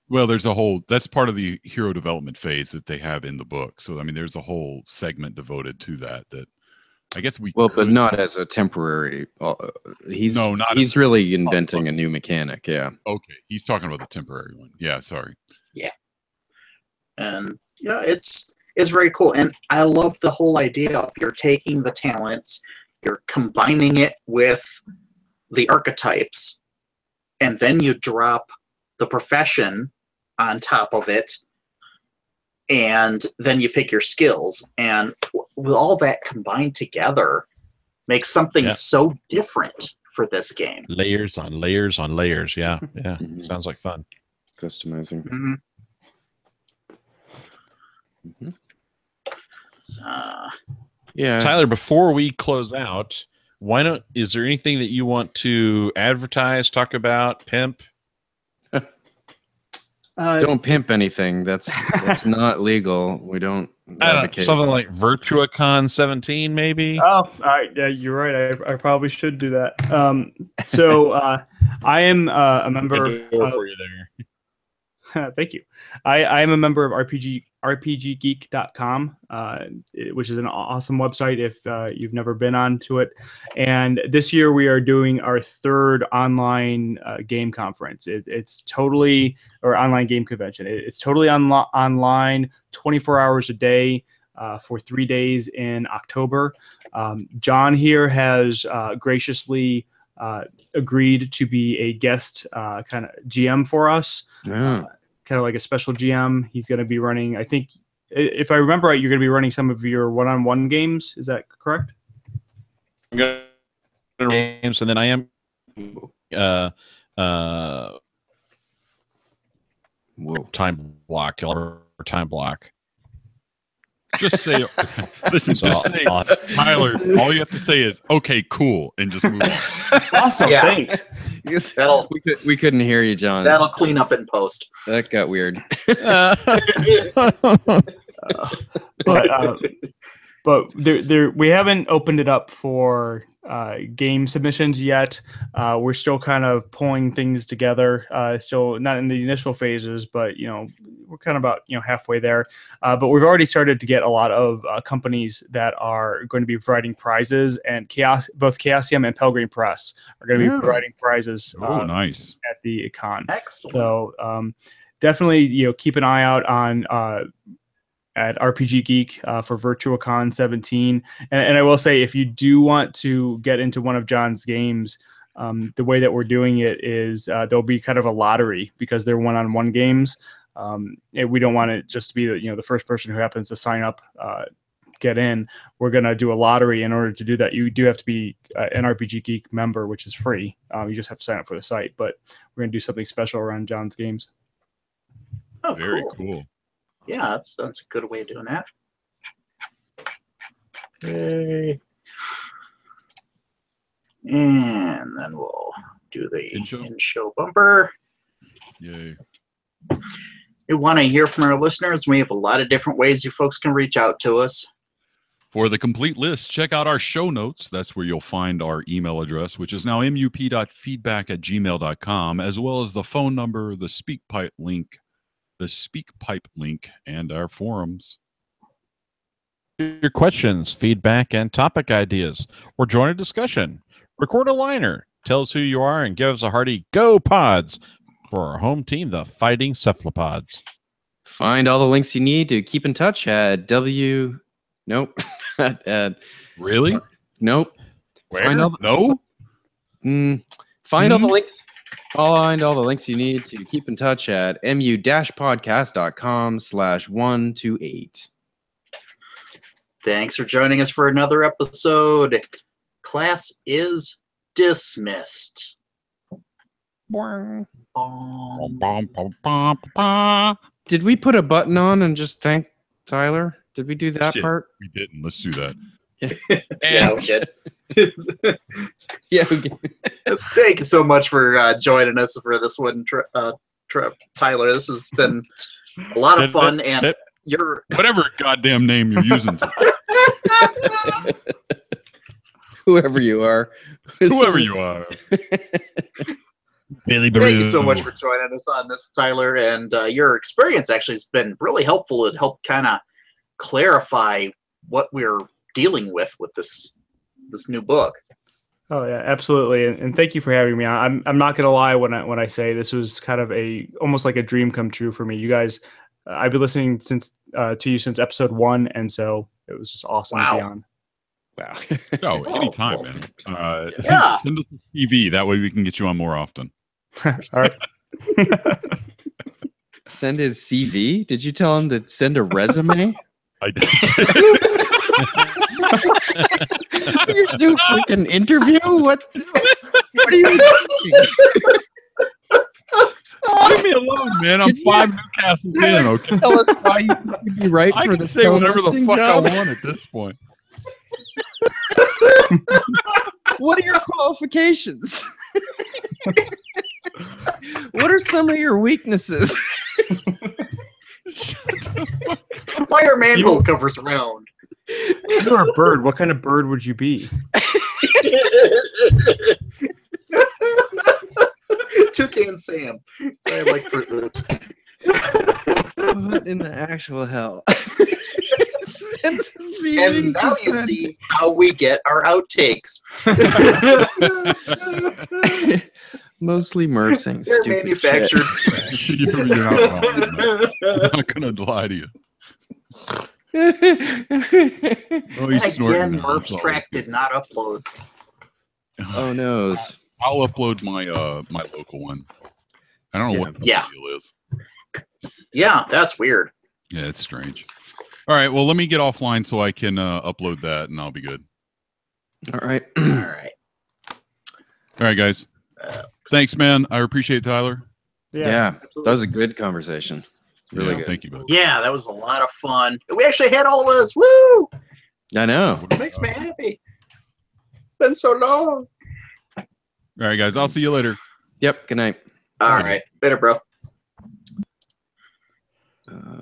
Well, that's part of the hero development phase that they have in the book. So, I mean, there's a whole segment devoted to that I guess but not as a temporary. He's really inventing a new mechanic. Yeah. Okay. He's talking about the temporary one. Yeah. Sorry. Yeah. And, it's very cool. And I love the whole idea of you're taking the talents, you're combining it with the archetypes, and then you drop the profession on top of it. and then you pick your skills, and with all that combined together makes something so different for this game. Layers on layers on layers. Yeah. Sounds like fun. Customizing. Yeah. Tyler, before we close out, is there anything that you want to advertise, talk about, pimp? Don't pimp anything. That's not legal. We don't advocate. Something like VirtuaCon 17, maybe. Oh, all right. Yeah, you're right. I probably should do that. So I am a member. For you there. Thank you. I am a member of RPGgeek.com, which is an awesome website if you've never been onto it. And this year we are doing our third online game conference. It's totally, or online game convention. It's totally online, 24 hours a day for 3 days in October. John here has graciously agreed to be a guest kind of GM for us. Kind of like a special GM. He's going to be running, I think, if I remember right, you're going to be running some of your one-on-one games. Is that correct? Games, and then I am time block. Just say, listen, Tyler, all you have to say is, okay, cool, and just move on. Awesome, thanks. We couldn't hear you, John. That'll clean up in post. That got weird. But we haven't opened it up for game submissions yet. We're still kind of pulling things together. Still not in the initial phases, but we're kind of about halfway there. But we've already started to get a lot of companies that are going to be providing prizes, and both Chaosium and Pelgrane Press are going to be providing prizes. Nice at the con. Excellent. So definitely keep an eye out on at RPG Geek for VirtuaCon 17. And I will say, if you do want to get into one of John's games, the way that we're doing it is there'll be kind of a lottery because they're one-on-one games. We don't want it just to be the first person who happens to sign up, get in. We're going to do a lottery. In order to do that, you do have to be an RPG Geek member, which is free. You just have to sign up for the site. But we're going to do something special around John's games. Oh, very cool. Yeah, that's a good way of doing that. Okay. And then we'll do the in-show bumper. Yay. We want to hear from our listeners. We have a lot of different ways you folks can reach out to us. For the complete list, check out our show notes. That's where you'll find our email address, which is now mup.feedback@gmail.com, as well as the phone number, the SpeakPipe link, and our forums. Your questions, feedback, and topic ideas, or join a discussion. Record a liner, tell us who you are, and give us a hearty "Go Pods" for our home team, the Fighting Cephalopods. Find all the links you need to keep in touch at Nope. Really? Nope. Where? Find all the links. Find all the links you need to keep in touch at mu-podcast.com/128. Thanks for joining us for another episode. Class is dismissed. Did we put a button on and just thank Tyler? Did we do that part? We didn't. Let's do that. Yeah, we should. Yeah. We can. Thank you so much for joining us for this one, Tyler. This has been a lot of fun, and you're whatever goddamn name you're using. Whoever you are. Whoever you are. Billy Thank you so much for joining us on this, Tyler. And your experience actually has been really helpful. It helped kind of clarify what we're dealing with this new book. Oh yeah, absolutely, and thank you for having me on. I'm not gonna lie when I say this was kind of almost like a dream come true for me. You guys, I've been listening to you since episode 1, and so it was just awesome to be on. Wow. Oh, anytime, man. Yeah. Send us a TV. That way we can get you on more often. All right. Send his CV? Did you tell him to send a resume? I did. You do a freaking interview? What are you doing? Leave me alone, man. I'm 5 Newcastles in. Okay. Tell us why you'd be right I for can this say whatever the co-hosting fuck job. I want at this point. What are your qualifications? What are some of your weaknesses? Fire manhole covers around. If you're a bird, what kind of bird would you be? Toucan Sam. So I like Fruit Loops. What in the actual hell? And now you see how we get our outtakes. Mostly Mersing. They're Stupid manufactured shit. fresh. You're not wrong, man. I'm not gonna lie to you. Oh, he's And snorting again, there. Murph's track did not upload. Oh noes. I'll upload my my local one. I don't know what the Yeah. deal is. Yeah, that's weird. Yeah, it's strange. All right, well, let me get offline so I can upload that, and I'll be good. All right. All right. All right, guys. Thanks, man. I appreciate it, Tyler. Yeah, that was a good conversation. Really Yeah, good. thank you, buddy. Yeah, that was a lot of fun. We actually had all this. Woo! I know. It makes me happy. Been so long. All right, guys. I'll see you later. Yep. Good night. All right. Later, bro.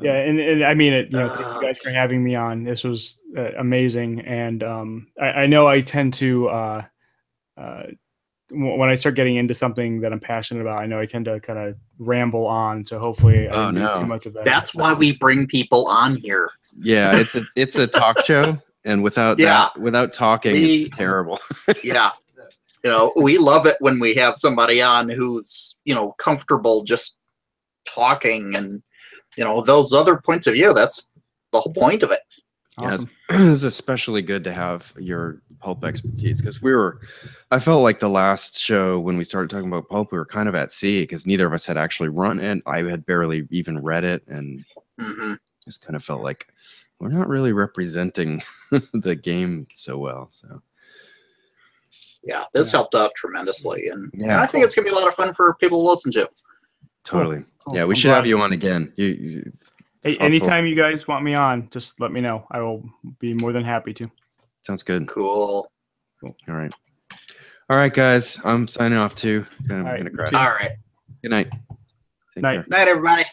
Yeah, and I mean it. Thank you guys for having me on. This was amazing, and I know I tend to when I start getting into something that I'm passionate about, I know I tend to kind of ramble on. So hopefully, I didn't do too much of that. That's why we bring people on here. Yeah, it's a talk show, and without talking, it's terrible. Yeah. We love it when we have somebody on who's, comfortable just talking and, those other points of view. That's the whole point of it. Awesome. Yeah, it was especially good to have your pulp expertise because I felt like the last show when we started talking about pulp, we were kind of at sea because neither of us had actually run it. I had barely even read it and just kind of felt like we're not really representing the game so well. So. Yeah, this helped out tremendously. And I think it's going to be a lot of fun for people to listen to. Totally. Cool. Yeah, we should have you on again. Hey, anytime you guys want me on, just let me know. I will be more than happy to. Sounds good. Cool. All right. All right, guys. I'm signing off too. I'm going to crash. All right. Good night. Take care. Night, everybody.